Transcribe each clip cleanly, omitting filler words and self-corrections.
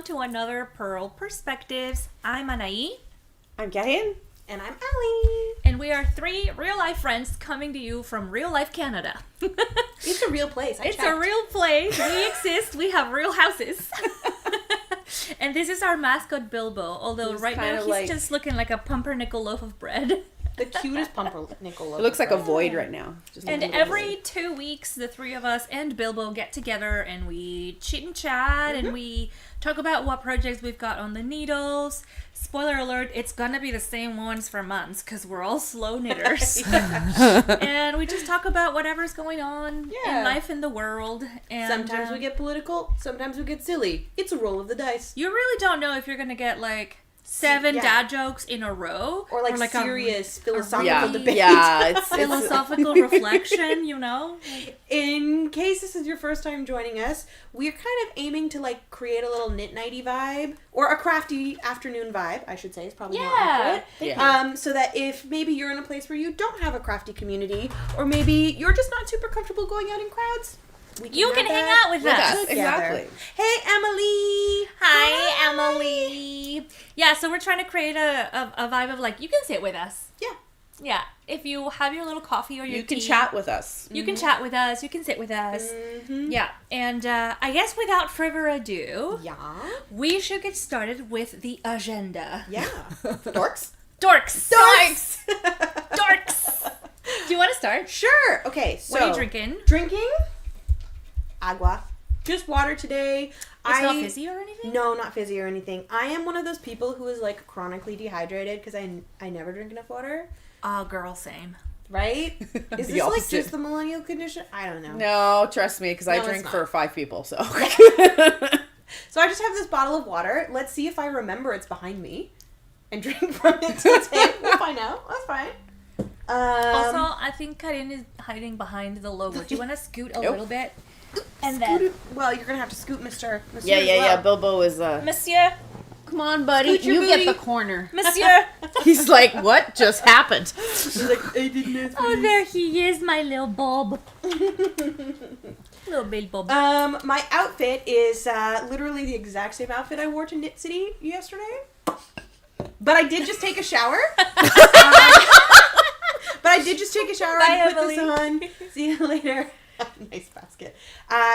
to another Purl Perspectives. I'm Anahí. I'm Carine. And I'm Allie. And we are three real-life friends coming to you from real-life Canada. It's a real place. It's a real place. We exist. We have real houses. And this is our mascot, Bilbo. Although right now he's just looking like a pumpernickel loaf of bread. The cutest pumpernickel loaf. It looks like a void right now. Just and every 2 weeks, the three of us and Bilbo get together and we chit and chat and we talk about what projects we've got on the needles. Spoiler alert, it's gonna be the same ones for months because we're all slow knitters. And we just talk about whatever's going on in life in the world. And sometimes we get political, sometimes we get silly. It's a roll of the dice. You really don't know if you're gonna get like 7 dad jokes in a row. Or like serious philosophical debate. Yeah, it's philosophical reflection, you know? In case this is your first time joining us, we're kind of aiming to like create a little knit nighty vibe. Or a crafty afternoon vibe, I should say, is probably more accurate. Yeah. So that if maybe you're in a place where you don't have a crafty community, or maybe you're just not super comfortable going out in crowds, you can hang out with us. Exactly. Hey, Emily. Hi, Emily. Yeah, so we're trying to create a vibe of like, you can sit with us. Yeah. Yeah. If you have your little coffee or your tea. You can chat with us. You can chat with us. You can sit with us. Mm-hmm. Yeah. And I guess without further ado, we should get started with the agenda. Yeah. Dorks. Dorks. Dorks. Dorks. Do you want to start? Sure. Okay, so. What are you drinking? Drinking agua. Just water today. It's not fizzy or anything? No, not fizzy or anything. I am one of those people who is like chronically dehydrated because I never drink enough water. Oh, girl, same. Right? Is this like just the millennial condition? I don't know. No, trust me, because I drink for 5 people, so. So I just have this bottle of water. Let's see if I remember it's behind me and drink from it today. We'll find out. That's fine. Also, I think Carine is hiding behind the logo. Do you want to scoot a little bit? And then, well, you're gonna have to scoot, Monsieur. Yeah. Bilbo is Monsieur. Come on, buddy. You get the corner. Monsieur. He's like, what just happened? He's like, I didn't. Oh, there he is, my little Bob. Little Bilbo. My outfit is literally the exact same outfit I wore to Knit City yesterday. But I did just take a shower. Bye, and put this on. See you later. Nice basket.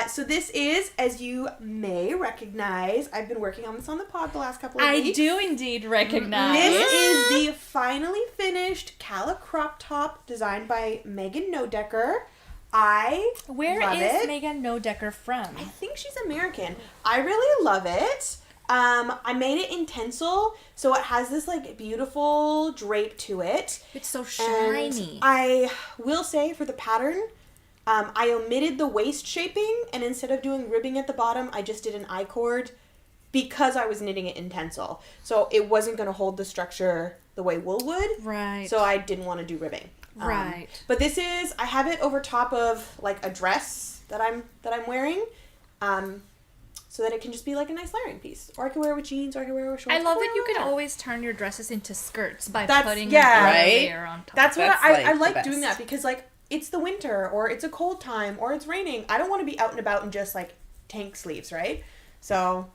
So this is, as you may recognize, I've been working on this on the pod the last couple of weeks. I do indeed recognize. This is the finally finished Calla Crop top designed by Megan Nodecker. Where is Megan Nodecker from? I think she's American. I really love it. I made it in Tencel, so it has this like beautiful drape to it. It's so shiny. And I will say for the pattern, I omitted the waist shaping, and instead of doing ribbing at the bottom, I just did an I-cord because I was knitting it in Tencel. So it wasn't going to hold the structure the way wool would. Right. So I didn't want to do ribbing. Right. But this is, I have it over top of like a dress that I'm wearing, so that it can just be like a nice layering piece. Or I can wear it with jeans, or I can wear it with shorts. I love that you can always turn your dresses into skirts by putting a layer on top. That's what I like doing that because like, it's the winter, or it's a cold time, or it's raining. I don't want to be out and about in just, like, tank sleeves, right? So...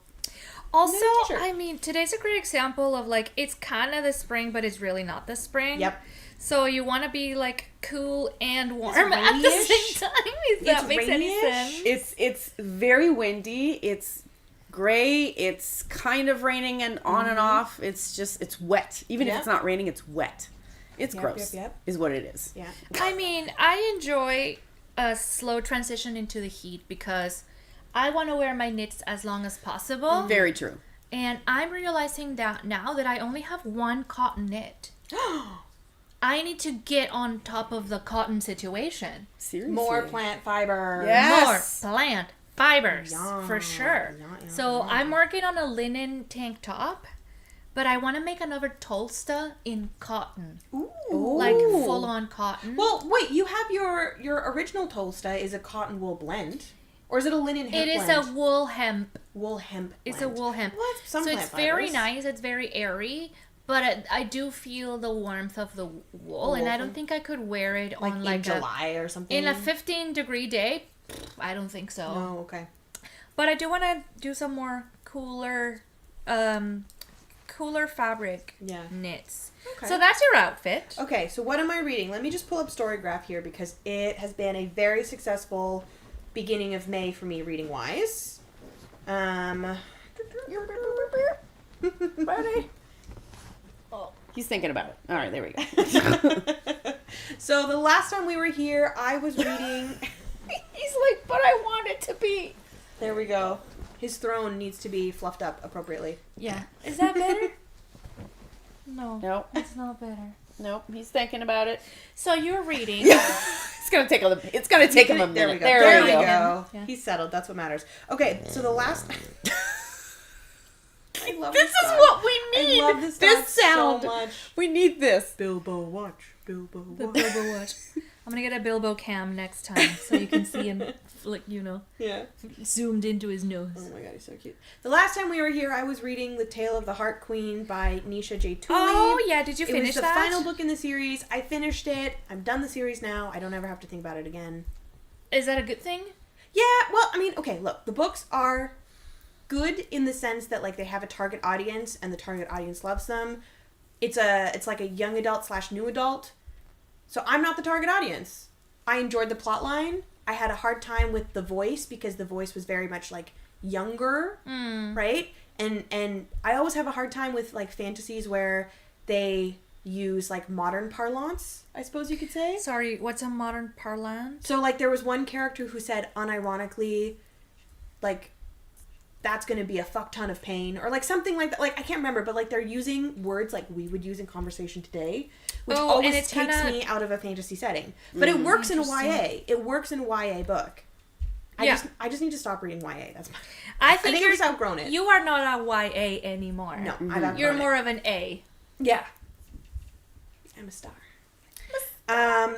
Also, I mean, today's a great example of, like, it's kind of the spring, but it's really not the spring. Yep. So you want to be, like, cool and warm at the same time, if that makes any sense. It's very windy. It's gray. It's kind of raining and on and off. It's just, it's wet. Even if it's not raining, it's wet. It's gross, is what it is. Yeah. I mean, I enjoy a slow transition into the heat because I want to wear my knits as long as possible. Very true. And I'm realizing that now that I only have one cotton knit. I need to get on top of the cotton situation. Seriously? More plant fiber. Yes. More plant fibers, for sure. So I'm working on a linen tank top. But I want to make another Tolsta in cotton. Ooh. Like full-on cotton. Well, wait, you have your original Tolsta is a cotton wool blend. Or is it a linen hemp blend? It is a wool hemp. Wool hemp blend. It's a wool hemp. Well, that's some so plant it's very fibers. nice. It's very airy. But I do feel the warmth of the wool. And I don't think I could wear it on like in July or something. In a 15-degree day. I don't think so. No, okay. But I do want to do some more cooler fabric knits. Okay. So that's your outfit. Okay, so what am I reading? Let me just pull up Storygraph here because it has been a very successful beginning of May for me reading-wise. Ready? Oh, he's thinking about it. All right, there we go. So the last time we were here, I was reading... He's like, but I want it to be. There we go. His throne needs to be fluffed up appropriately. Yeah. Is that better? No. Nope. It's not better. Nope. He's thinking about it. So you're reading. It's gonna take him a minute. There we go. There we go. Yeah. He's settled. That's what matters. Okay, so the last... I love This is dog. what we need. I love this This dog sound. so much. We need this. Bilbo, watch. Bilbo, The watch. Bilbo watch. I'm gonna get a Bilbo cam next time so you can see him, like, Yeah. zoomed into his nose. Oh my god, he's so cute. The last time we were here, I was reading The Tale of the Heart Queen by Nisha J. Tuli. Oh yeah, did you finish It was the that? final book in the series. I finished it. I'm done the series now. I don't ever have to think about it again. Is that a good thing? Yeah, well, I mean, okay, look, the books are good in the sense that like they have a target audience and the target audience loves them. It's like a young adult / new adult. So I'm not the target audience. I enjoyed the plot line. I had a hard time with the voice because the voice was very much like younger, right? And I always have a hard time with like fantasies where they use like modern parlance, I suppose you could say. Sorry, what's a modern parlance? So like there was one character who said unironically, like, that's going to be a fuck ton of pain, or like something like that. Like I can't remember, but like they're using words like we would use in conversation today, which always and it takes me out of a fantasy setting. But it works in a YA. It works in a YA book. I just need to stop reading YA. That's my. I think I've you're just outgrown it. You are not a YA anymore. No, I've outgrown You're it. more of an A. Yeah. I'm a star.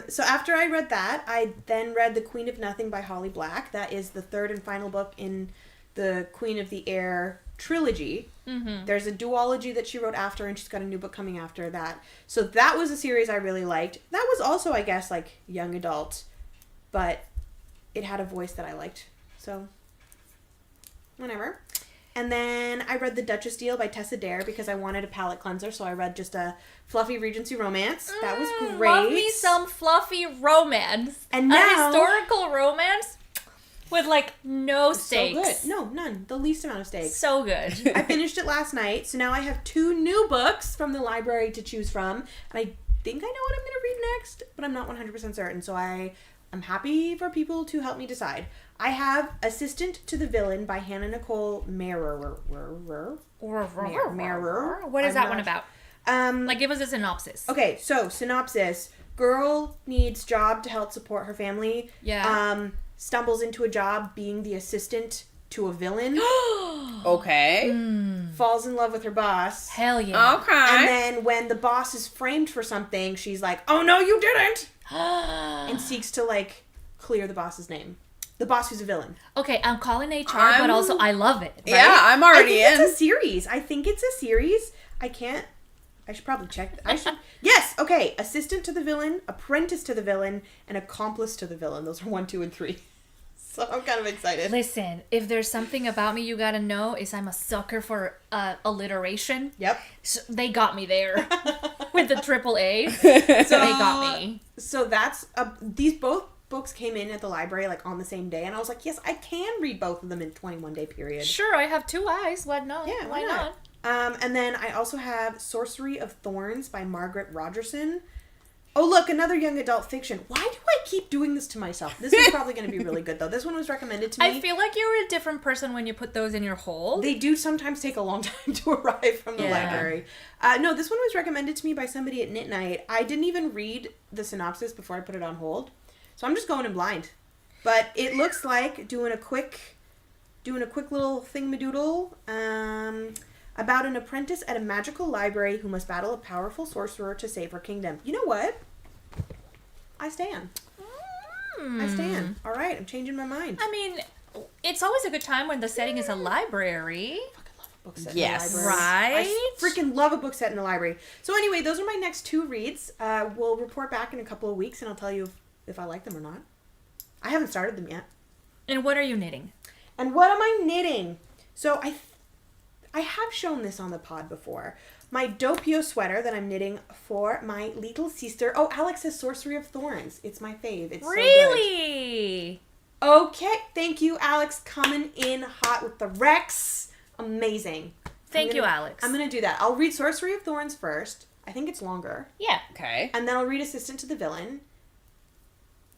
So after I read that, I then read The Queen of Nothing by Holly Black. That is the third and final book in the Queen of the Air trilogy. Mm-hmm. There's a duology that she wrote after, and she's got a new book coming after that. So that was a series I really liked. That was also, I guess, like young adult, but it had a voice that I liked. So, whatever. And then I read The Duchess Deal by Tessa Dare because I wanted a palette cleanser, so I read just a fluffy Regency romance. That was great. Love me some fluffy romance. And now... a historical romance with like no stakes. So good. No, none. The least amount of stakes. So good. I finished it last night, so now I have 2 new books from the library to choose from. And I think I know what I'm going to read next, but I'm not 100% certain, so I'm happy for people to help me decide. I have Assistant to the Villain by Hannah Nicole Maehrer. What is that one about? Like, give us a synopsis. Okay, so synopsis. Girl needs job to help support her family. Yeah. Stumbles into a job being the assistant to a villain. Okay. Falls in love with her boss. Hell yeah. Okay. And then when the boss is framed for something, she's like, "Oh no, you didn't!" and seeks to like clear the boss's name. The boss who's a villain. Okay, I'm calling HR, but also I love it. Right? Yeah, I'm already I think in. it's a series. I should probably check. Yes. Okay. Assistant to the villain, apprentice to the villain, and accomplice to the villain. Those are 1, 2, and 3. So I'm kind of excited. Listen, if there's something about me you gotta know, is I'm a sucker for alliteration. Yep. So they got me there with the AAA. So they got me. So that's these both books came in at the library like on the same day, and I was like, yes, I can read both of them in 21-day period. Sure, I have 2 eyes. What not? Yeah, why not? And then I also have Sorcery of Thorns by Margaret Rogerson. Oh, look, another young adult fiction. Why do I keep doing this to myself? This is probably going to be really good, though. This one was recommended to me. I feel like you're a different person when you put those in your hole. They do sometimes take a long time to arrive from the library. No, this one was recommended to me by somebody at Knit Night. I didn't even read the synopsis before I put it on hold. So I'm just going in blind. But it looks like doing a quick little thingamadoodle about an apprentice at a magical library who must battle a powerful sorcerer to save her kingdom. You know what? I stand. I stand. All right, I'm changing my mind. I mean, it's always a good time when the setting is a library. I fucking love a book set Yes. in the library. Right? I freaking love a book set in the library. So anyway, those are my next 2 reads. We'll report back in a couple of weeks, and I'll tell you if I like them or not. I haven't started them yet. And what are you knitting? And what am I knitting? So I have shown this on the pod before. My Doppio sweater that I'm knitting for my little sister. Oh, Alex says Sorcery of Thorns. It's my fave. It's really? So good. Okay. Thank you, Alex. Coming in hot with the Rex. Amazing. Thank you, Alex. I'm going to do that. I'll read Sorcery of Thorns first. I think it's longer. Yeah. Okay. And then I'll read Assistant to the Villain.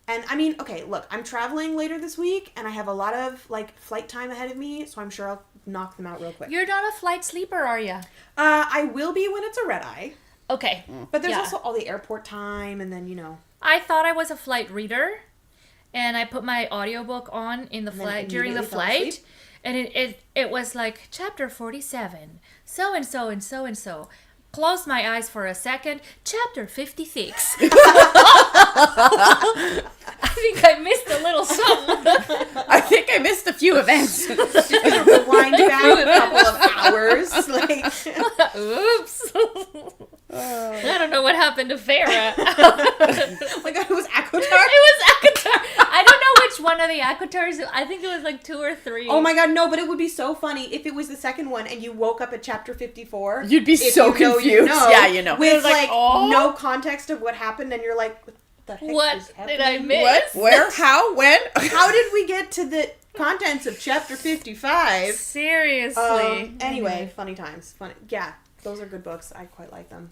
And I mean, okay, look, I'm traveling later this week, and I have a lot of, like, flight time ahead of me, so I'm sure I'll knock them out real quick. You're not a flight sleeper, are you? I will be when it's a red eye. Okay. But there's also all the airport time, and then, you know. I thought I was a flight reader, and I put my audiobook on in the flight during the flight, and it was like, chapter 47, so-and-so and so-and-so. Closed my eyes for a second. Chapter 56. I think I missed a little something. I think I missed a few events. Just gonna rewind back a couple of hours. Like, oops. I don't know what happened to Farah. Oh my god, it was Akotar? It was Akotar. I don't know which one of the Akotars. I think it was like 2 or 3. Oh my god, no, but it would be so funny if it was the second one and you woke up at chapter 54. You'd be so confused. Yeah, you know. With like no context of what happened, and you're like, what the heck what is happening? did I miss? What? Where? How? When? How did we get to the contents of chapter 55? Seriously. Anyway, funny times. Funny. Yeah, those are good books. I quite like them.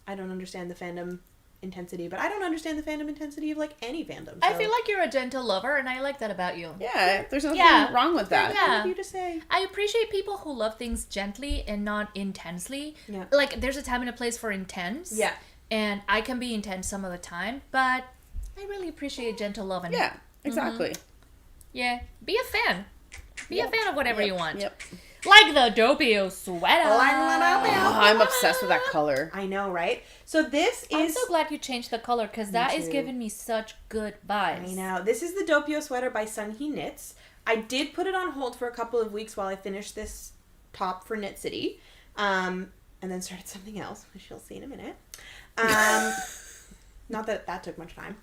I don't understand the fandom intensity, but I don't understand the fandom intensity of like any fandom. So. I feel like you're a gentle lover, and I like that about you. Yeah, there's nothing wrong with that. Yeah. What you to say? I appreciate people who love things gently and not intensely. Yeah. Like, there's a time and a place for intense. Yeah. And I can be intense some of the time, but I really appreciate gentle loving. Yeah, exactly. Mm-hmm. Yeah. Be a fan. Be a fan of whatever you want. Yep. Like the Doppio sweater. I'm obsessed with that color. I know, right? So this is... I'm so glad you changed the color, because that is giving me such good vibes. I know. This is the Doppio sweater by Sunhee Knits. I did put it on hold for a couple of weeks while I finished this top for Knit City. And then started something else, which you'll see in a minute. Not that that took much time.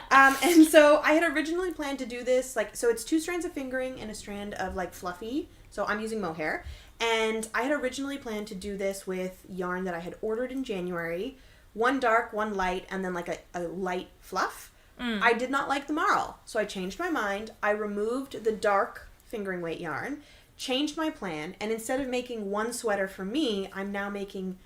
And so I had originally planned to do this, like, so it's 2 strands of fingering and a strand of, like, fluffy. So I'm using Maehrer. And I had originally planned to do this with yarn that I had ordered in January. 1 dark, 1 light, and then, like, a light fluff. I did not like the marl. So I changed my mind. I removed the dark fingering weight yarn, changed my plan, and instead of making 1 sweater for me, I'm now making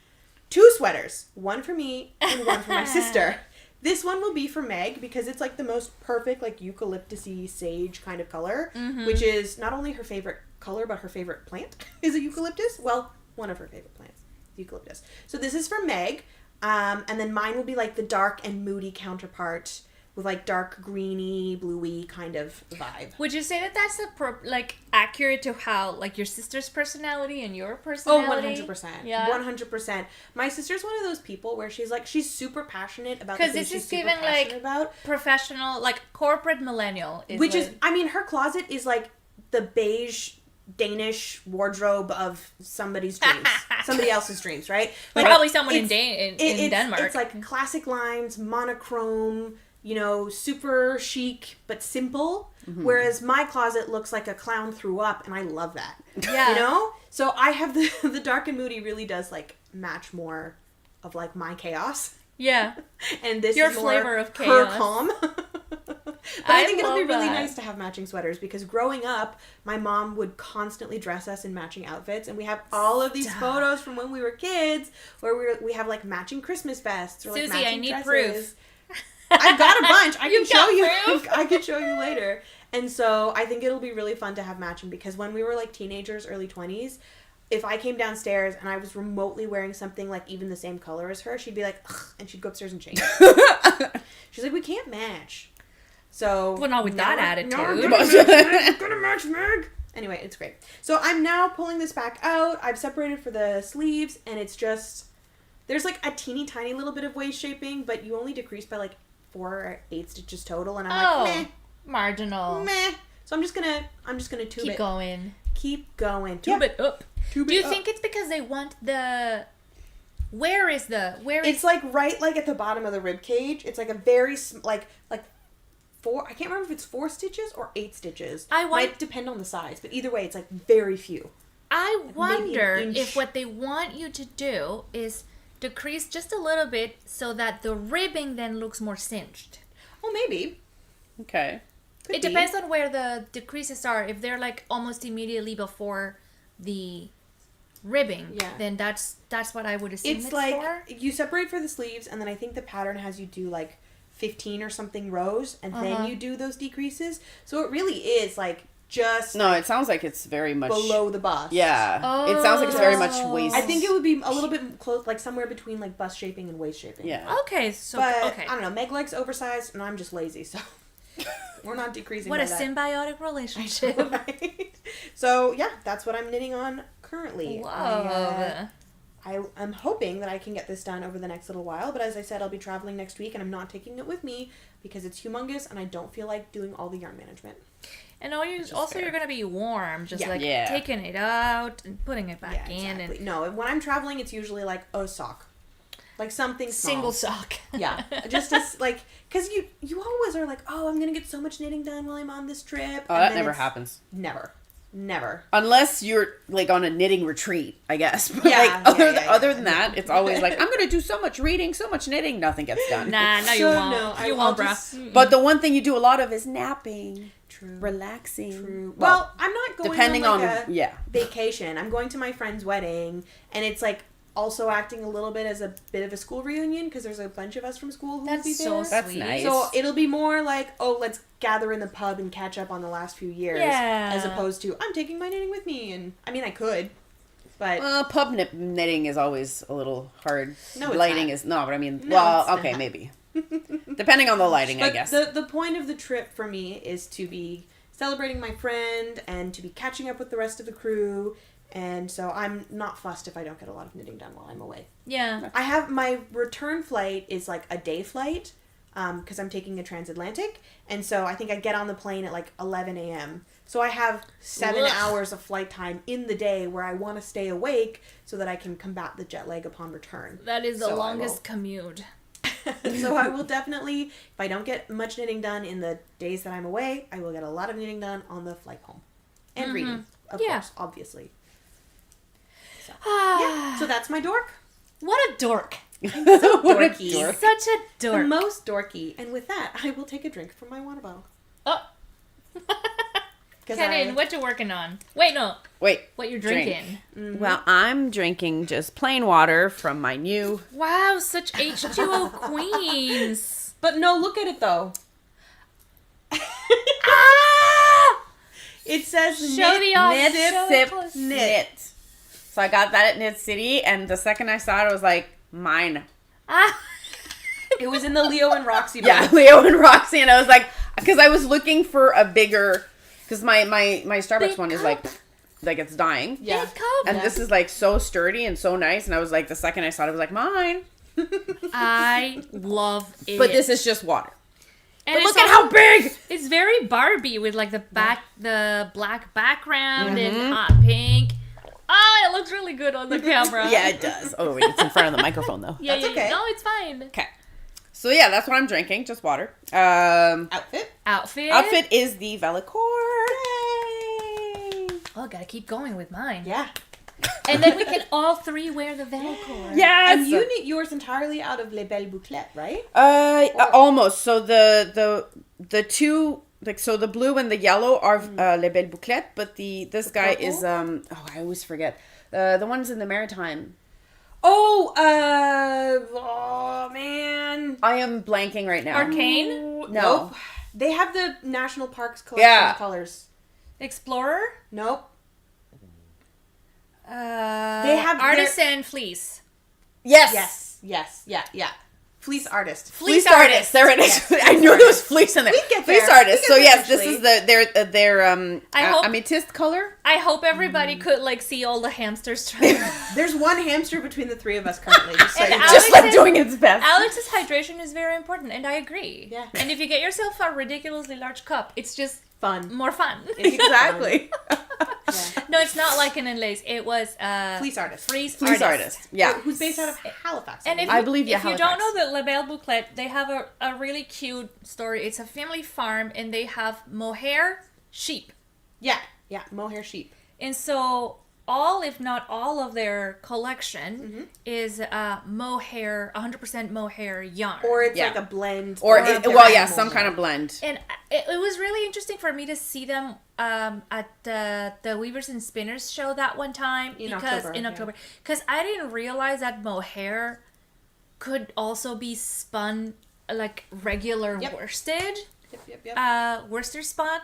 2 sweaters. 1 for me and 1 for my sister. This one will be for Meg because it's like the most perfect, like, eucalyptus-y sage kind of color, which is not only her favorite color, but her favorite plant is a eucalyptus. Well, one of her favorite plants, eucalyptus. So this is for Meg, and then mine will be like the dark and moody counterpart with like dark greeny, bluey kind of vibe. Would you say that that's accurate to how like your sister's personality and your personality? Oh, 100%. Yeah. 100%. My sister's one of those people where she's like, she's super passionate about the things she's super given passionate about. Professional, like corporate millennial. Which is, I mean, her closet is like the beige Danish wardrobe of somebody's dreams. Somebody else's dreams, right? Like, probably someone in Denmark. It's like classic lines, monochrome, you know, super chic but simple. Whereas my closet looks like a clown threw up, and I love that. Yeah. You know? So I have the dark and moody really does like match more of like my chaos. Yeah. And this your is more flavor of chaos. her calm. But I think it'll be really that. nice to have matching sweaters because growing up, my mom would constantly dress us in matching outfits, and we have all of these photos from when we were kids where we have like matching Christmas vests or like Susie, matching I need dresses. proof. I've got a bunch. I can show you. Proof? I can show you later. And so I think it'll be really fun to have matching because when we were like teenagers, early 20s, if I came downstairs and I was remotely wearing something like even the same color as her, she'd be like, ugh, and she'd go upstairs and change. She's like, we can't match. So well, not with that attitude. I'm gonna match Meg. Anyway, it's great. So I'm now pulling this back out. I've separated for the sleeves, and it's just there's like a teeny tiny little bit of waist shaping, but you only decrease by like 4 or 8 stitches total, and I'm like, meh, marginal, meh. So I'm just gonna tube keep it. Keep going. Tube it up. Do you think it's because they want the? Where is? It's like right like at the bottom of the rib cage. It's like a very like 4. I can't remember if it's 4 stitches or 8 stitches. Might depend on the size, but either way, it's like very few. I wonder inch. if what they want you to do is decrease just a little bit so that the ribbing then looks more singed. Oh, maybe. Okay. Could It be. depends on where the decreases are. If they're like almost immediately before the ribbing, then that's what I would assume it's like for. you separate for the sleeves, and then I think the pattern has you do like 15 or something rows, and then you do those decreases. So it really is like just No, it sounds like it's very much below the bust. Yeah. It sounds like it's very much waist. I think it would be a little bit close, like somewhere between like bust shaping and waist shaping. Yeah. Okay, so But okay. I don't know. Meg likes oversized, and I'm just lazy, so we're not decreasing. What by a that. symbiotic relationship. Right? So yeah, that's what I'm knitting on currently. Whoa. I'm hoping that I can get this done over the next little while, but as I said, I'll be traveling next week, and I'm not taking it with me because it's humongous, and I don't feel like doing all the yarn management. And also you're going to be warm, just taking it out and putting it back in. Exactly. And No, when I'm traveling, it's usually like a sock. Like something small. single sock. Yeah. Just as, like, because you always are like, oh, I'm going to get so much knitting done while I'm on this trip. Oh, and that then never happens. Never. Unless you're like on a knitting retreat, I guess. But Yeah, like other than that, it's always like I'm gonna do so much reading, so much knitting, nothing gets done. Nah, no, you So, won't. no, You I'll won't, just- bruh. But the one thing you do a lot of is napping. True. Relaxing. True. Well, I'm not going depending on, on vacation. I'm going to my friend's wedding, and it's like also acting a little bit as a bit of a school reunion because there's a bunch of us from school who will be there. so That's sweet. nice. So it'll be more like, oh, let's gather in the pub and catch up on the last few years, as opposed to I'm taking my knitting with me. And I mean, I could, but pub knitting is always a little hard. No, it's lighting not. is no, but I mean, No, well, it's okay, not. maybe depending on the lighting, I but guess. the point of the trip for me is to be celebrating my friend and to be catching up with the rest of the crew. And so I'm not fussed if I don't get a lot of knitting done while I'm away. Yeah. I have my return flight is like a day flight because I'm taking a transatlantic. And so I think I get on the plane at like 11 a.m. So I have 7 hours of flight time in the day where I want to stay awake so that I can combat the jet lag upon return. That is the So longest commute. So I will definitely, if I don't get much knitting done in the days that I'm away, I will get a lot of knitting done on the flight home. And reading, of course, obviously. So, yeah, so that's my dork. What a dork. I'm so What a dorky. dork. Such a The dork. most dorky. And with that, I will take a drink from my water bottle. Oh. Kenan, what you working on? Wait, no. Wait. What you're Drink. drinking. Mm-hmm. Well, I'm drinking just plain water from my new. Wow, such H2O queens. But no, look at it though. Ah! It says Show the audience. Knit, Show it sip, close. knit. So I got that at Knit City, and the second I saw it, I was like, mine. Ah. It was in the Leo and Roxy bowl. Yeah, Leo and Roxy, and I was like, because I was looking for a bigger, because my Starbucks Big one is cup. like it's dying. Yeah. Big cup. And this is like so sturdy and so nice, and I was like, the second I saw it, I was like, mine. I love it. But this is just water. And But it's look at also- how big! It's very Barbie with like the black background and hot pink. Oh, it looks really good on the camera. Yeah, it does. Oh, wait, it's in front of the microphone, though. Yeah, That's okay. No, it's fine. Okay. So, yeah, that's what I'm drinking, just water. Outfit. Outfit is the Velacord. Yay! Oh, gotta keep going with mine. Yeah. And then we can all three wear the Velacord. Yes! And you knit yours entirely out of Les Belles Bouclettes, right? Almost. So the two, like, so the blue and the yellow are Les Belles Bouclettes, but this guy purple? is I always forget the ones in the Maritime. Oh, man. I am blanking right now. Arcane? No. Nope. They have the National Parks collection of colors. Explorer? Nope. They have their- Artisan Fleece. Yes. Yeah. Fleece Artist. Fleece Artist. There it is. Yes, I knew there was fleece in there. We get Fleece there. Artist. We So get yes, there this is their I hope- amethyst color. I hope everybody could like see all the hamsters trying. There's one hamster between the three of us currently. Just so And you know. Alex Just like is- doing its best. Alex's hydration is very important, and I agree. Yeah. And if you get yourself a ridiculously large cup, it's just Fun. more fun. Exactly. Yeah. No, it's not like an Enlace. It was Fleece Artist. Fleece Fleece Artist. Artist. Yeah. Who's based out of Halifax. And if I you, believe, yeah, if you don't Halifax. know the La Belle Bouclette, they have a really cute story. It's a family farm, and they have Maehrer sheep. Yeah. Mohair sheep. And so all, if not all of their collection is mohair, 100% mohair yarn. Or it's like a blend. Some kind of blend. And it was really interesting for me to see them at the Weavers and Spinners show that one time. In October. Because I didn't realize that mohair could also be spun like regular worsted. Worsted spun,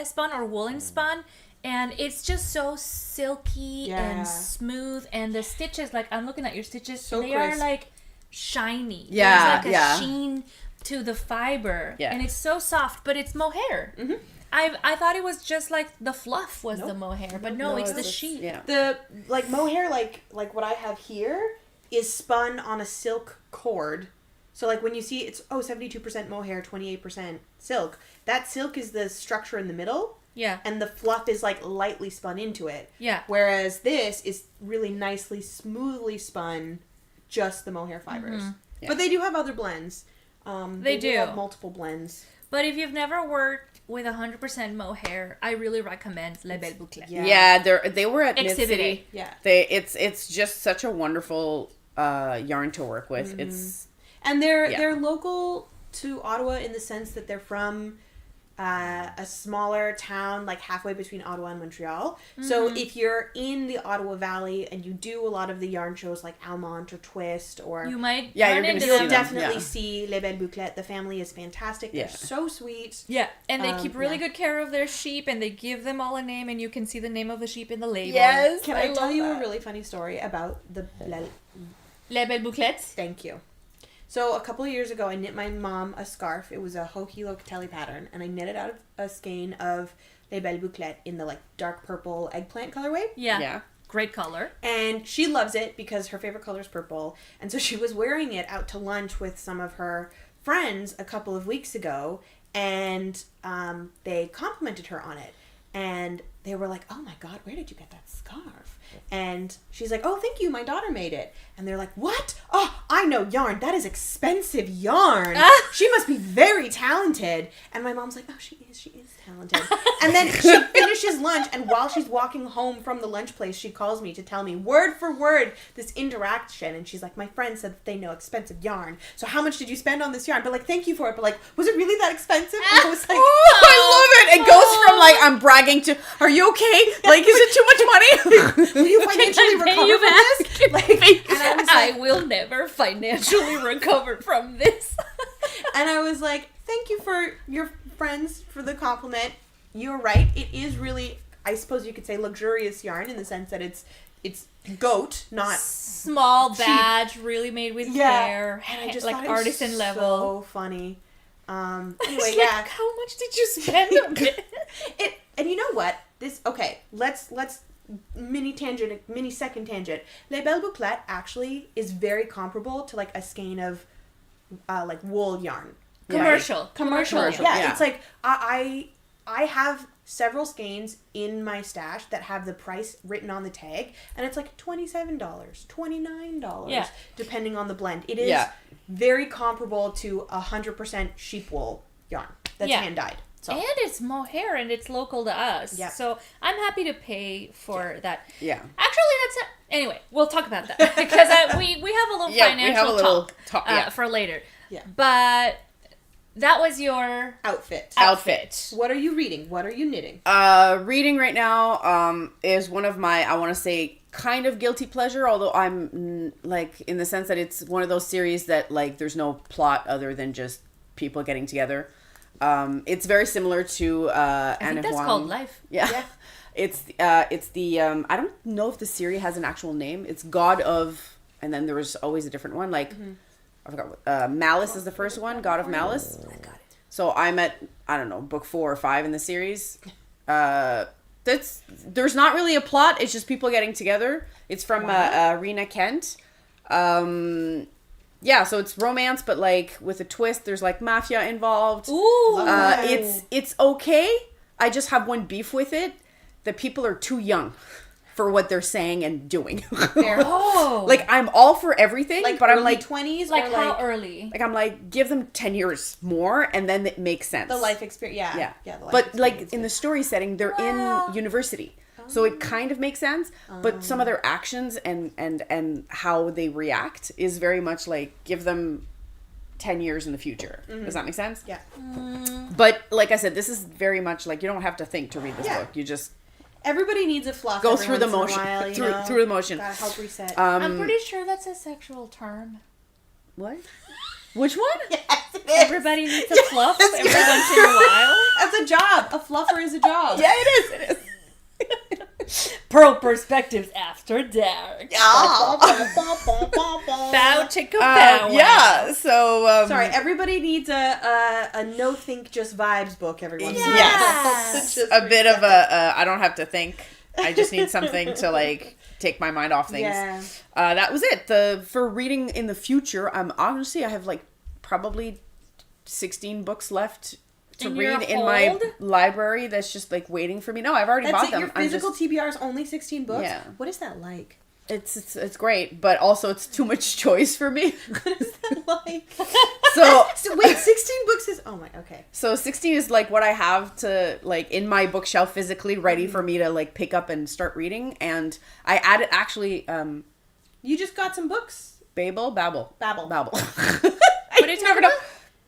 spun or woolen spun. And it's just so silky and smooth. And the stitches, like, I'm looking at your stitches, they are, like, shiny. Yeah, There's, like, a sheen to the fiber. Yeah. And it's so soft, but it's mohair. Mm-hmm. I thought it was just, like, the fluff was the mohair. But no, it's the sheet. Yeah. The, like, mohair, like what I have here, is spun on a silk cord. So, like, when you see it's, 72% mohair, 28% silk. That silk is the structure in the middle. Yeah. And the fluff is, like, lightly spun into it. Yeah. Whereas this is really nicely, smoothly spun, just the mohair fibers. Mm-hmm. Yeah. But they do have other blends. They do have multiple blends. But if you've never worked with 100% mohair, I really recommend Les Belles Bouclettes. Yeah, they were at Exhibit Mid-City. Yeah. It's just such a wonderful yarn to work with. Mm-hmm. And they're local to Ottawa in the sense that they're from a smaller town, like halfway between Ottawa and Montreal. Mm-hmm. So if you're in the Ottawa Valley and you do a lot of the yarn shows like Almont or Twist, or you might you'll definitely see Les Belles Bouclettes. The family is fantastic. They're so sweet. Yeah, and they keep really good care of their sheep, and they give them all a name, and you can see the name of the sheep in the label. Yes, Can I tell you a really funny story about the Les Belles Bouclettes? Thank you. So a couple of years ago, I knit my mom a scarf. It was a Hohilo Catelli pattern, and I knit it out of a skein of Les Belles Bouclettes in the, like, dark purple eggplant colorway. Yeah. Great color. And she loves it because her favorite color is purple. And so she was wearing it out to lunch with some of her friends a couple of weeks ago, and they complimented her on it. And they were like, "Oh my God, where did you get that scarf?" And she's like, "Oh, thank you, my daughter made it." And they're like, "What? Oh, I know yarn. That is expensive yarn. She must be very talented." And my mom's like, "Oh, she is talented." And then she finishes lunch, and while she's walking home from the lunch place, she calls me to tell me word for word this interaction. And she's like, "My friend said that they know expensive yarn. So how much did you spend on this yarn? But, like, thank you for it. But, like, was it really that expensive?" And I was like, I love it. It goes from, like, I'm bragging to, "Are you okay? Like, is it too much money? Will you financially recover from this?" Like, and I was like, I will never financially recover from this. And I was like, "Thank you for your friends for the compliment. You're right. It is really, I suppose you could say, luxurious yarn in the sense that it's goat, not small cheap. Badge, really made with care, and I just like thought artisan it was level. So funny. Anyway, Like, how much did you spend on it? And you know what? Let's mini second tangent. Les Belles Bouclettes actually is very comparable to, like, a skein of like wool yarn. Commercial. Yeah, it's like I have several skeins in my stash that have the price written on the tag, and it's like $27, $29, depending on the blend. It is very comparable to 100% sheep wool yarn that's hand dyed. So. And it's mohair, and it's local to us. Yeah. So I'm happy to pay for that. Yeah. Actually, that's it. Anyway, we'll talk about that because we have a little financial talk for later. Yeah. But that was your outfit. What are you reading? What are you knitting? Reading right now is one of my, I want to say, kind of guilty pleasure, although I'm like, in the sense that it's one of those series that, like, there's no plot other than just people getting together. It's very similar to I think that's called Life. Yeah. It's the I don't know if the series has an actual name. It's God of, and then there was always a different one. Like I forgot what Malice is the first one. God of Malice. I got it. So I'm at, I don't know, book 4 or 5 in the series. There's not really a plot. It's just people getting together. It's from Rina Kent. Yeah, so it's romance, but, like, with a twist. There's, like, mafia involved. Ooh. It's okay. I just have one beef with it. The people are too young for what they're saying and doing. Like, I'm all for everything, like, but I'm like 20s. Like, or how early? Like, I'm like, give them 10 years more, and then it makes sense. The life experience. Yeah. Yeah. The life but experience. like in the story setting, they're in university. So it kind of makes sense, but some of their actions and how they react is very much like give them 10 years in the future. Does that make sense? Yeah. But like I said, this is very much like you don't have to think to read this book. You just everybody needs a fluff. go every through the once in motion. a while, Through the motion. Gotta help reset. I'm pretty sure that's a sexual term. What? Which one? Yes, it is. Everybody needs a fluff every once in a while. That's a job. A fluffer is a job. Yeah, it is. It is. Purl Perspectives After Dark. Bow chicka bow. Yeah. So Sorry, everybody needs a no think just vibes book every once in a while. Yes. Just A bit of a I don't have to think. I just need something to like take my mind off things. Yeah. That was it. For reading in the future, honestly I have like probably 16 books left to In read your in my hold? library that's just like waiting for me. No, I've already That's bought it. them. Your physical TBR is only 16 books? Yeah. What is that like? It's great, but also it's too much choice for me. What is that like? So Wait, 16 books is... Oh my, okay. So 16 is like what I have to like in my bookshelf physically ready for me to like pick up and start reading. And I added actually You just got some books. Babel. Babel. I never know.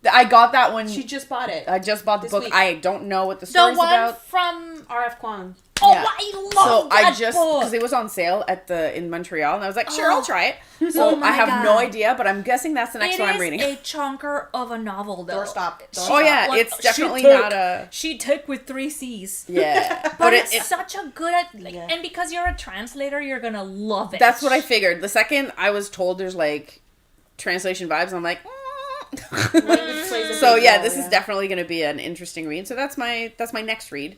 I got that one. She just bought it. I just bought the this book. week. I don't know what the The story's one about. from... R.F. Kuang. Oh, Yeah. I love that book. because it was on sale in Montreal, and I was like, sure, I'll try it. So Oh my I have no God. idea, but I'm guessing that's the next one I'm reading. It is a chunker of a novel, though. Doorstop. Oh yeah, Like, it's definitely she took- not a She took with 3 C's. yeah, But it, it's such a good... Yeah. And because you're a translator, you're gonna love it. that's what I figured. The second I was told there's like translation vibes, I'm like. So yeah, this is definitely going to be an interesting read. So that's my next read.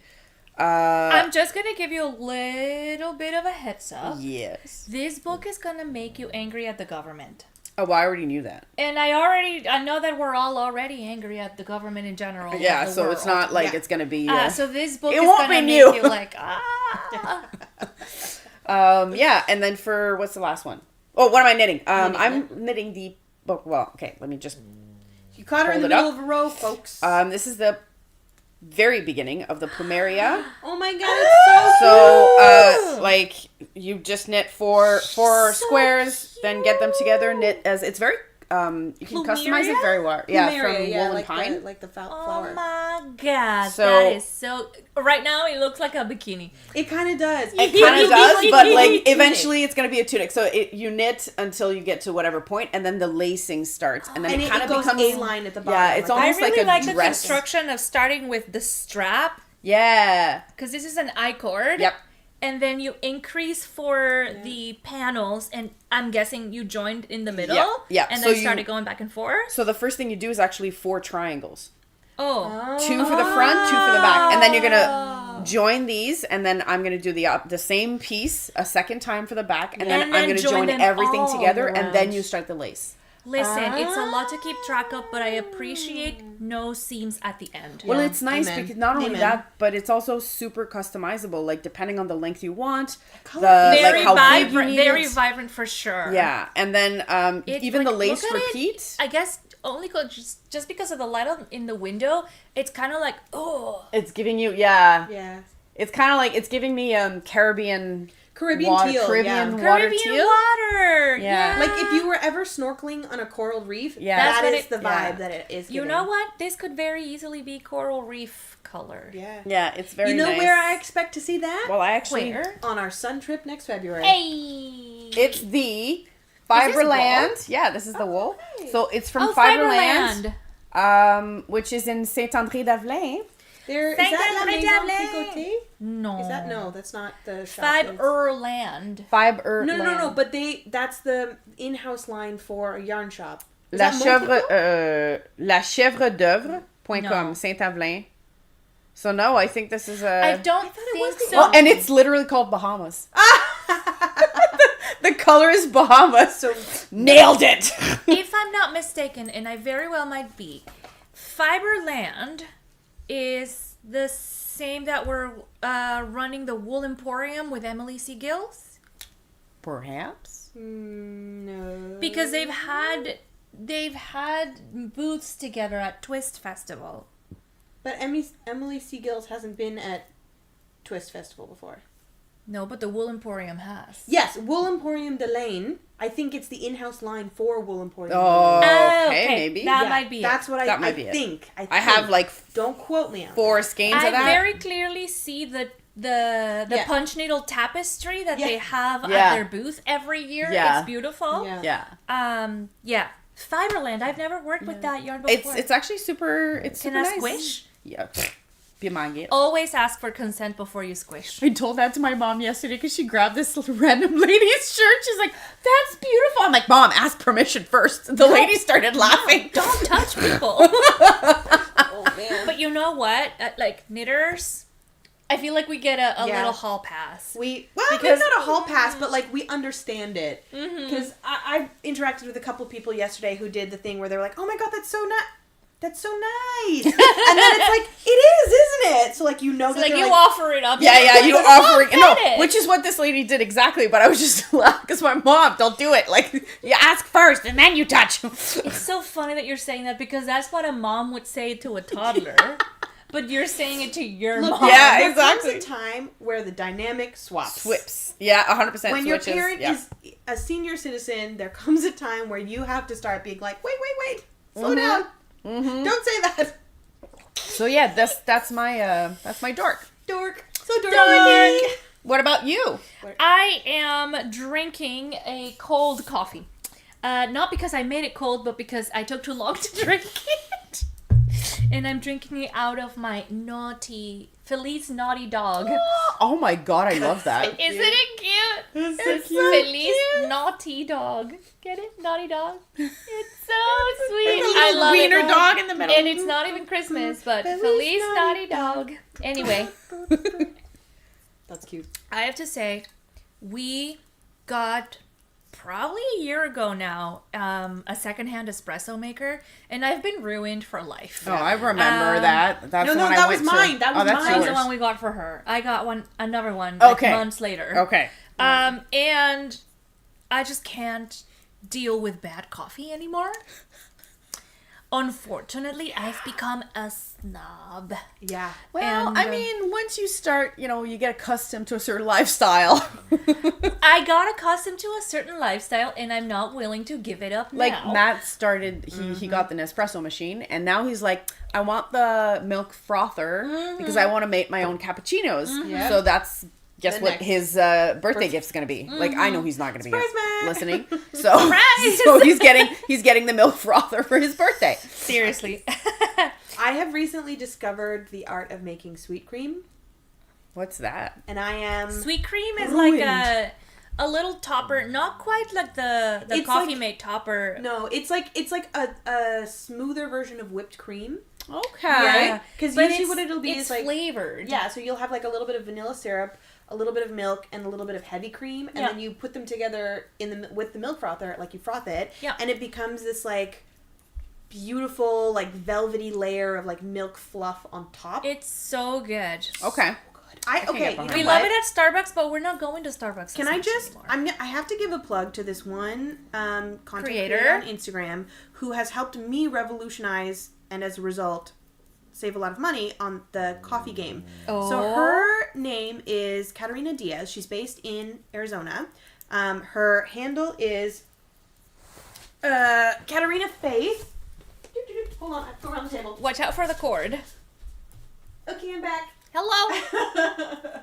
I'm just gonna give you a little bit of a heads up. Yes. This book is gonna make you angry at the government. Oh, well, I already knew that. And I know that we're all already angry at the government in general. Yeah, of the so world. it's not like Yeah. it's going to be. So this book It is won't gonna be make new. you like Yeah, and then for what's the last one? Oh, what am I knitting? I'm knitting the book. Well, okay, let me just. You caught her in the Hold it middle of a row, folks. This is the very beginning of the Plumeria. Oh my god, it's So, like, you just knit four squares, then get them together, knit as it's very. You can customize it very well. Yeah, from wool and pine. like the oh flower. my god, So- that is so. Right now, it looks like a bikini. It kind of does. It kind of does, but like eventually it's gonna be a tunic. So you knit until you get to whatever point, and then the lacing starts, and then And it it kind of goes becomes A-line at the bottom. Yeah, it's like I almost really like a like the dress. construction of starting with the strap, Yeah. because this is an I cord. Yep. And then you increase for the panels, and I'm guessing you joined in the middle. Yeah. And So then you- started going back and forth. So the first thing you do is actually 4 triangles. Oh. 2 for the front, 2 for the back, and then you're gonna join these, and then I'm gonna do the same piece a second time for the back, and then And I'm then gonna join join them everything all together, and then around. you start the lace. Listen, it's a lot to keep track of, but I appreciate no seams at the end. Well, Yeah. it's nice Amen. because not only Amen. that, but it's also super customizable. Like depending on the length you want, color- Very like how big you vibrant, need very it. vibrant for sure. Yeah, and then It's even like, the lace look at it. repeat. I guess only just because of the light in the window, it's kind of like, oh. It's giving you yeah. Yeah. It's kind of like it's giving me Caribbean Caribbean water, teal. Caribbean Yeah. water Caribbean teal. water. Yeah. Like if you were ever snorkeling on a coral reef, Yeah. that That's what is it- the vibe yeah. that it is. You giving. know what? This could very easily be coral reef color. Yeah. Yeah, it's very. You know nice. where I expect to see that? Well, I actually. Where? On our sun trip next February. Hey. It's the wool? Fiberland. Yeah, this is the wool. nice. So it's from Oh, Fiberland, Fiberland. which is in Saint-André-d'Avelin. There is Thank that La you, Maison Madeline. Picoté? No. Is that no? That's not the shop. Fiberland. No. But that's the in-house line for a yarn shop. Is La that chèvre, la chèvre d'oeuvre.com, No. Saint-Avelin. So no, I think this is I a. don't it think was the- so. Well, and it's literally called Bahamas. The color is Bahamas. So Nailed it. If I'm not mistaken, and I very well might be, Fiberland is the same that we're running the Wool Emporium with Emily C. Gills? Perhaps. no. Because they've had booths together at Twist Festival. But Emily C. Gills hasn't been at Twist Festival before. No, but the Wool Emporium has. Yes, Wool Emporium de Lane. I think it's the in-house line for Wool Emporium. Oh, de Lane. okay, maybe. That might be That's it. what That I might be it. think. I have like don't quote me on 4 skeins I of that. very clearly see the Yeah. punch needle tapestry that they have Yeah. at their booth every year. Yeah. It's beautiful. Yeah. Yeah. Fiberland. I've never worked with that yarn before. It's actually super. It's Can super I nice. squish? Yeah. Be mind it. Always ask for consent before you squish. I told that to my mom yesterday because she grabbed this random lady's shirt. She's like, "That's beautiful." I'm like, "Mom, ask permission first." The lady started laughing. Don't touch people. Oh man. But you know what? Like knitters, I feel like we get a little hall pass. Maybe Because- not a hall pass, but like we understand it. Because I interacted with a couple people yesterday who did the thing where they were like, "Oh my god, that's so nice." That's so nice. And then it's like, it is, isn't it? So like, you know, So that like they're you offer it up. Yeah, you offering no, it. which is what this lady did exactly. But I was just laughing because my mom, don't do it. Like you ask first and then you touch. It's so funny that you're saying that because that's what a mom would say to a toddler. But you're saying it to your Look, mom. Yeah, there exactly. comes a time where the dynamic swaps. Whips. Yeah, 100%. When your switches. parent Yeah. is a senior citizen, there comes a time where you have to start being like, wait, slow down. Don't say that. So yeah, that's my dork. Dork. So dorky. What about you? I am drinking a cold coffee. Not because I made it cold, but because I took too long to drink it. And I'm drinking it out of my Felice Naughty Dog. Oh my god, I love that. Isn't it cute? It's so It's cute. Felice Naughty Dog. Get it? Naughty Dog. It's so sweet. I love Wiener it. dog in the middle. And it's not even Christmas, but Felice Naughty Dog. Anyway, That's cute. I have to say, we got probably a year ago now a secondhand espresso maker, and I've been ruined for life. Oh, I remember that. That's No, the one that I was went mine. to. That was that's mine. That was yours. the one we got for her. I got another one, Okay. months later. Okay. And I just can't deal with bad coffee anymore. Unfortunately, I've become a snob. Yeah. Well, And, I mean, once you start, you get accustomed to a certain lifestyle. I got accustomed to a certain lifestyle, and I'm not willing to give it up Like now. Matt started, he got the Nespresso machine, and now he's like, I want the milk frother because I want to make my own cappuccinos. Yeah. So that's guess The what next- his birthday gift's gonna be. Like I know he's not gonna be Surprise, Matt! listening, so Surprise! so he's getting the milk frother for his birthday. Seriously. I have recently discovered the art of making sweet cream, What's that? and I am Sweet cream is Ruined. like a little topper, not quite like the It's Coffee like- Mate topper. No, it's like a smoother version of whipped cream. Okay. Yeah. 'Cause But usually it's- what it'll be it's is like flavored. Yeah, so you'll have like a little bit of vanilla syrup, a little bit of milk, and a little bit of heavy cream, and Yeah. then you put them together with the milk frother, like you froth it, Yeah. and it becomes this like beautiful like velvety layer of like milk fluff on top. It's so good. Okay. I can okay. get You know behind We what? love it at Starbucks, but we're not going to Starbucks. Can as I much just? anymore. I have to give a plug to this one content Creator. creator on Instagram who has helped me revolutionize and as a result save a lot of money on the coffee game. Oh. So her name is Carine Diaz. She's based in Arizona. Her handle is Katarina Faith. Hold on, I have to go around the table. Watch out for the cord. Okay, I'm back. Hello.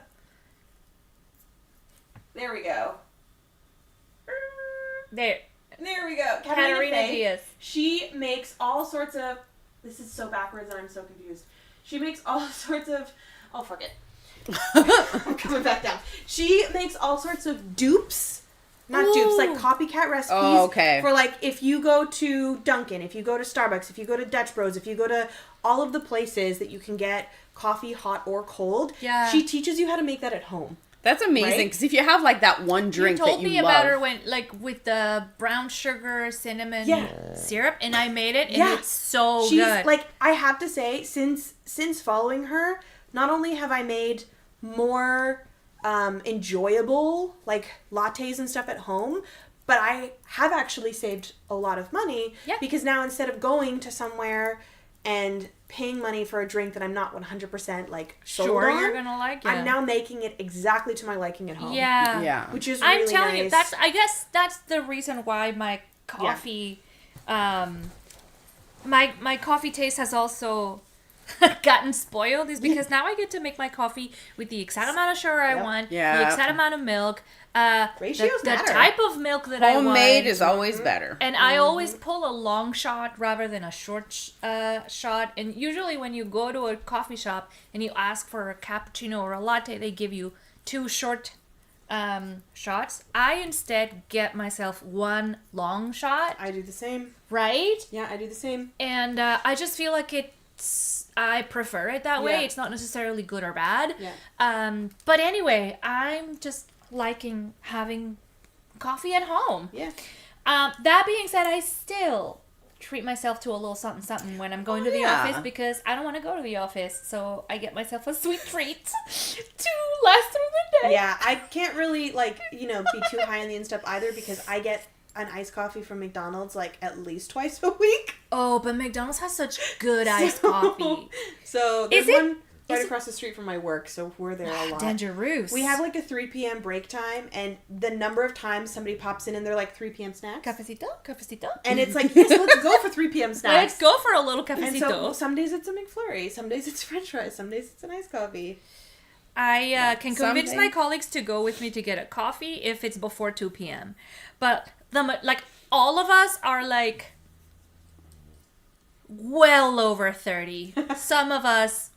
There we go. There. There we go. Katarina Faith. Diaz. She makes all sorts of. This is so backwards and I'm so confused. She makes all sorts of. Oh, fuck it. I'm coming back down. She makes all sorts of dupes. Not dupes, like Ooh. copycat recipes. Oh, okay. For like if you go to Dunkin', if you go to Starbucks, if you go to Dutch Bros, if you go to all of the places that you can get coffee hot or cold. Yeah. She teaches you how to make that at home. That's amazing Right? because if you have like that one drink You told that you me love, about her when, like, with the brown sugar cinnamon Yeah. syrup, and I made it, and Yeah. it's so She's good. like, I have to say, since following her, not only have I made more enjoyable like lattes and stuff at home, but I have actually saved a lot of money Yeah. because now instead of going to somewhere and paying money for a drink that I'm not 100% like sold Sure, on, you're gonna like it. I'm now making it exactly to my liking at home. Yeah. Yeah. Which is really I'm telling you, nice. I guess that's the reason why my coffee, my coffee taste has also gotten spoiled, is because now I get to make my coffee with the exact amount of sugar I want, Yeah. the exact amount of milk, Ratios the matter. type of milk that I want. Homemade is always better. And I always pull a long shot rather than a short shot. And usually when you go to a coffee shop and you ask for a cappuccino or a latte, they give you 2 short shots. I instead get myself 1 long shot, I do the same. right? Yeah, I do the same. And I just feel like I prefer it that way. Yeah. It's not necessarily good or bad. Yeah. But anyway, I'm just liking having coffee at home. Yeah. That being said, I still treat myself to a little something something when I'm going to the office, because I don't want to go to the office, so I get myself a sweet treat to last through the day. Yeah, I can't really be too high on the instep either, because I get an iced coffee from McDonald's like at least twice a week. Oh, but McDonald's has such good iced coffee. So there's Is it- one right is it- across the street from my work, so we're there a lot. Dangerous. We have like a 3 p.m. break time, and the number of times somebody pops in and they're like 3 p.m. snacks. cafecito. And it's like, yes, let's go for 3 p.m. snacks. Let's go for a little And cafecito. so some days it's a McFlurry, some days it's French fries, some days it's an iced coffee. I can convince Someday. my colleagues to go with me to get a coffee if it's before 2 p.m. But all of us are like well over 30. Some of us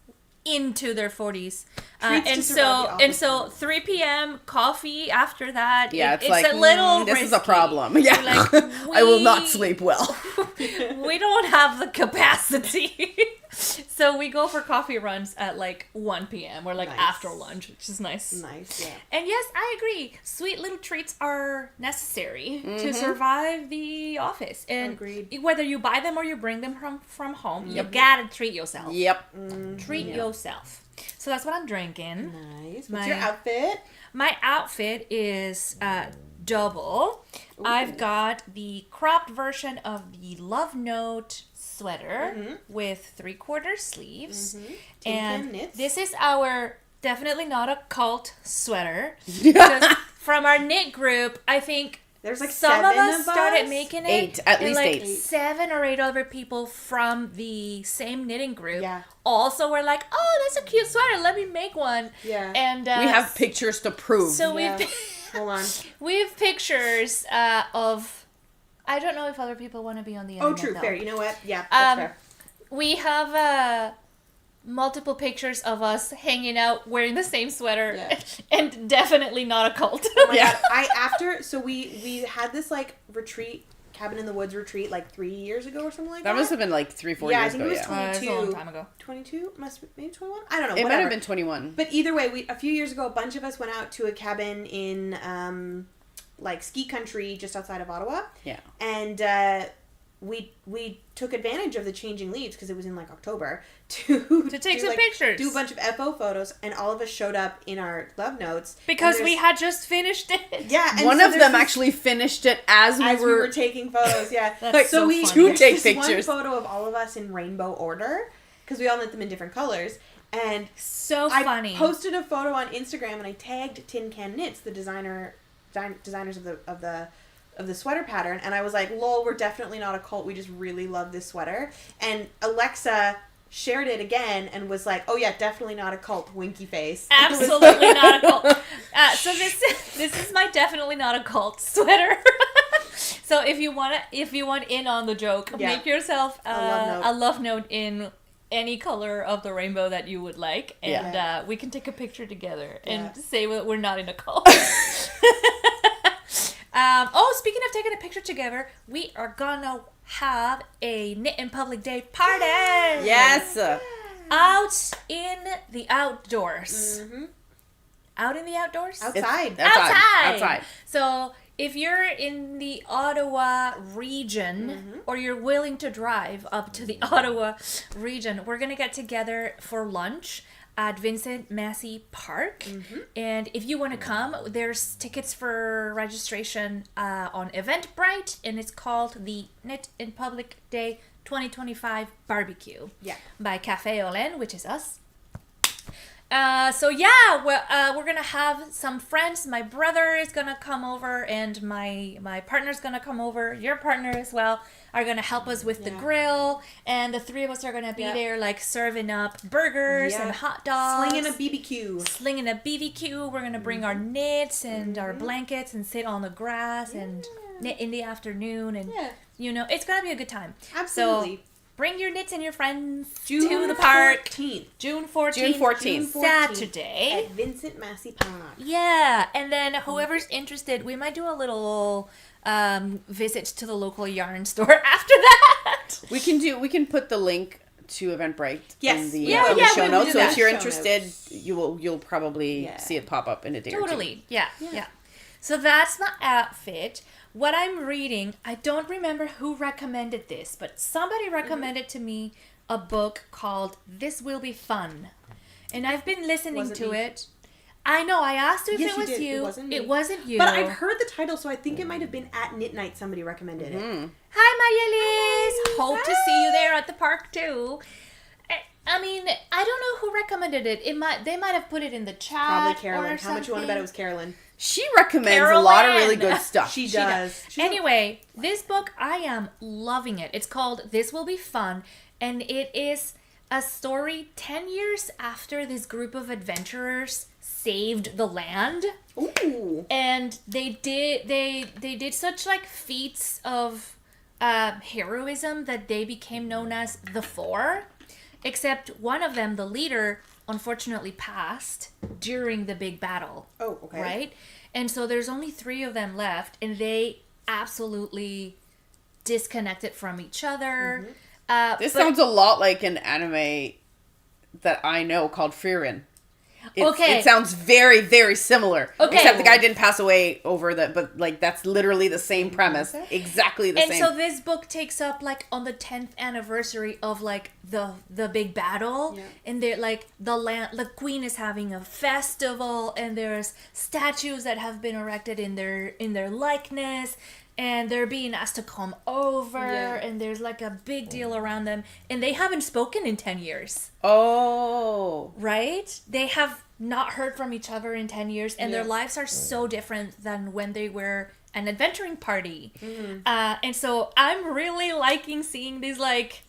into their 40s. Treats And to survive the so office. 3 p.m. coffee after that. Yeah, it's like a little this is a risky. problem. Yeah, Like, I will not we- sleep well. We don't have the capacity. So we go for coffee runs at like 1 p.m. or like Nice. after lunch, which is nice. Nice, yeah. And yes, I agree. Sweet little treats are necessary to survive the office. And Agreed. whether you buy them or you bring them from home, you gotta treat yourself. Yep. Treat yourself. So that's what I'm drinking. Nice. What's My- your outfit? My outfit is double. I've got the cropped version of the Love Note sweater with 3/4 sleeves. Tin can And knits. this is our definitely not a cult sweater. Because from our knit group, I think There's like some 7 of us started making it. 8, at and least like 8. 7 or 8 other people from the same knitting group Yeah. also were like, oh, that's a cute sweater. Let me make one. Yeah. And We have pictures to prove. so Yeah. we've Hold on. we have pictures of. I don't know if other people want to be on the Oh, internet. true. though. Fair. You know what? Yeah, that's fair. We have multiple pictures of us hanging out wearing the same sweater, Yeah. and definitely not a cult. Oh my Yeah. God. So we had this like retreat, cabin in the woods retreat like 3 years ago or something like that. That must have been like 3-4 Yeah, I years think ago. it was Yeah. It was a 22. long time ago. 22? Maybe 21? I don't know. It might whatever. have been 21. But either way, a few years ago, a bunch of us went out to a cabin in like ski country just outside of Ottawa. Yeah. And we took advantage of the changing leaves because it was in like October to take do, some pictures. do a bunch of FO photos, and all of us showed up in our love notes Because and we there's- had just finished it. yeah, and One so of there's them this- actually finished it as as we we were. were taking photos. Yeah, That's so we funny. there's Take this pictures. one photo of all of us in rainbow order because we all knit them in different colors. And So I funny. posted a photo on Instagram and I tagged Tin Can Knits, the designers of the sweater pattern, and I was like, "Lol, we're definitely not a cult. We just really love this sweater." And Alexa shared it again and was like, "Oh yeah, definitely not a cult." Winky face. Absolutely not a cult. So this is my definitely not a cult sweater. So if you want in on the joke, Yeah. make yourself love note. a love note in any color of the rainbow that you would like, and Yeah. we can take a picture together and Yeah. say that we're not in a cult. Speaking of taking a picture together, we are gonna have a Knit in Public Day party. Yes. Out in the outdoors. Mm-hmm. Out in the outdoors? Outside. Outside. So if you're in the Ottawa region, or you're willing to drive up to the Ottawa region, we're going to get together for lunch at Vincent Massey Park. And if you want to come, there's tickets for registration on Eventbrite, and it's called the Knit in Public Day 2025 Barbecue. Yeah. By Cafe Olen, which is us. So yeah, we're gonna have some friends. My brother is gonna come over, and my partner's gonna come over. Your partner as well are gonna help us with the grill, and the three of us are gonna be there, like serving up burgers and hot dogs, slinging a BBQ. We're gonna bring our knits and our blankets and sit on the grass and knit in the afternoon, and you know, it's gonna be a good time. Absolutely. So, bring your knits and your friends to the park. June 14th. Saturday. At Vincent Massey Park. Yeah. And then whoever's interested, we might do a little visit to the local yarn store after that. We can put the link to Eventbrite in the show notes. So if you're interested, you'll probably see it pop up in a day or two. Totally. Yeah. So that's my outfit. What I'm reading, I don't remember who recommended this, but somebody recommended to me a book called This Will Be Fun. And I've been listening to it. I know, I asked you if it was you. It wasn't you. But I've heard the title, so I think it might have been at Knit Night somebody recommended it. Hi, Mayelis! Hope to see you there at the park, too. I mean, I don't know who recommended it. They might have put it in the chat. Probably Carolyn. How much you want to bet it was Carolyn? She recommends a lot of really good stuff. She does. Anyway, this book, I am loving it. It's called This Will Be Fun, and it is a story 10 years after this group of adventurers saved the land. Ooh. And they did such like feats of heroism that they became known as the Four. Except one of them, the leader, unfortunately passed during the big battle. Oh, okay. Right? And so there's only 3 of them left, and they absolutely disconnected from each other. This sounds a lot like an anime that I know called Frierin. It sounds very, very similar. Okay. Except the guy didn't pass away over but like that's literally the same premise. Exactly the same. And so this book takes up like on the 10th anniversary of like the big battle. Yeah. And they're like the queen is having a festival, and there's statues that have been erected in their likeness. And they're being asked to come over, and there's like a big deal around them. And they haven't spoken in 10 years. Oh. Right? They have not heard from each other in 10 years, and their lives are so different than when they were an adventuring party. Mm-hmm. And so I'm really liking seeing these like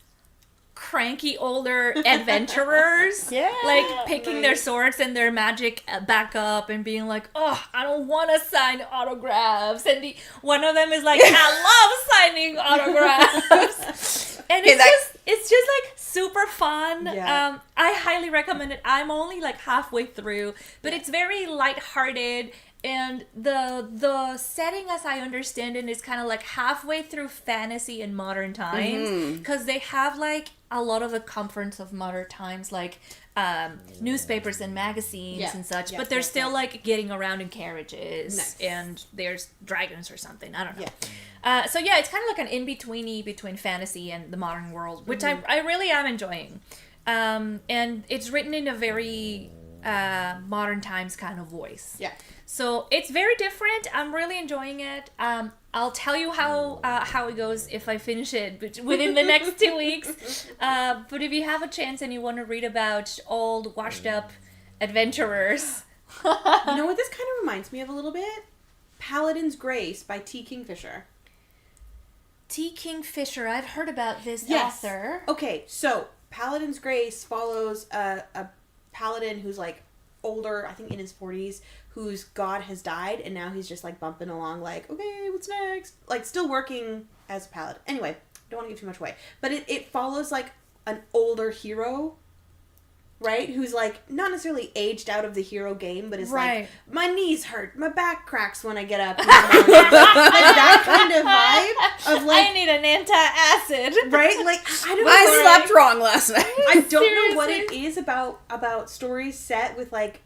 cranky older adventurers like picking their swords and their magic back up and being like, oh, I don't want to sign autographs, and one of them is like, I love signing autographs. And it's just like super fun. I highly recommend it. I'm only like halfway through, but it's very lighthearted. And the setting, as I understand it, is kind of like halfway through fantasy and modern times, because they have like a lot of the comforts of modern times, like newspapers and magazines and such, but they're still like getting around in carriages, and there's dragons or something. I don't know. So yeah, it's kind of like an in-betweeny between fantasy and the modern world, which I really am enjoying. And it's written in a very modern times kind of voice. Yeah. So it's very different. I'm really enjoying it. I'll tell you how it goes if I finish it within the next 2 weeks. But if you have a chance and you want to read about old, washed-up adventurers... You know what this kind of reminds me of a little bit? Paladin's Grace by T. Kingfisher. T. Kingfisher. I've heard about this author. Okay, so Paladin's Grace follows a paladin who's like older, I think in his 40s, whose god has died, and now he's just like bumping along like, okay, what's next? Like still working as a paladin. Anyway, don't want to give too much away. But it follows like an older hero, right? Who's like not necessarily aged out of the hero game, but is like, my knees hurt, my back cracks when I get up. Like that kind of vibe of like, I need an antacid. Right? Like I don't know. I slept wrong last night. I don't know what it is about stories set with like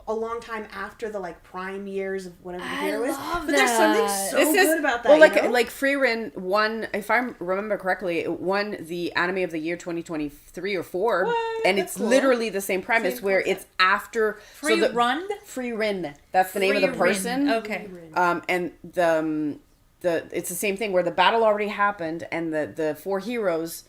a long time after the like prime years of whatever the hero is. But there's something so good about that. Well, like Frierin won, if I remember correctly, it won the Anime of the Year 2023 or 4, and it's literally the same premise where it's after Frierin. That's the name of the person. Okay. And the it's the same thing where the battle already happened and the 4 heroes.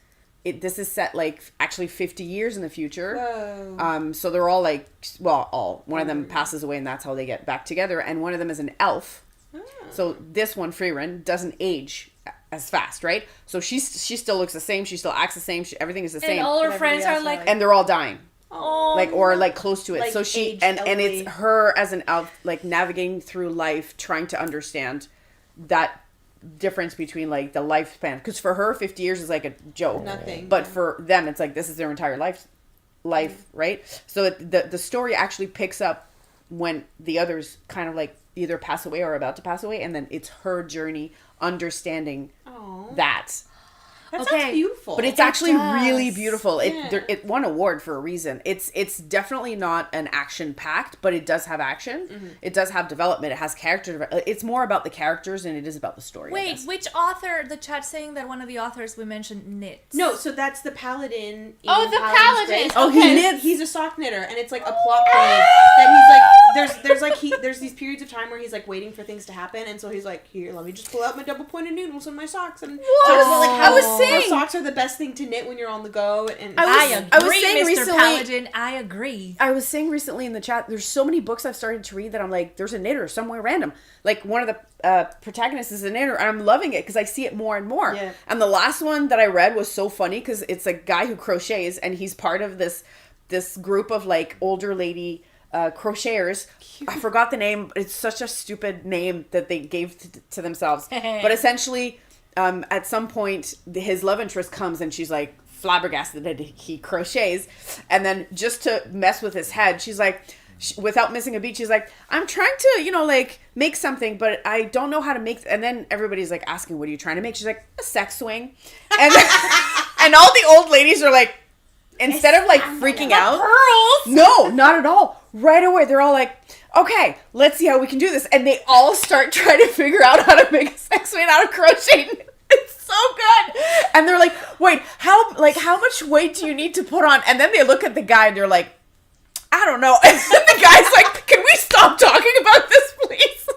This is set like actually 50 years in the future. Whoa. So they're all like, well, one of them passes away and that's how they get back together. And one of them is an elf. So this one, Frierin, doesn't age as fast, right? So she still looks the same. She still acts the same. Everything is the same. And all her friends are like, and they're all dying. oh, Like, or like close to it. Like so she, aged and elderly. it's her as an elf, like navigating through life, trying to understand that difference between like the lifespan. Because for her, 50 years is like a joke. Nothing. But for them, it's like, this is their entire life, right? So the story actually picks up when the others kind of like either pass away or are about to pass away. And then it's her journey understanding that. That sounds beautiful. But it's actually does. really beautiful. Yeah. It won an award for a reason. It's definitely not an action packed, but it does have action. Mm-hmm. It does have development. It has character. It's more about the characters than it is about the story. I wait, guess. which author? The chat saying that one of the authors we mentioned knits. No, so that's the Paladin. In Oh, the Paladin's Paladin. Grace. Oh, he knits. He's a sock knitter, and it's like a plot point that he's like, there's these periods of time where he's like waiting for things to happen, and so he's like, here, let me just pull out my double pointed noodles and my socks, and talk about like how I was saying- socks are the best thing to knit when you're on the go. And I I was agree, saying Mr. recently- Paladin. I agree. I was saying recently in the chat, there's so many books I've started to read that I'm like, there's a knitter somewhere random. Like one of the protagonists is a knitter, and I'm loving it because I see it more and more. Yeah. And the last one that I read was so funny because it's a guy who crochets, and he's part of this group of like older lady crocheters. Cute. I forgot the name. It's such a stupid name that they gave to themselves. But essentially, at some point, his love interest comes, and she's like flabbergasted that he crochets, and then just to mess with his head, she's like, without missing a beat, she's like, I'm trying to, like make something, but I don't know how to make. And then everybody's like asking, what are you trying to make? She's like, a sex swing. And and all the old ladies are like, instead of like freaking out, Pearls. no, not at all. Right away, they're all like, okay, let's see how we can do this. And they all start trying to figure out how to make a sex swing out of crochet. It's so good. And they're like, wait, how much weight do you need to put on? And then they look at the guy and they're like, I don't know. And then the guy's like, can we stop talking about this, please?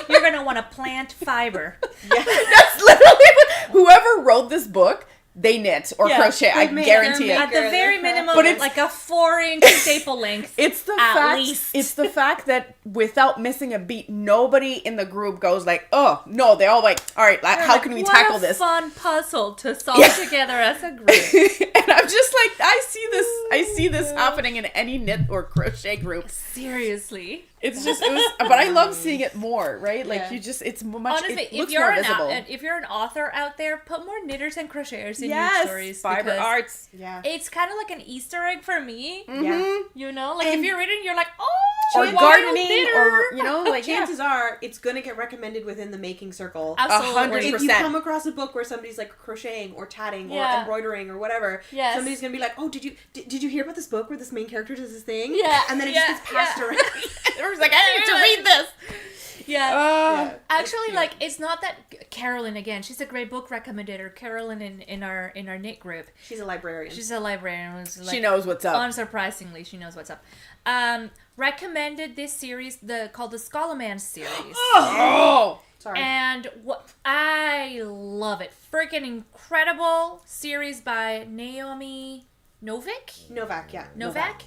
You're gonna want to plant fiber. That's literally whoever wrote this book, they knit or crochet. I They're guarantee it. maker. At the very minimum, But it's- like a 4-inch staple length. It's the At fact. least. It's the fact that without missing a beat, nobody in the group goes like, "Oh no!" They all like, "All right, how can we tackle this?" What a fun puzzle to solve together as a group. And I'm just like, I see this happening in any knit or crochet group. Seriously. It was, but I love seeing it more, right? Like Yeah. it's much. Honestly, it if looks you're more an visible. if you're an author out there, put more knitters and crocheters in your Yes, stories. fiber because arts. Yeah. It's kind of like an Easter egg for me. Yeah. You know, like And- if you're reading, you're like, oh, Or wild gardening, knitter. or like Chances are it's gonna get recommended within the making circle. Absolutely. If you 100%. come across a book where somebody's like crocheting or tatting Yeah. or embroidering or whatever, Yes. somebody's gonna be like, "Oh, did you hear about this book where this main character does this thing?" Yeah, and then it yeah, just gets passed yeah. around. Everyone's like, I need to read this. Yeah. Yeah. Actually, cute. like it's not that Carolyn again. She's a great book recommender. Carolyn in our knit group. She's a librarian. She's a librarian. Was like, She knows what's up. Unsurprisingly, she knows what's up. Recommended this series called the Scholomance series. Oh, Sorry. And what I love it. Freaking incredible series by Naomi Novak. Novak, yeah. Novak.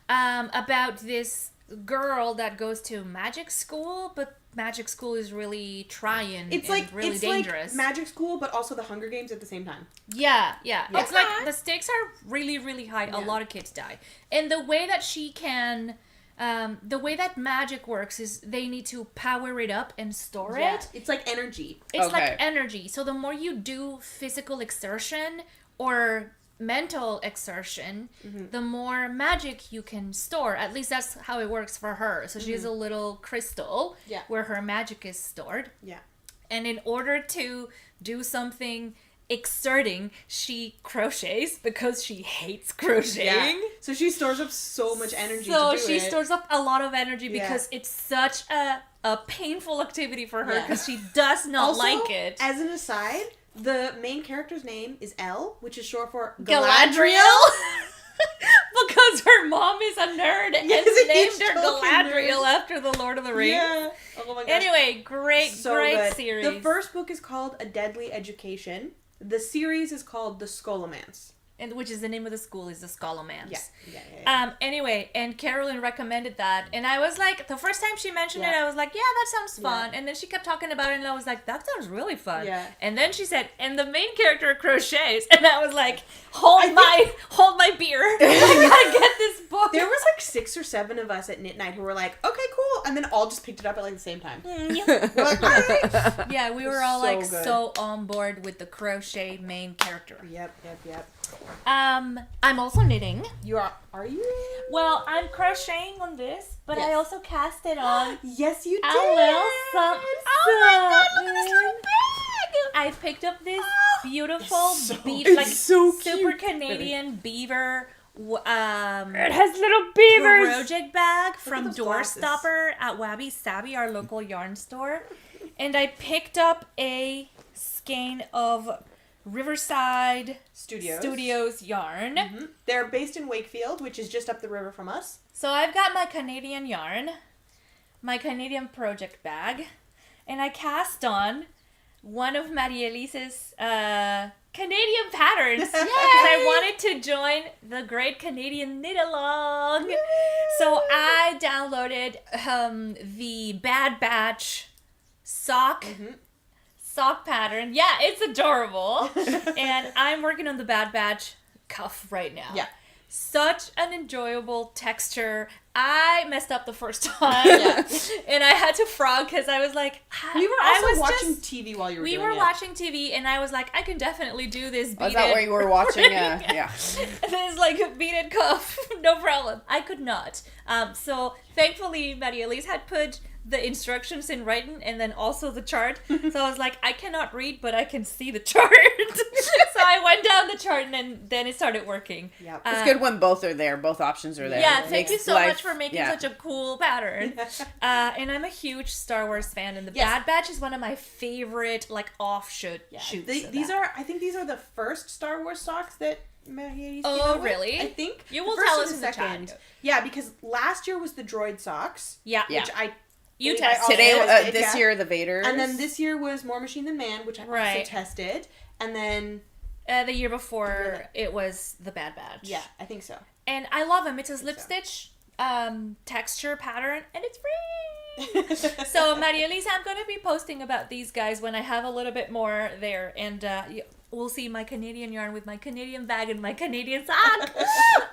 About this girl that goes to magic school, but magic school is really trying. It's and like really it's dangerous. like magic school, but also the Hunger Games at the same time. Yeah. It's Okay. like the stakes are really, really high. A Yeah. lot of kids die. And the way that she can, the way that magic works is they need to power it up and store it. It's like energy. It's Okay. like energy. So the more you do physical exertion or mental exertion, the more magic you can store. At least that's how it works for her. So she has a little crystal Yeah. where her magic is stored. Yeah. And in order to do something exerting, she crochets because she hates crocheting. So she stores up so much energy So to do she it. stores up a lot of energy Yeah. because it's such a painful activity for her Yeah. because she does not Also, like it. As an aside, the main character's name is Elle, which is short for Galadriel? Because her mom is a a nerd and Yes, a named huge her Tolkien Galadriel nerd. after the Lord of the Rings. Yeah. Oh my gosh. Anyway, great Good. series. The first book is called A Deadly Education. The series is called The Scholomance. And which is the name of the school is the Scholomance. Yeah. Anyway, and Carolyn recommended that, and I was like, the first time she mentioned it, I was like, yeah, that sounds fun. And then she kept talking about it, and I was like, that sounds really fun. Yeah. And then she said, and the main character crochets, and I was like, hold my beer. I gotta get this book. There was like 6 or 7 of us at Knit Night who were like, okay, cool, and then all just picked it up at like the same time. We're like, all right. Yeah, we were all So like good. so on board with the crochet main character. Yep. I'm also knitting. You are you? Well, I'm crocheting on this, but I also cast it on. Yes, you did. A little something. Oh my god, look at this little bag. I picked up this beautiful it's so super cute. Canadian beaver. It has little beavers. Project bag from those glasses. Doorstopper at Wabi Sabi, our local yarn store, and I picked up a skein of Riverside Studios yarn. Mm-hmm. They're based in Wakefield, which is just up the river from us. So I've got my Canadian yarn, my Canadian project bag, and I cast on one of Marie-Elise's Canadian patterns. Because I wanted to join the Great Canadian Knit Along. So I downloaded the Bad Batch sock pattern. Yeah, it's adorable. And I'm working on the Bad Batch cuff right now. Yeah. Such an enjoyable texture. I messed up the first time. And I had to frog because I was like, We were also watching TV while you were we doing were it. watching TV, and I was like, I can definitely do this beaded. Was that where you were watching? ring. This like a beaded cuff, no problem. I could not. So thankfully, Marie-Elise had put the instructions in writing and then also the chart. So I was like, I cannot read, but I can see the chart. So I went down the chart, and then it started working. Yep. It's good when both are there. Both options are there. Yeah, It thank you makes so life- much for making such a cool pattern. And I'm a huge Star Wars fan, and the Bad Batch is one of my favorite like offshoot shoots. I think these are the first Star Wars socks that Maehrer came Oh, out with. really? I think. You will The first tell and us the in the second. chat. Yeah, because last year was the droid socks. Yeah. Which You believe I tested Today, also did, this year, the Vaders. And then this year was More Machine Than Man, which I also Right. tested. And then The year before, it was the Bad Batch. yeah, I think so. And I love them. It's a slip stitch texture pattern, and it's free. So, Marie-Elise, I'm going to be posting about these guys when I have a little bit more there. And we'll see my Canadian yarn with my Canadian bag and my Canadian sock.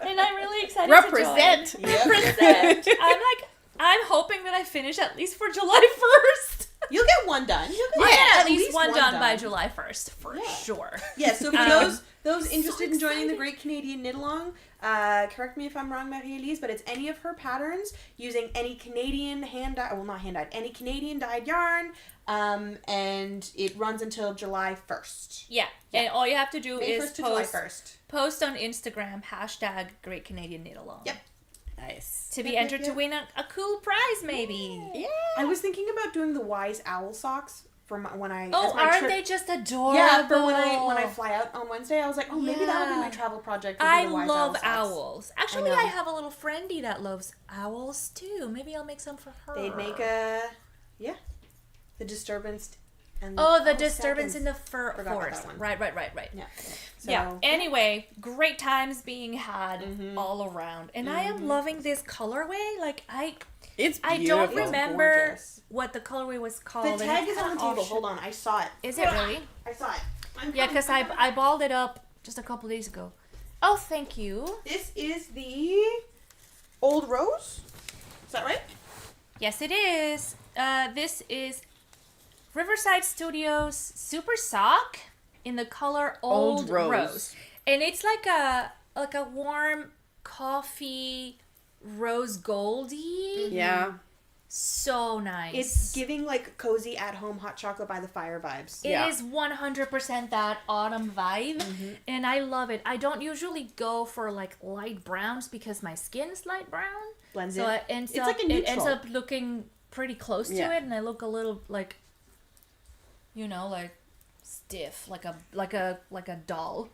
And I'm really excited Represent. to join. Represent. I'm hoping that I finish at least for July 1st. You'll get one done. I'll get at least one done by July 1st, for sure. Yeah, so for those interested so in joining the excited. Great Canadian Knit Along, correct me if I'm wrong, Marie-Elise, but it's any of her patterns using any Canadian any Canadian dyed yarn, and it runs until July 1st. Yeah, and all you have to do May is 1st to July 1st. post on Instagram, #Great Canadian Knit Along. Yep. Nice. To be entered to win a cool prize, maybe. Yeah. I was thinking about doing the Wise Owl socks for when I. Oh, as my aren't trip- they just adorable? Yeah, for when I fly out on Wednesday, I was like, oh, maybe that'll be my Yeah. travel project. Would be I the Wise love Owl socks. owls. Actually, know. I have a little friendy that loves owls too. Maybe I'll make some for her. They'd make the disturbance. And the disturbance in the Forgot about forest. that one. Right. Yeah. So, Yeah. Anyway, great times being had all around, and I am loving this colorway. Like It's I beautiful. don't remember gorgeous. what the colorway was called. The and tag it's is on the kinda table. offshoot. Hold on, I saw it. Is it really? I saw it. Yeah, because I balled it up just a couple days ago. Oh, thank you. This is the Old Rose. Is that right? Yes, it is. This is Riverside Studios Super Sock in the color Old Rose. And it's like a warm coffee rose goldy. Yeah. So nice. It's giving like cozy at home hot chocolate by the fire vibes. It is 100% that autumn vibe, and I love it. I don't usually go for like light browns because my skin's light brown. Blends So in. it ends It's up, like a it ends neutral. up looking pretty close to Yeah. it, and I look a little like, like stiff, like a doll.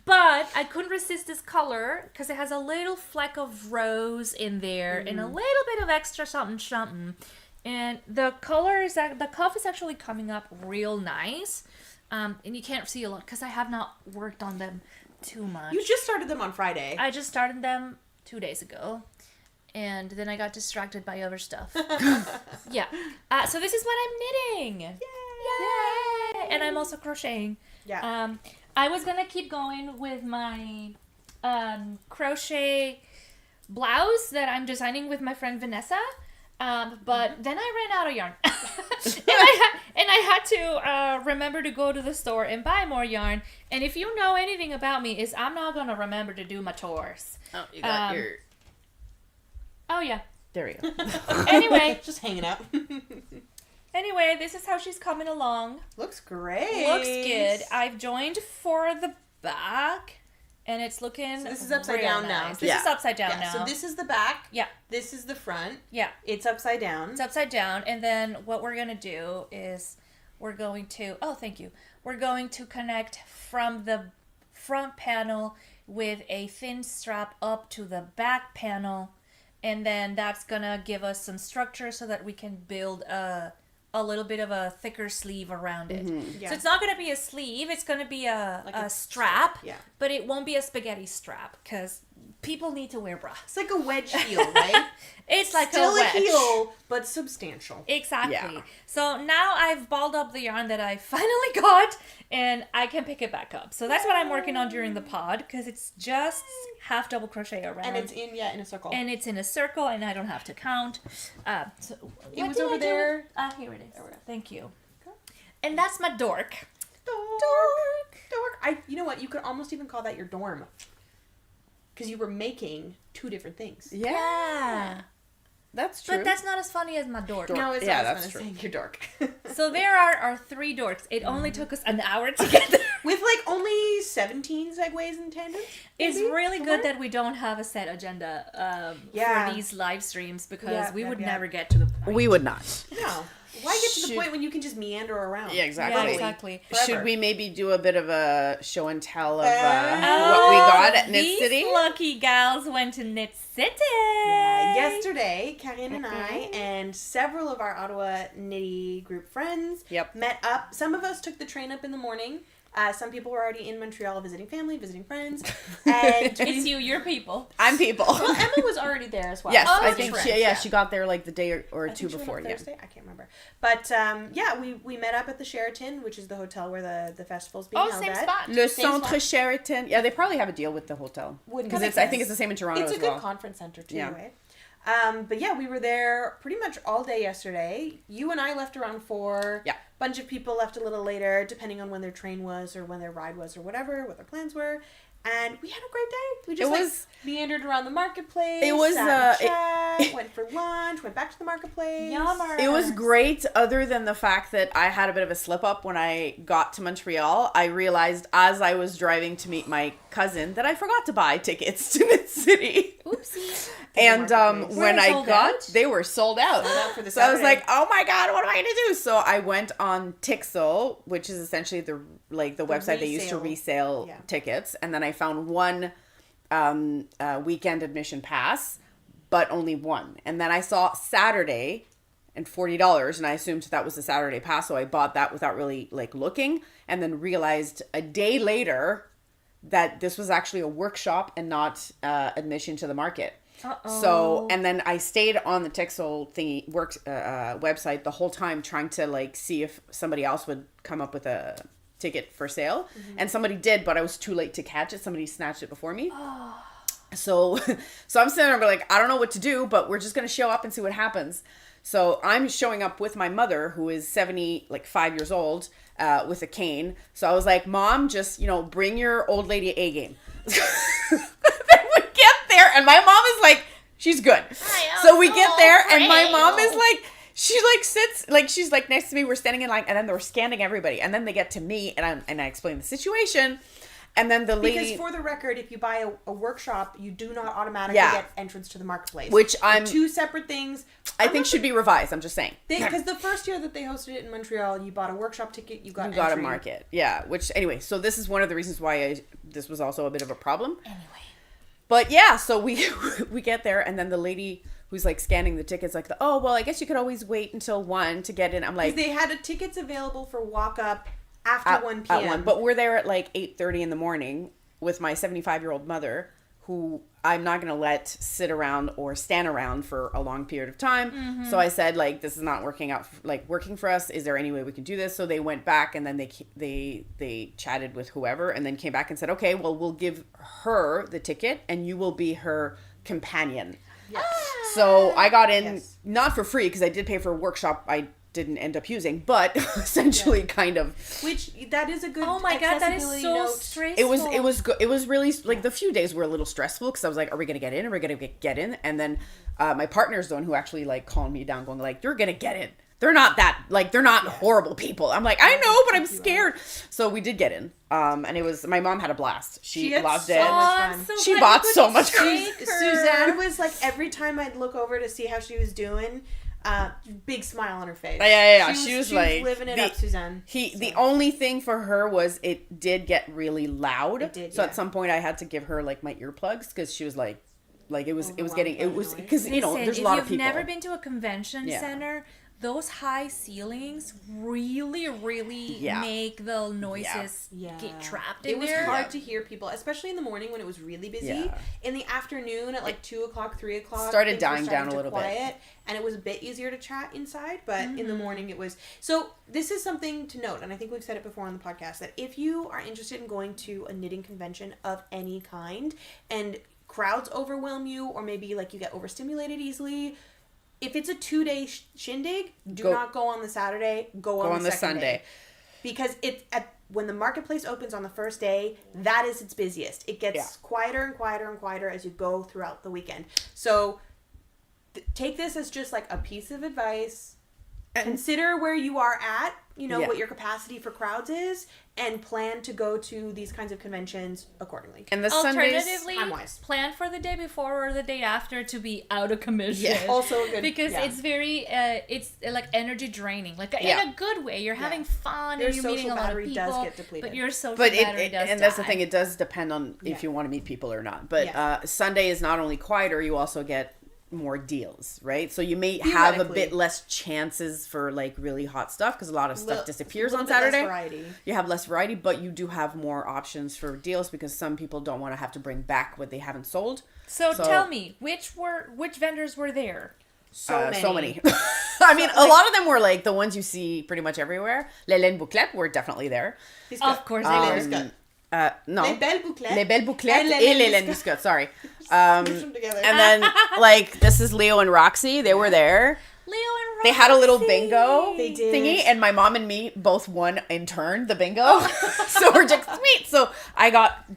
But I couldn't resist this color because it has a little fleck of rose in there and a little bit of extra something. And the color is that the cuff is actually coming up real nice. And you can't see a lot because I have not worked on them too much. You just started them on Friday. I just started them 2 days ago. And then I got distracted by other stuff. Yeah. So this is what I'm knitting. Yay! And I'm also crocheting. Yeah. I was going to keep going with my crochet blouse that I'm designing with my friend Vanessa. But then I ran out of yarn. and I had to remember to go to the store and buy more yarn. And if you know anything about me, is I'm not going to remember to do my chores. Oh, you got your... Oh, yeah. There we go. Anyway. Just hanging out. Anyway, this is how she's coming along. Looks great. Looks good. I've joined for the back. And it's looking So this is upside real down nice. now. This is upside down now. So this is the back. Yeah. This is the front. Yeah. It's upside down. It's upside down. And then what we're going to do is we're going to... Oh, thank you. We're going to connect from the front panel with a thin strap up to the back panel. And then that's going to give us some structure so that we can build a little bit of a thicker sleeve around it. Mm-hmm. Yeah. So it's not going to be a sleeve. It's going to be a strap. Yeah. But it won't be a spaghetti strap because people need to wear bras. It's like a wedge heel, right? It's like Still a wedge. heel, but substantial. Exactly. Yeah. So now I've balled up the yarn that I finally got and I can pick it back up. So that's what I'm working on during the pod because it's just half double crochet around. And it's in a circle. And it's in a circle and I don't have to count. So It was over there. Here it is. Thank you. And that's my dork. Dork. You know what? You could almost even call that your dorm. Because you were making two different things. Yeah. That's true. But that's not as funny as my dork. No, it's Yeah, not that's as true. saying your dork. So there are our 3 dorks. It only took us an hour to get there. With like only 17 segues and tangents. It's maybe, really somewhere? good that we don't have a set agenda Yeah. for these live streams because Yeah, we would yeah. never get to the point. We would not. No. Why get to the Should- point when you can just meander around? Yeah, exactly. Yeah, exactly. Forever. Should we maybe do a bit of a show and tell of Oh, what we got at Knit These City? lucky gals went to Knit City. Yeah, yesterday, Carine and I and several of our Ottawa Knitty group friends met up. Some of us took the train up in the morning. Some people were already in Montreal visiting family, visiting friends. And It's you, your people. I'm people. well, Emma was already there as well. Yes, Oh, I that's think right. she got there like the day or I two think she went before. up Yeah. Thursday? I can't remember. But yeah, we met up at the Sheraton, which is the hotel where the festival's being held same at. spot. Le Same Centre spot. Sheraton. Yeah, they probably have a deal with the hotel. Wouldn't Because make it's I think sense. it's the same in Toronto It's a as good well. conference center too, Yeah. right? But yeah, we were there pretty much all day yesterday. You and I left around 4. Yeah. Bunch of people left a little later, depending on when their train was or when their ride was or whatever, what their plans were. And we had a great day. We just meandered around the marketplace. It was, sat and chat, went for lunch, went back to the marketplace. Yummer. It was great, other than the fact that I had a bit of a slip up when I got to Montreal. I realized as I was driving to meet my cousin that I forgot to buy tickets to Knit City. Oopsie. And marketplace. when Were they I sold got, out? they were sold out. Sold out for the So I was Saturday. like, oh my God, what am I going to do? So I went on Tixel, which is essentially the website they use to resale tickets. And then I found one weekend admission pass, but only one. And then I saw Saturday and $40, and I assumed that was the Saturday pass, so I bought that without really looking, and then realized a day later that this was actually a workshop and not admission to the market. Uh-oh. So, and then I stayed on the Tixel thingy website the whole time trying to see if somebody else would come up with a ticket for sale. Mm-hmm. And somebody did, but I was too late to catch it. Somebody snatched it before me. Oh. So I'm sitting there like, I don't know what to do, but we're just going to show up and see what happens. So I'm showing up with my mother, who is 5 years old, with a cane. So I was like, Mom, just, bring your old lady A game. Then we get there and my mom is like, she's good. So we get there and my mom is like, she sits, she's next to me, we're standing in line, and then they're scanning everybody. And then they get to me and I explain the situation. And then the lady... Because for the record, if you buy a workshop, you do not automatically Yeah. get entrance to the marketplace. Which They're two separate things. I think should be revised. I'm just saying. Because the first year that they hosted it in Montreal, you bought a workshop ticket, you got a entry. market. Yeah. Which, anyway, so this is one of the reasons why this was also a bit of a problem. Anyway. But yeah, so we get there, and then the lady who's like scanning the tickets like, oh, well, I guess you could always wait until 1 to get in. I'm like... Because they had tickets available for walk-up after 1 p.m. At 1. But we're there at like 8:30 in the morning with my 75-year-old mother, who I'm not going to let sit around or stand around for a long period of time. Mm-hmm. So I said, like, this is not working for us. Is there any way we can do this? So they went back, and then they chatted with whoever, and then came back and said, okay, well, we'll give her the ticket, and you will be her companion. Yes. So I got in, not for free, because I did pay for a workshop I didn't end up using, but essentially kind of. Which, that is a good Oh my god, that is so note. stressful. It was good. It was really, like, the few days were a little stressful, because I was like, are we going to get in? Are we going to get in? And then my partner's the one who actually, like, calmed me down, going like, you're going to get in. They're not horrible people. I'm like, I know, but I'm scared. So we did get in. And it was, my mom had a blast. She loved it. She bought so much. Suzanne was like, every time I'd look over to see how she was doing, big smile on her face. Yeah. She was like living it up, Suzanne. The only thing for her was it did get really loud. It did, so at some point I had to give her like my earplugs, because she was like it was because there's a lot of people. If you've never been to a convention center, those high ceilings really make the noises get trapped in there. It was hard to hear people, especially in the morning when it was really busy. Yeah. In the afternoon at like 2 o'clock, 3 o'clock, started dying down a little bit. And it was a bit easier to chat inside, but in the morning it was... So this is something to note, and I think we've said it before on the podcast, that if you are interested in going to a knitting convention of any kind, and crowds overwhelm you, or maybe like you get overstimulated easily... If it's a 2-day shindig, do not go on the Saturday. Go on the second Sunday. Day. Because when the marketplace opens on the first day, that is its busiest. It gets quieter and quieter and quieter as you go throughout the weekend. So take this as just like a piece of advice. Consider where you are at, what your capacity for crowds is, and plan to go to these kinds of conventions accordingly. And the Alternatively, time-wise, plan for the day before or the day after to be out of commission. Yeah. Also good. Because it's very, it's like energy draining. Like in a good way. You're having fun and you're meeting a lot of people. Does get depleted. But your social battery does and that's the thing, it does depend on if you want to meet people or not. But Sunday is not only quieter, you also get more deals, right? So you may have a bit less chances for like really hot stuff, because a lot of stuff disappears on Saturday. You have less variety, but you do have more options for deals, because some people don't want to have to bring back what they haven't sold. So tell me, which vendors were there? So many. I mean, a lot of them were like the ones you see pretty much everywhere. Les Laines Bouclettes were definitely there. Of course they were. No. Les Belles Bouclettes. Les Belles Bouclettes et les Laines Biscottes. Sorry. Push them together. And then, like, this is Leo and Roxy. They were there. Leo and Roxy. They had a little bingo They did. thingy, and my mom and me both won in turn the bingo. So we're just sweet. So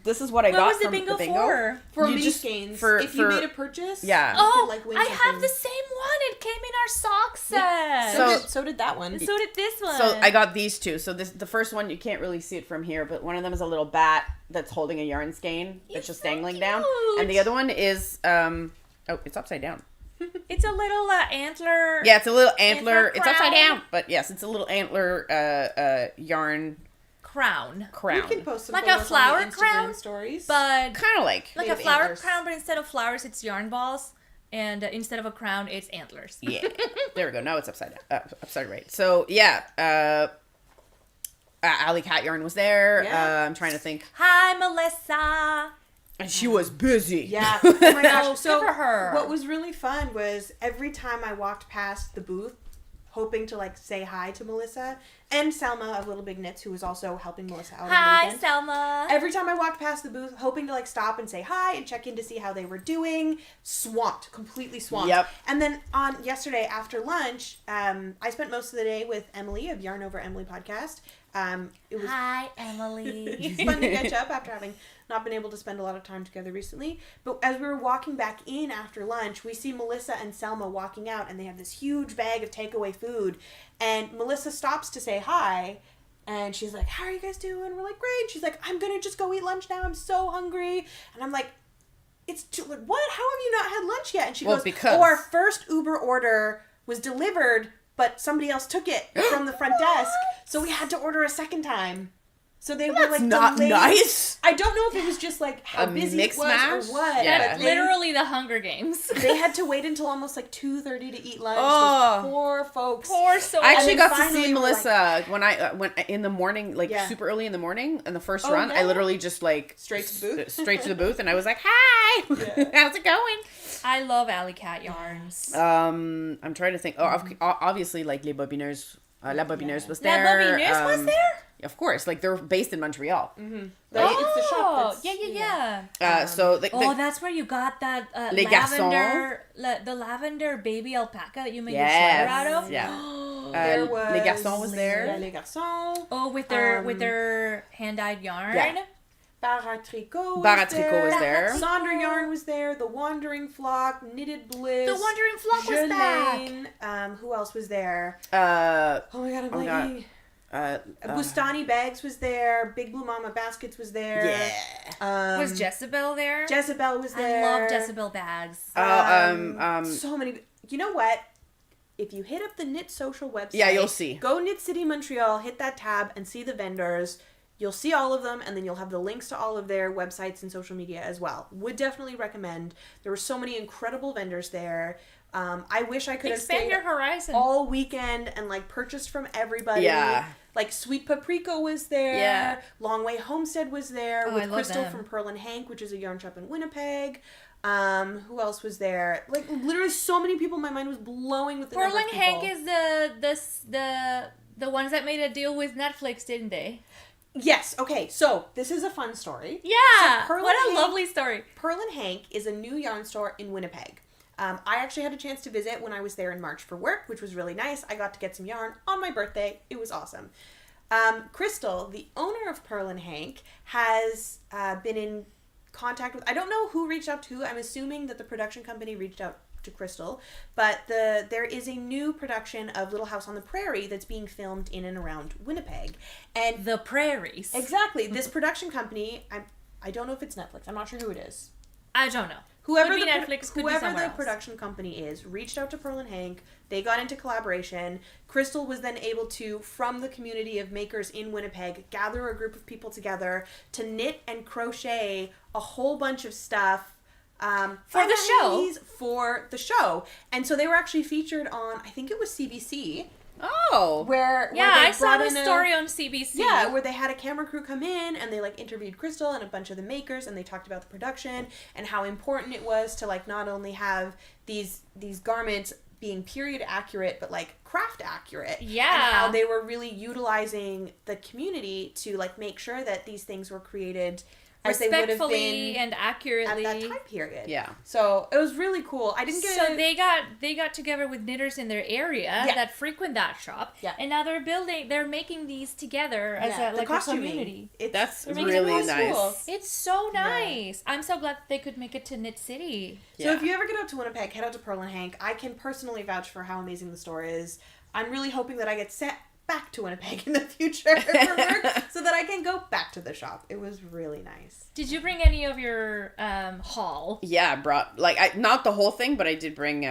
this is what I got What was the from bingo the bingo. for? For mini skeins. If you made a purchase, you could, win I something. have the same one. It came in our sock set. So did that one. So did this one. So I got these two. So the first one, you can't really see it from here, but one of them is a little bat that's holding a yarn skein that's just dangling down. And the other one is, it's upside down. It's a little antler. Yeah, it's a little antler. It's upside crown. down, but yes, it's a little antler yarn crown. You can post some like a photos flower on the Instagram crown stories. but kind of like a flower antlers. Crown, but instead of flowers, it's yarn balls, and instead of a crown, it's antlers. Yeah, there we go. Now it's upside down, upside right. So yeah, Alley Cat Yarn was there. Yeah. I'm trying to think. Hi, Melissa. And she was busy. Yeah. Oh my gosh. So good for her. What was really fun was every time I walked past the booth, hoping to like say hi to Melissa and Selma of Little Big Knits, who was also helping Melissa out. Hi, Selma. Every time I walked past the booth, hoping to like stop and say hi and check in to see how they were doing, completely swamped. Yep. And then on yesterday after lunch, I spent most of the day with Emily of Yarn Over Emily podcast. It was Hi, Emily. It's fun to catch up after having not been able to spend a lot of time together recently. But as we were walking back in after lunch, we see Melissa and Selma walking out, and they have this huge bag of takeaway food. And Melissa stops to say hi, And she's like, how are you guys doing? We're like, great. She's like, I'm going to just go eat lunch now. I'm so hungry. And I'm like, what? How have you not had lunch yet? And she goes, because... our first Uber order was delivered, but somebody else took it from the front desk. So we had to order a second time. So they were like not delayed. Nice. I don't know if it was just like how busy it was or what. Yeah. But Literally the Hunger Games. They had to wait until almost like 2:30 to eat lunch. Oh. Those poor folks. Poor souls. I actually got to finally see we're Melissa when I in the morning, like super early in the morning, in the first run. yeah? I literally just like Straight to the booth? straight to the booth, and I was like, "Hi, how's it going?" I love Alley Cat yarns. I'm trying to think. Oh, obviously, like Les Bobineuses. La Bobineuse was there. La Bobineuse was there? Of course, like they're based in Montreal. Mm-hmm. It's the shop that's... So that's where you got that Les lavender, the lavender baby alpaca that you made your sweater out of. Yeah. There was... Les Garçons was there. Les Garçons. Oh, with their hand-dyed yarn. Yeah. Bar à Tricot was there. Sonder Yarn was there. The Wandering Flock. Knitted Bliss. The Wandering Flock was back. Who else was there? Oh my god, I'm blanking. Bustani Bags was there. Big Blue Momma Baskets was there. Yeah. Was Jezebel there? Jezebel was there. I love Jezebel bags. So many. You know what? If you hit up the Knit Social website, you'll see. Go Knit City Montreal, hit that tab, and see the vendors. You'll see all of them, and then you'll have the links to all of their websites and social media as well. Would definitely recommend. There were so many incredible vendors there. I wish I could have stayed your horizon all weekend and like purchased from everybody. Yeah. Like Sweet Paprika was there. Yeah. Long Way Homestead was there with Crystal from Purl and Hank, which is a yarn shop in Winnipeg. Who else was there? Like literally so many people. My mind was blowing with the Purl number of and people. Hank is the ones that made a deal with Netflix, didn't they? Yes. Okay. So this is a fun story. Yeah. So what a lovely story. Purl and Hank is a new yarn store in Winnipeg. I actually had a chance to visit when I was there in March for work, which was really nice. I got to get some yarn on my birthday. It was awesome. Crystal, the owner of Purl and Hank, has been in contact with... I don't know who reached out to who. I'm assuming that the production company reached out to Crystal. But there is a new production of Little House on the Prairie that's being filmed in and around Winnipeg. And the prairies. Exactly. This production company, I don't know if it's Netflix. I'm not sure who it is. I don't know. Whoever Netflix, the production company is, reached out to Purl and Hank. They got into collaboration. Crystal was then able to, from the community of makers in Winnipeg, gather a group of people together to knit and crochet a whole bunch of stuff for the show. And so they were actually featured on, I think it was CBC. Oh. Where I saw the story on CBC. Yeah, where they had a camera crew come in and they like interviewed Crystal and a bunch of the makers and they talked about the production and how important it was to like not only have these garments being period accurate but like craft accurate. Yeah. And how they were really utilizing the community to like make sure that these things were created as they would have been and accurately at that time period. Yeah. So it was really cool. I didn't get So they got together with knitters in their area that frequent that shop. Yeah. And now they're making these together as a community. That's really nice. Cool. It's so nice. I'm so glad that they could make it to Knit City. So if you ever get out to Winnipeg, head out to Purl and Hank. I can personally vouch for how amazing the store is. I'm really hoping that I get sent back to Winnipeg in the future for work so that I can go back to the shop. It was really nice. Did you bring any of your haul? Yeah, I brought not the whole thing, but I did bring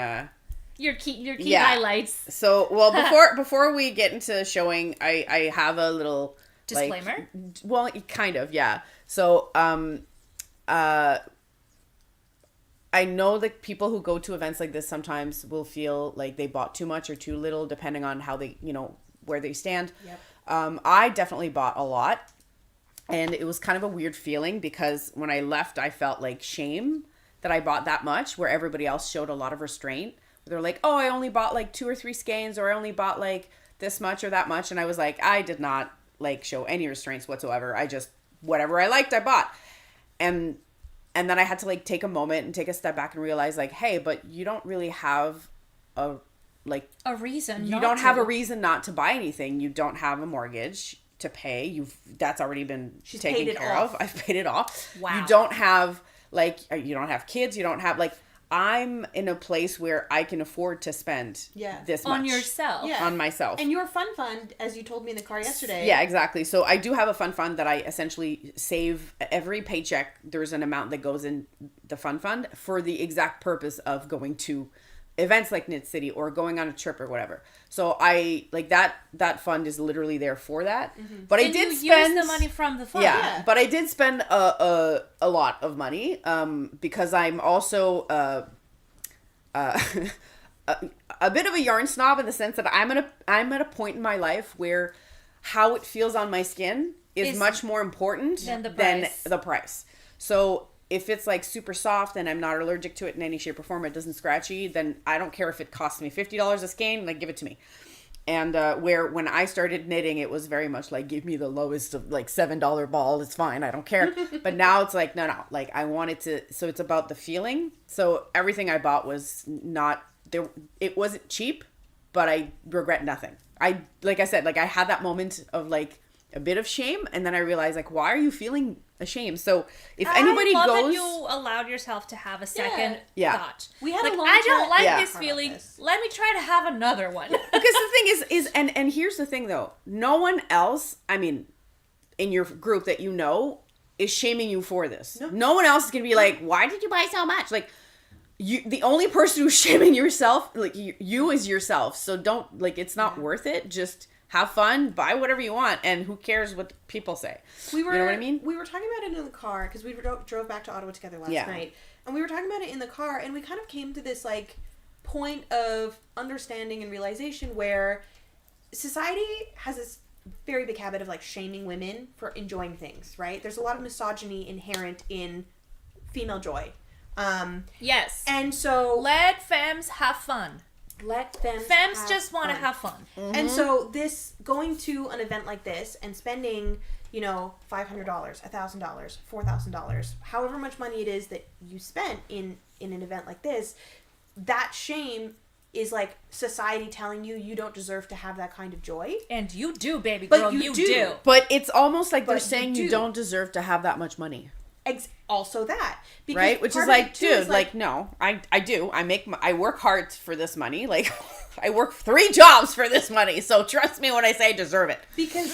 your key highlights. So before we get into showing, I have a little disclaimer. Kind of, yeah. So I know that people who go to events like this sometimes will feel like they bought too much or too little, depending on how they where they stand. Yep. I definitely bought a lot, and it was kind of a weird feeling because when I left, I felt like shame that I bought that much, where everybody else showed a lot of restraint. They're like, oh, I only bought like 2 or 3 skeins, or I only bought like this much or that much. And I was like, I did not like show any restraints whatsoever. I just, whatever I liked, I bought. And then I had to like take a moment and take a step back and realize like, hey, but you don't really have a reason. You don't have a reason not to buy anything. You don't have a mortgage to pay. That's already been taken care of. I've paid it off. Wow. You don't have you don't have kids. You don't have I'm in a place where I can afford to spend this much. On yourself. Yeah. On myself. And your fun fund, as you told me in the car yesterday. Yeah, exactly. So I do have a fun fund that I essentially save every paycheck. There's an amount that goes in the fun fund for the exact purpose of going to events like Knit City or going on a trip or whatever. So I like that fund is literally there for that. But I did spend use the money from the fund. Yeah, but I did spend a lot of money because I'm also a bit of a yarn snob in the sense that I'm at a point in my life where how it feels on my skin is much more important than the price. So if it's like super soft and I'm not allergic to it in any shape or form, it doesn't scratchy, then I don't care if it costs me $50 a skein, like give it to me. And where when I started knitting, it was very much like, give me the lowest of like $7 ball, it's fine, I don't care. But now it's like, no, like I want it to, so it's about the feeling. So everything I bought was not, there. It wasn't cheap, but I regret nothing. Like I said, like I had that moment of like a bit of shame, and then I realized like, why are you feeling ashamed? So if anybody I love goes, that you allowed yourself to have a second thought. We had like, a long I don't chat like this about feeling. this. Let me try to have another one. because the thing is and here's the thing though, no one else, I mean, in your group that you know, is shaming you for this. No one else is gonna be like, why did you buy so much? Like, you, the only person who's shaming yourself, like you is yourself. So don't, like, it's not worth it. Just have fun, buy whatever you want, and who cares what people say. You know what I mean? We were talking about it in the car because we drove back to Ottawa together last night, and we were talking about it in the car, and we kind of came to this like point of understanding and realization where society has this very big habit of like shaming women for enjoying things, right? There's a lot of misogyny inherent in female joy. Yes. And so let femmes have fun. Let them Femmes just want to have fun. And so this going to an event like this and spending, you know, $500, $1,000, $4,000, however much money it is that you spent in an event like this, that shame is like society telling you you don't deserve to have that kind of joy. And you do, baby But girl. you You do. do. But it's almost like they're But saying you you do. don't deserve to have that much money. Also that. Because Right? Which is part of like, it, too, dude, is like, no, I do. I work hard for this money. Like, I work 3 jobs for this money. So trust me when I say I deserve it. Because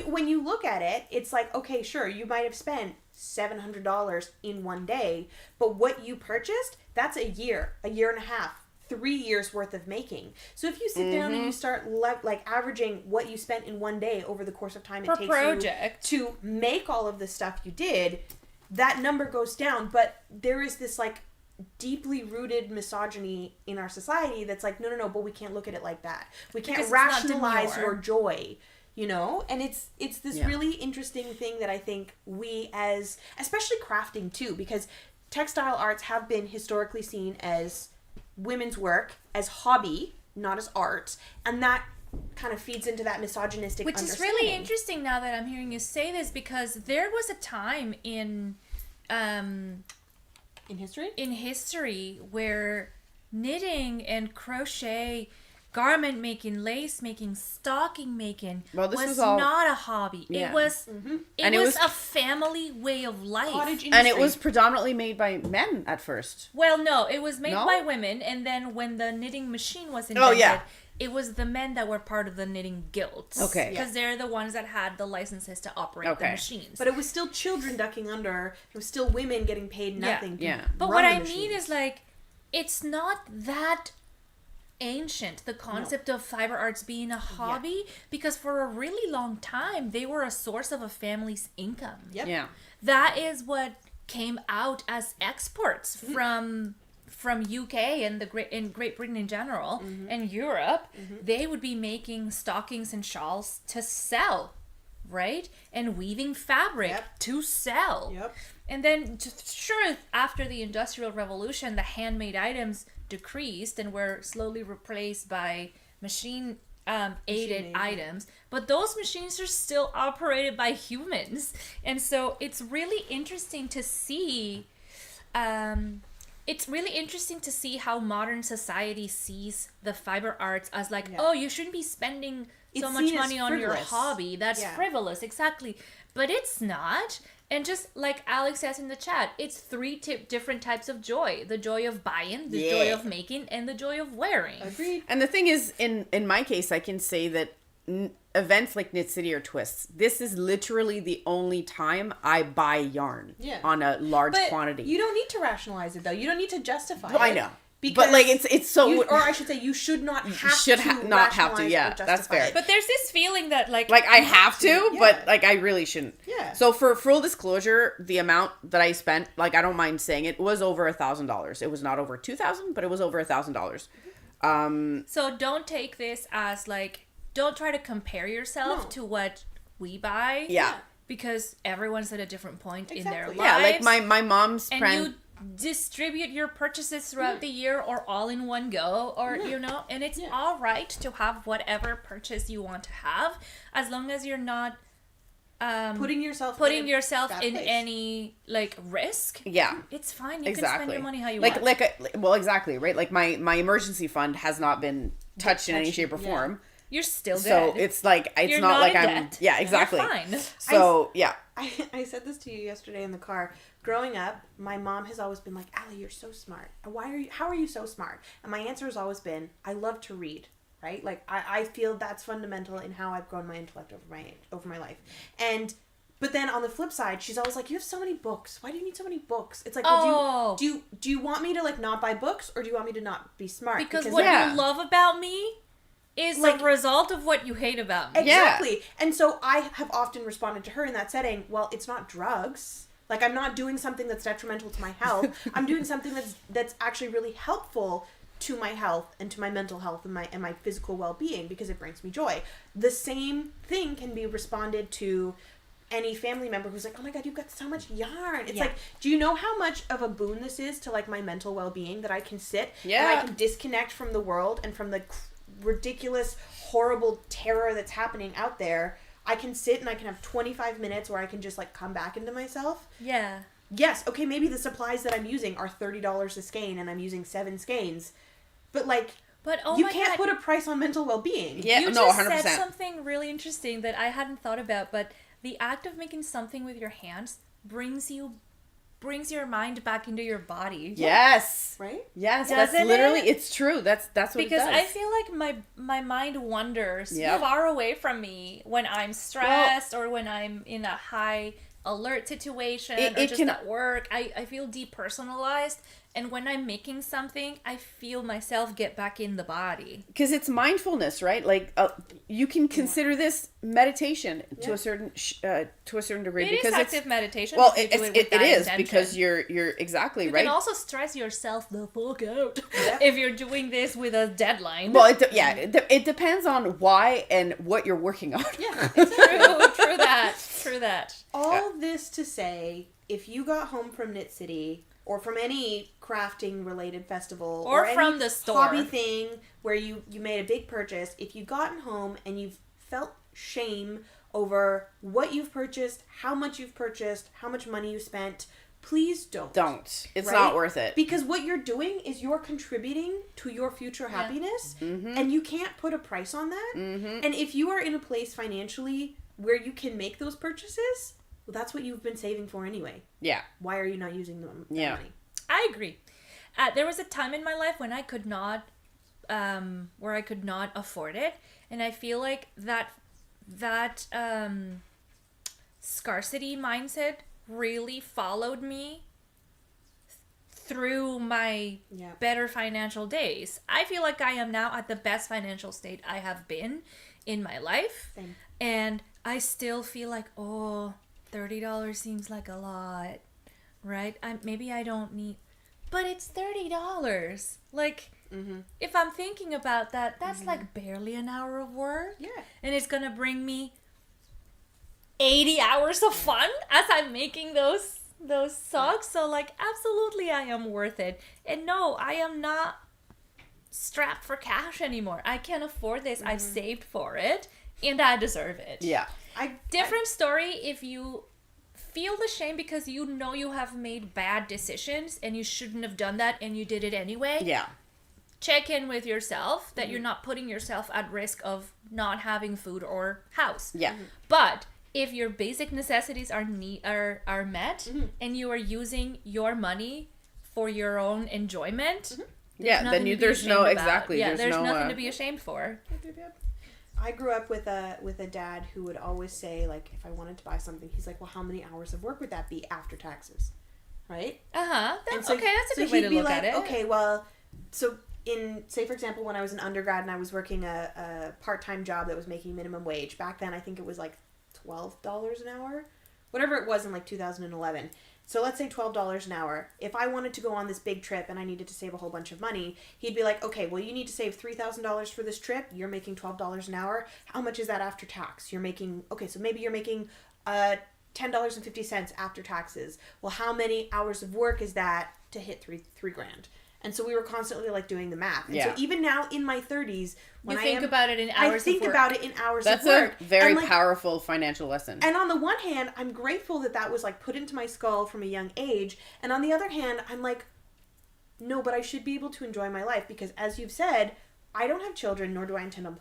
when you look at it, it's like, okay, sure, you might have spent $700 in one day, but what you purchased, that's a year and a half, 3 years worth of making. So if you sit down and you start like averaging what you spent in one day over the course of time it takes you to make all of the stuff you did, that number goes down. But there is this like deeply rooted misogyny in our society that's like, no, but we can't look at it like that. We can't rationalize your joy, you know? And it's this really interesting thing that I think we as, especially crafting too, because textile arts have been historically seen as women's work, as hobby, not as art, and that kind of feeds into that misogynistic Which is really interesting now that I'm hearing you say this, because there was a time in history where knitting and crochet, garment making, lace making, stocking making was not a hobby. It was it was a family way of life. And it was predominantly made by men at first. Well, no, it was made by women, and then when the knitting machine was invented, it was the men that were part of the knitting guilds. Okay. Because they're the ones that had the licenses to operate the machines. But it was still children ducking under. It was still women getting paid nothing. But what I mean is, like, it's not that ancient, the concept of fiber arts being a hobby, because for a really long time they were a source of a family's income. That is what came out as exports from UK and in Great Britain in general and Europe. They would be making stockings and shawls to sell, right? And weaving fabric to sell. And then sure, after the Industrial Revolution, the handmade items decreased and were slowly replaced by machine aided items, but those machines are still operated by humans. And so it's really interesting to see how modern society sees the fiber arts as like, oh, you shouldn't be spending so much money on your hobby. That's frivolous. Exactly. But it's not. And just like Alex says in the chat, it's three different types of joy. The joy of buying, the joy of making, and the joy of wearing. Agreed. And the thing is, in my case, I can say that events like Knit City or Twists, this is literally the only time I buy yarn on a large quantity. You don't need to rationalize it, though. You don't need to justify it. I know. Because but like it's so, or I should say, you should not have not have to. Yeah, that's fair. But there's this feeling that like I have to, but like I really shouldn't. Yeah. So for full disclosure, the amount that I spent, like I don't mind saying it, was over $1,000. It was not over $2,000, but it was over $1,000. So don't take this as like, don't try to compare yourself to what we buy. Yeah. Because everyone's at a different point in their lives. Yeah, like my mom's and you distribute your purchases throughout the year or all in one go, or you know, and it's all right to have whatever purchase you want to have, as long as you're not putting yourself in any like risk. Yeah, it's fine. You can spend your money how you want. Well, exactly, right? Like my emergency fund has not been touched in any shape or form. You're still good. So it's like you're not like I'm debt. Yeah, exactly. You're fine. So I said this to you yesterday in the car. Growing up, my mom has always been like, "Allie, you're so smart. How are you so smart?" And my answer has always been, "I love to read." Right? Like I feel that's fundamental in how I've grown my intellect over my life. But then on the flip side, she's always like, "You have so many books. Why do you need so many books?" It's like, well, do you want me to like not buy books, or do you want me to not be smart? Because what you love about me is like a result of what you hate about me. Exactly. Yeah. And so I have often responded to her in that setting, well, it's not drugs. Like, I'm not doing something that's detrimental to my health. I'm doing something that's actually really helpful to my health and to my mental health and my physical well-being, because it brings me joy. The same thing can be responded to any family member who's like, "Oh my God, you've got so much yarn." It's like, do you know how much of a boon this is to like my mental well-being, that I can sit and I can disconnect from the world and from the ridiculous, horrible terror that's happening out there. I can sit and I can have 25 minutes where I can just like come back into myself. Yeah. Yes, okay, maybe the supplies that I'm using are $30 a skein and I'm using 7 skeins. But like, you can't put a price on mental well-being. Yeah, you no, just 100%. said something really interesting that I hadn't thought about, but the act of making something with your hands brings your mind back into your body. Yes. Right? Yes, that's literally, it's true. That's what because it does. I feel like my mind wanders far away from me when I'm stressed or when I'm in a high alert situation or just at work. I feel depersonalized. And when I'm making something, I feel myself get back in the body. Because it's mindfulness, right? Like you can consider this meditation to a certain degree. It because is active meditation. Well, it is because you're exactly right. You can also stress yourself the fuck out if you're doing this with a deadline. Well, it depends on why and what you're working on. Yeah, True that. All this to say, if you got home from Knit City, or from any crafting related festival, or from any the store hobby thing where you made a big purchase, if you've gotten home and you've felt shame over what you've purchased, how much you've purchased, how much money you spent, please don't. It's not worth it. Because what you're doing is you're contributing to your future happiness, and you can't put a price on that. And if you are in a place financially where you can make those purchases, well, that's what you've been saving for anyway. Yeah. Why are you not using that money? I agree. There was a time in my life when I could not, afford it, and I feel like that scarcity mindset really followed me through my better financial days. I feel like I am now at the best financial state I have been in my life. Same. And I still feel like, $30 seems like a lot, right? Maybe I don't need, but it's $30. Like, if I'm thinking about that, that's like barely an hour of work. Yeah. And it's gonna bring me 80 hours of fun as I'm making those socks. So like, absolutely, I am worth it. And no, I am not strapped for cash anymore. I can afford this. I've saved for it, and I deserve it. Yeah. Different story if you feel the shame because you know you have made bad decisions and you shouldn't have done that and you did it anyway. Yeah. Check in with yourself that you're not putting yourself at risk of not having food or house. Yeah. But if your basic necessities are met and you are using your money for your own enjoyment, then there's no exactly. Yeah, there's no, nothing to be ashamed for. I grew up with a dad who would always say, like, if I wanted to buy something, he's like, well, how many hours of work would that be after taxes? Right? That's okay. That's a good way to look at it. Okay, well, so say for example, when I was an undergrad and I was working a part-time job that was making minimum wage, back then I think it was like $12 an hour, whatever it was in like 2011. So let's say $12 an hour. If I wanted to go on this big trip and I needed to save a whole bunch of money, he'd be like, okay, well, you need to save $3,000 for this trip. You're making $12 an hour. How much is that after tax? You're making, okay, so maybe you're making $10.50 after taxes. Well, how many hours of work is that to hit three grand? And so we were constantly like doing the math. And so even now in my 30s, when I think about it in hours of work. That's a very powerful financial lesson. And on the one hand, I'm grateful that was like put into my skull from a young age. And on the other hand, I'm like, no, but I should be able to enjoy my life because as you've said, I don't have children, nor do I intend on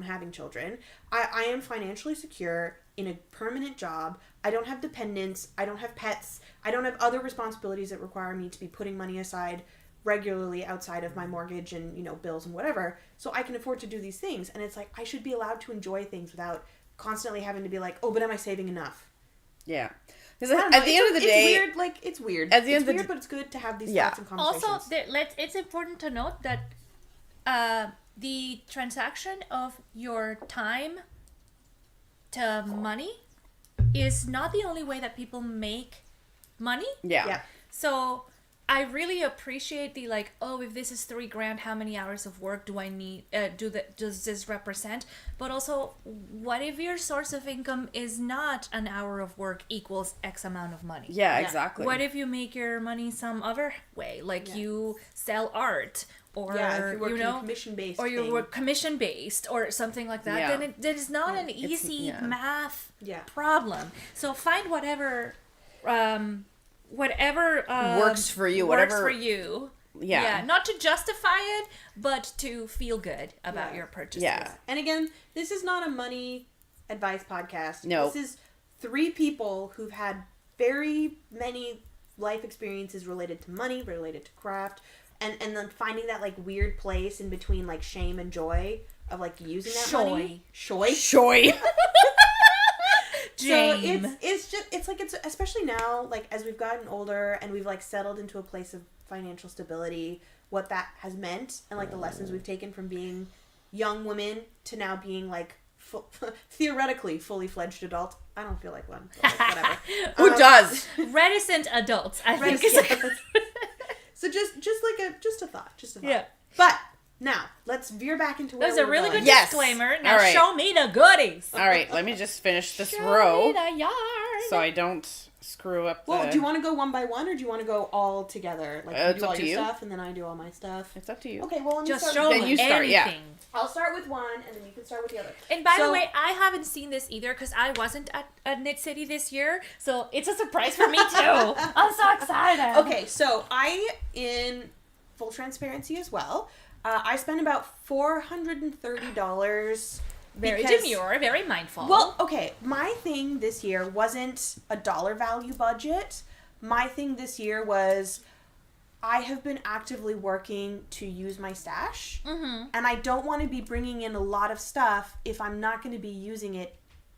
having children. I am financially secure in a permanent job. I don't have dependents. I don't have pets. I don't have other responsibilities that require me to be putting money aside regularly outside of my mortgage and, you know, bills and whatever. So I can afford to do these things. And it's like, I should be allowed to enjoy things without constantly having to be like, oh, but am I saving enough? Yeah. Because at the end of the day, it's weird. It's weird. At the end, it's weird, but it's good to have these thoughts and conversations. Also, it's important to note that the transaction of your time to money is not the only way that people make money. Yeah. So I really appreciate the like, oh, if this is $3,000, how many hours of work do I need? Does this represent? But also, what if your source of income is not an hour of work equals X amount of money? Yeah, exactly. What if you make your money some other way, like you sell art? Or if you're working commission-based or you work commission-based or something like that, then it is not an easy math problem. So find whatever works for you. Yeah, not to justify it, but to feel good about your purchases. Yeah. And again, this is not a money advice podcast. No. This is 3 people who've had very many life experiences related to money, related to craft, and then finding that like weird place in between like shame and joy of like using that money. Shoy. So it's especially now, like as we've gotten older and we've like settled into a place of financial stability, what that has meant and like the lessons we've taken from being young women to now being like theoretically fully fledged adult. I don't feel like one, but like, whatever. Who does? Reticent adults, I think. Is So just a thought. Yeah. But now let's veer back into where that was a really going. good disclaimer. Now show me the goodies. All right, let me just finish this show row me the yarn. so I don't screw up. Well, do you want to go one by one or do you want to go all together? Like you do all your stuff and then I do all my stuff. It's up to you. Okay, well let me just start. show me anything. I'll start with one and then you can start with the other. And by the way, I haven't seen this either because I wasn't at Knit City this year, so it's a surprise for me too. I'm so excited. Okay, so in full transparency as well, I spent about $430. Very demure, very mindful. Well, okay, my thing this year wasn't a dollar value budget. My thing this year was I have been actively working to use my stash, and I don't want to be bringing in a lot of stuff if I'm not going to be using it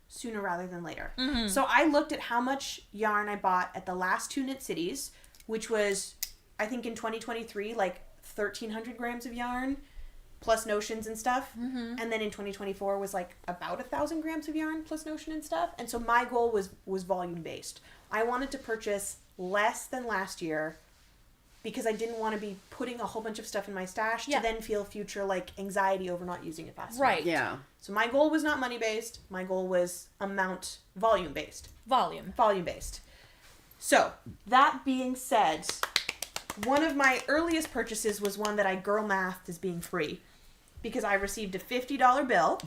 sooner rather than later. So I looked at how much yarn I bought at the last 2 Knit Cities, which was, I think in 2023, like 1,300 grams of yarn, plus notions and stuff. And then in 2024 was like about 1,000 grams of yarn plus notion and stuff. And so my goal was volume based. I wanted to purchase less than last year because I didn't want to be putting a whole bunch of stuff in my stash to then feel future like anxiety over not using it fast enough. Right. Yeah. So my goal was not money based. My goal was volume based. Volume based. So that being said, one of my earliest purchases was one that I girl mathed as being free because I received a $50 bill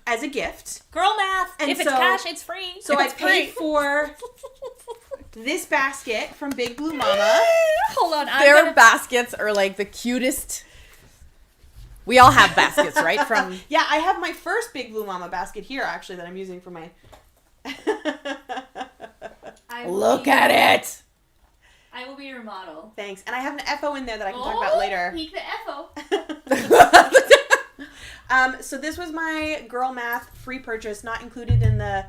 as a gift. Girl math. And if it's cash, it's free. So I paid for this basket from Big Blue Momma. Hold on. Their baskets are like the cutest. We all have baskets, right? Yeah, I have my first Big Blue Momma basket here actually that I'm using for my Look at it. I will be your model. Thanks. And I have an FO in there that I can talk about later. Peek the FO. So this was my Girl Math free purchase, not included in the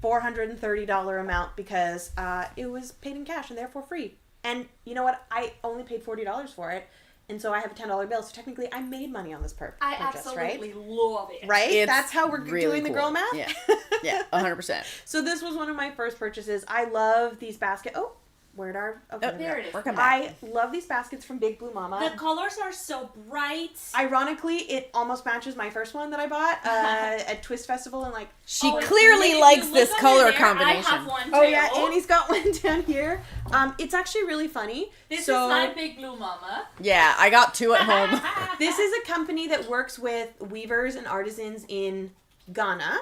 $430 amount because it was paid in cash and therefore free. And you know what? I only paid $40 for it. And so I have a $10 bill. So technically I made money on this purchase, I absolutely right? love it. Right? It's That's how we're really doing the cool. Girl Math? Yeah. Yeah, 100%. So this was one of my first purchases. I love these baskets. Oh, where'd our... Okay, Oh, there it is. We're coming back. I love these baskets from Big Blue Momma. The colors are so bright. Ironically, it almost matches my first one that I bought at Twist Festival and like... She Oh, clearly if likes you this look color under there, combination. I have one too. Oh yeah, Annie's got one down here. It's actually really funny. This is so, my Big Blue Momma. Yeah, I got 2 at home. This is a company that works with weavers and artisans in Ghana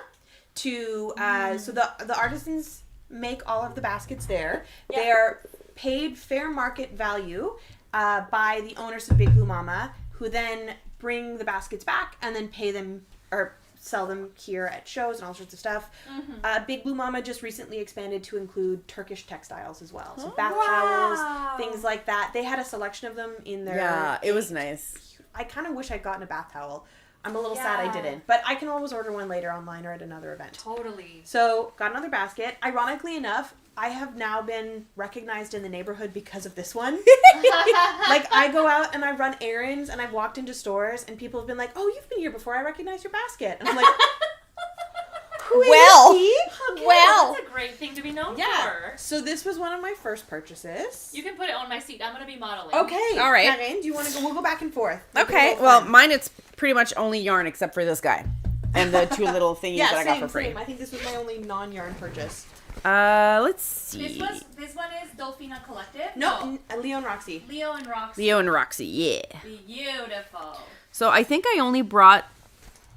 to so the artisans make all of the baskets there. Yeah. They're paid fair market value by the owners of Big Blue Momma, who then bring the baskets back and then pay them or sell them here at shows and all sorts of stuff. Mm-hmm. Big Blue Momma just recently expanded to include Turkish textiles as well. So bath Wow. towels, things like that. They had a selection of them in their... Yeah, it was nice. I kind of wish I'd gotten a bath towel. I'm a little sad I Yeah. didn't. But I can always order one later online or at another event. Totally. So, got another basket. Ironically enough, I have now been recognized in the neighborhood because of this one. Like, I go out and I run errands and I've walked into stores and people have been like, oh, you've been here before. I recognize your basket. And I'm like, who is he? Okay, Well. that's a great thing to be known Yeah. for. So this was one of my first purchases. You can put it on my seat. I'm gonna be modeling. Okay. All right. Carine, do you want to go? We'll go back and forth. Make it a Okay, little well, fun. mine it's pretty much only yarn except for this guy. And the 2 little thingies Yeah, that I got same, for free. same. I think this was my only non-yarn purchase. Let's see. This one is Dolphina Collective. No, Leon Roxy. Leo and Roxy. Leo and Roxy, yeah. Beautiful. So I think I only brought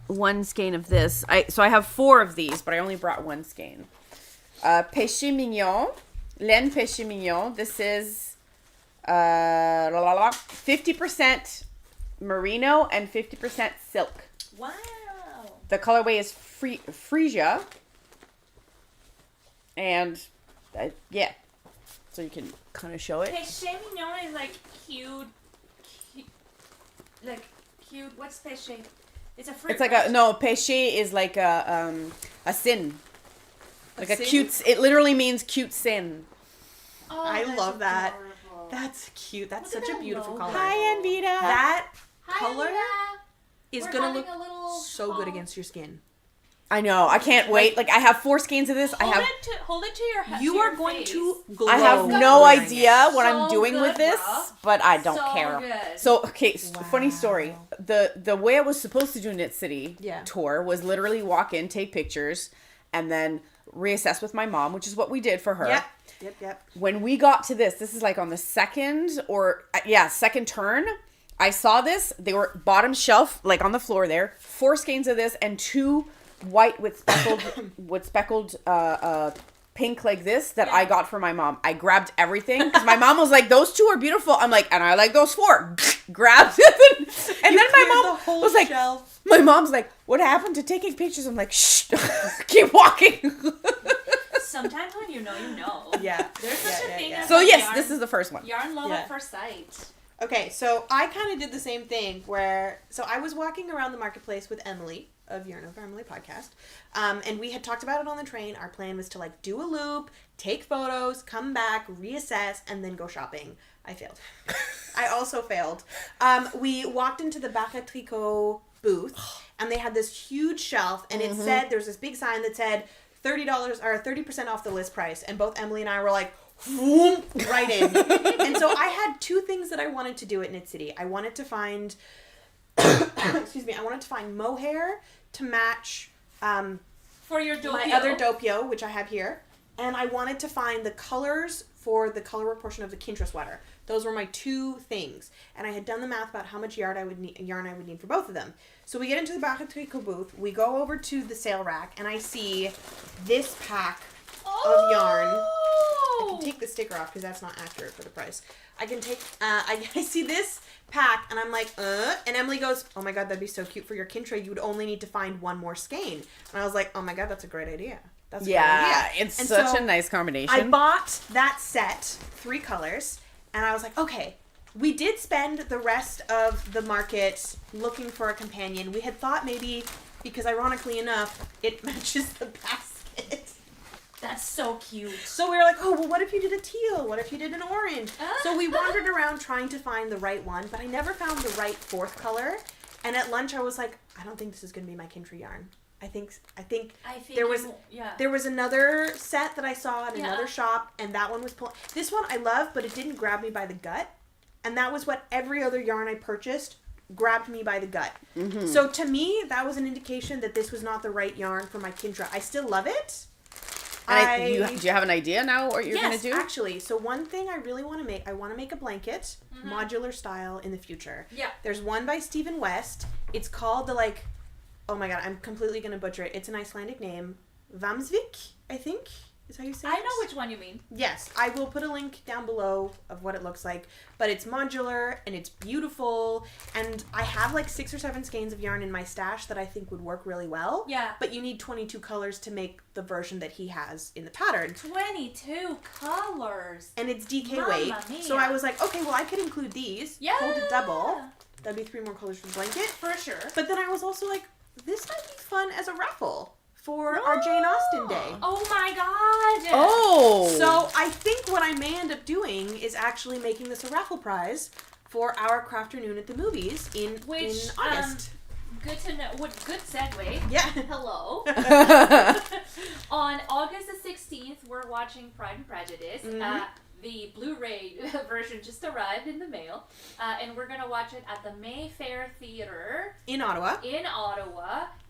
1 skein of this. So I have 4 of these, but I only brought 1 skein. Péché Mignon. Laine Péché Mignon. This is 50% merino and 50% silk. Wow. The colorway is Frisia. And, yeah. So you can kind of show it. Péché Mignon is like cute. What's péché? It's a fruit. It's like right? péché is like a sin. Like a sin? cute, it literally means cute sin. Oh, I that's love that. adorable. That's cute. That's Look at such a that beautiful logo. color. Hi, Anvita. That Hi, color Anita. is We're gonna having look a little so good shawl. against your skin. I know. I can't wait. Like I have 4 skeins of this. Hold it to your head. You are going to glow. I have It's no gonna be idea what so I'm doing with good, this, bro. but I don't So care. good. So okay, funny Wow. story. The way I was supposed to do Knit City Yeah. tour was literally walk in, take pictures, and then reassess with my mom, which is what we did for her. Yep. When we got to this is like on the second turn. I saw this. They were bottom shelf, like on the floor there. 4 skeins of this and 2 white with speckled pink like this that I got for my mom. I grabbed everything because my mom was like, "Those 2 are beautiful." I'm like, "And I like those 4." Grabbed it, and then my mom was like, shelf. "My mom's like, what happened to taking pictures?" I'm like, "Shh, keep walking." Sometimes when you know. Yeah. There's such a thing as So like yes, yarn, this is the first one. yarn love Yeah. at first sight. Okay, so I kind of did the same thing where, so I was walking around the marketplace with Emily of Yarn Over Emily podcast, and we had talked about it on the train. Our plan was to like do a loop, take photos, come back, reassess, and then go shopping. I failed. I also failed. We walked into the Barre Tricot booth, and they had this huge shelf, and it said, there was this big sign that said $30 or 30% off the list price, and both Emily and I were like, whoom, right in. And so I had 2 things that I wanted to do at Knit City. I wanted to find, excuse me, I wanted to find mohair to match For your doppio. my other doppio, which I have here, and I wanted to find the colors for the colorwork portion of the Kintra sweater. Those were my 2 things, and I had done the math about how much yarn I would need for both of them. So we get into the Barre Tricot booth, we go over to the sale rack, and I see this pack of yarn. I can take the sticker off because that's not accurate for the price. I can take, I see this pack and I'm like, and Emily goes, "Oh my god, that'd be so cute for your Kintra. You would only need to find 1 more skein." And I was like, "Oh my god, that's a great idea. That's a great idea. It's And such so a nice combination. I bought that set, 3 colors, and I was like, okay, we did spend the rest of the market looking for a companion. We had thought maybe, because ironically enough, it matches the basket. That's so cute. So we were like, oh, well, what if you did a teal? What if you did an orange? So we wandered around trying to find the right one, but I never found the right 4th color. And at lunch, I was like, I don't think this is going to be my Kintry yarn. I think there was another set that I saw in another shop, and that one was this one I love, but it didn't grab me by the gut. And that was what every other yarn I purchased grabbed me by the gut. Mm-hmm. So to me, that was an indication that this was not the right yarn for my Kintra. I still love it. Do you have an idea now what you're going to do? Yes, actually. So one thing I really want to make, I want to make a blanket, modular style in the future. Yeah. There's one by Stephen West. It's called oh my god, I'm completely going to butcher it. It's an Icelandic name. Vamsvik, I think, is how you say it. I know which one you mean. Yes, I will put a link down below of what it looks like. But it's modular, and it's beautiful, and I have 6 or 7 skeins of yarn in my stash that I think would work really well. Yeah. But you need 22 colors to make the version that he has in the pattern. 22 colors. And it's DK Mamma weight. mia. So I was like, okay, well, I could include these. Yeah. Hold it double. That'd be 3 more colors for the blanket. For sure. But then I was also like, this might be fun as a raffle for our Jane Austen Day. Oh my god. Oh. So I think what I may end up doing is actually making this a raffle prize for our Crafternoon at the movies in August. Good to know. Good segue. Yeah. Hello. On August the 16th, we're watching Pride and Prejudice. The Blu-ray version just arrived in the mail. And we're going to watch it at the Maehrer Theatre. In Ottawa.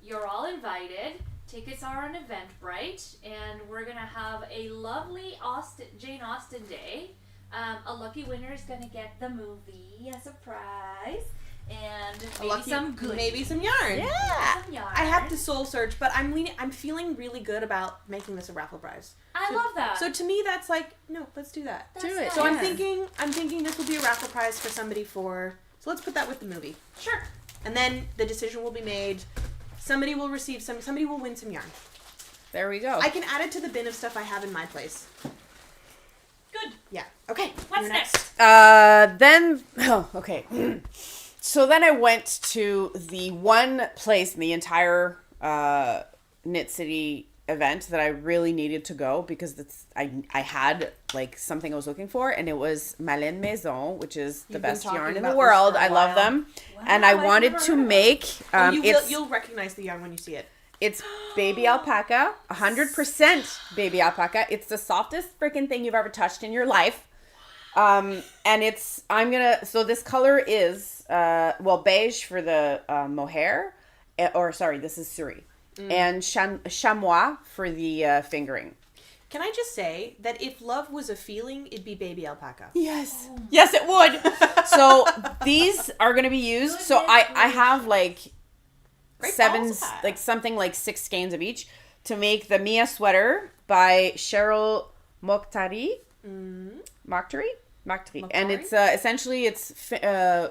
You're all invited. Tickets are on Eventbrite. And we're going to have a lovely Jane Austen day. A lucky winner is going to get the movie as a prize. And maybe some yarn. Yeah. Some yarn. I have to soul search, but I'm feeling really good about making this a raffle prize. I love that. So to me, that's no, let's do that. That's do it. nice. So I'm thinking this will be a raffle prize for somebody so let's put that with the movie. Sure. And then the decision will be made. Somebody will win some yarn. There we go. I can add it to the bin of stuff I have in my place. Good. Yeah. Okay. What's you're next? Okay. So then I went to the one place in the entire Knit City event that I really needed to go because I had something I was looking for, and it was Malin Maison, which is the best yarn in the world. I love them. Wow, and I wanted to make you'll recognize the yarn when you see it. It's baby alpaca, 100% baby alpaca. It's the softest freaking thing you've ever touched in your life. And so this color is, beige for the Maehrer, this is Sorcery, and chamois for the fingering. Can I just say that if love was a feeling, it'd be baby alpaca? Yes. Oh. Yes, it would. So these are going to be used. So I have something like 6 skeins of each to make the Mia sweater by Cheryl Mokhtari. Mokhtari. And it's essentially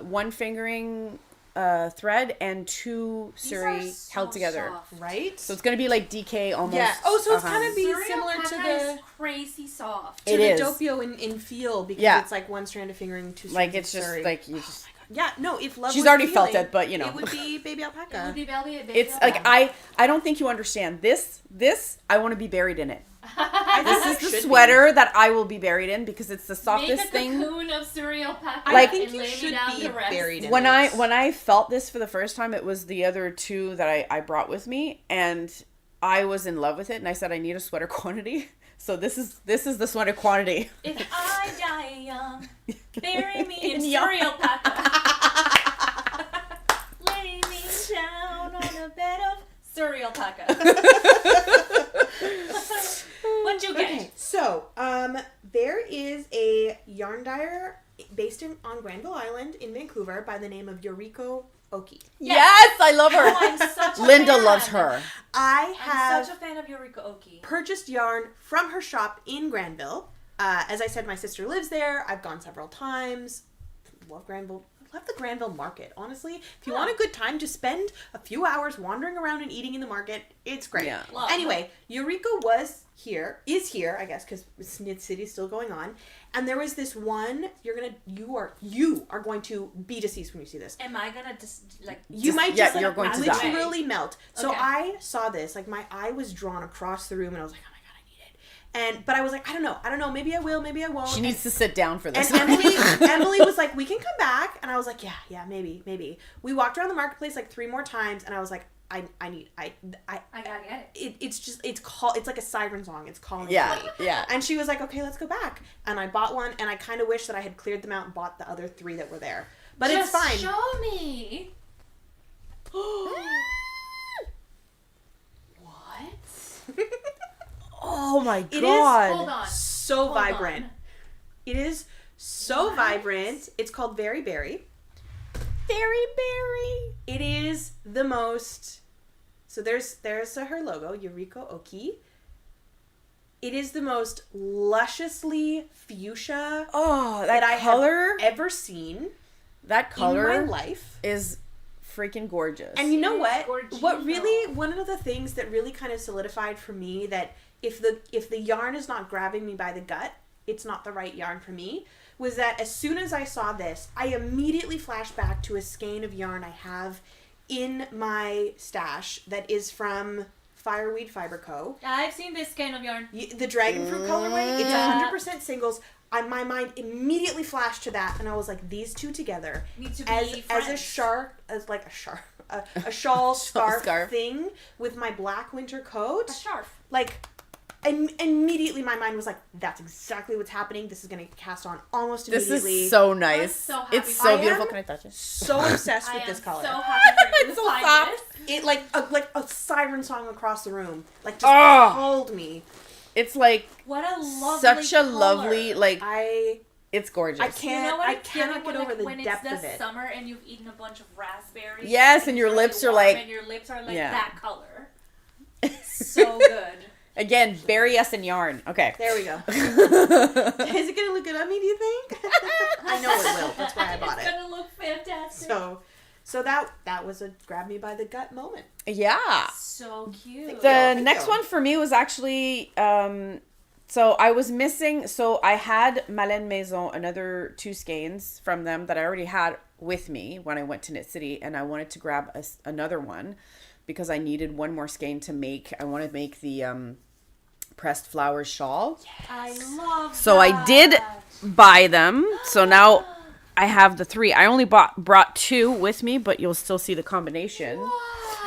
one fingering thread and 2 Suri held together. Soft. Right? So it's going to be like DK almost. Yeah. Oh, so it's kind of being Cereal similar to alpaca the is crazy soft. It is. doppio in feel because it's like 1 strand of fingering, 2 strands it's of just Suri. you just. Yeah, no, if love She's was already feeling, felt it, but it would be baby alpaca. It would be baby It's alpaca. I don't think you understand this I want to be buried in it. This This is the sweater that I will be buried in because it's the softest Make a thing. cocoon of cereal alpaca. I think and you lay me should down be to rest. buried in When it. I felt this for the first time, it was the other 2 that I brought with me, and I was in love with it, and I said I need a sweater quantity. So this is the sweater quantity. If I die young, bury me in young. cereal alpaca. Lay me down on a bed of cereal alpaca. What'd you get? Okay, so there is a yarn dyer based on Granville Island in Vancouver by the name of Yoriko Oki. Yes, I love her. Oh, I'm such a Linda fan. loves her. I I'm have such a fan of Yoriko Oki. purchased yarn from her shop in Granville. As I said, my sister lives there. I've gone several times. Love Granville. love the Granville Market. Honestly, if you want a good time to spend a few hours wandering around and eating in the market, it's great. Yeah. Anyway, Eureka is here, I guess, because Knit City's still going on. And there was this one, you are going to be deceased when you see this. Am I gonna you're going to die. literally melt. So Okay. I saw this, like my eye was drawn across the room and I was like, oh my God, I need it. But I was like, I don't know, maybe I will, maybe I won't. She needs to sit down for this. And Emily was like, we can come back. And I was like, yeah, maybe. We walked around the marketplace like 3 more times and I was like, I gotta get it. It's like a siren song. It's calling me. Yeah. And she was like, okay, let's go back. And I bought one and I kind of wish that I had cleared them out and bought the other 3 that were there. But it's fine. Show me. What? Oh my It is- God. Hold on. So Hold vibrant. on. It is so What? vibrant. It's called Very Berry. Very berry. It is the most. So there's her logo, Eureka Oki. It is the most lusciously fuchsia Oh, that I color. have ever seen That color in my life. is freaking gorgeous. And you know It is what? gorgeous. What really, one of the things that really kind of solidified for me that if the yarn is not grabbing me by the gut, it's not the right yarn for me, was that as soon as I saw this, I immediately flashed back to a skein of yarn I have in my stash that is from Fireweed Fiber Co. I've seen this skein of yarn. The dragon fruit colorway, it's Yeah. 100% singles. My mind immediately flashed to that, and I was like, these two together Need to be as a friends. a shawl scarf Scarf. thing with my black winter coat. A scarf. Like, immediately my mind was like, that's exactly what's happening. This is going to cast on almost this immediately. is so nice. I'm so happy It's for so you. beautiful. I am Can I touch it? So obsessed I with am this color. so happy for you It's to so find soft. this. It like a siren song across the room. Like, just Oh. called me. It's like What a lovely such a color. lovely, like, I it's gorgeous. I can't- You know what I it's cannot feeling get over the when depth it's of the it. summer and you've eaten a bunch of raspberries. Yes, and your it's lips are warm like- and your lips are like Yeah. that color. So good. Again, bury us in yarn. Okay. There we go. Is it gonna look good on me, do you think? I know it will. That's why I bought It's it. gonna look fantastic. So that was a grab me by the gut moment. Yeah. So cute. The Thank next you. one for me was actually so I was missing, so I had Malène Maison, another 2 skeins from them that I already had with me when I went to Knit City, and I wanted to grab another one because I needed one more skein to make. I want to make the pressed flowers shawl. I love So I did buy them. So now I have the 3. I only brought 2 with me, but you'll still see the combination. Wow.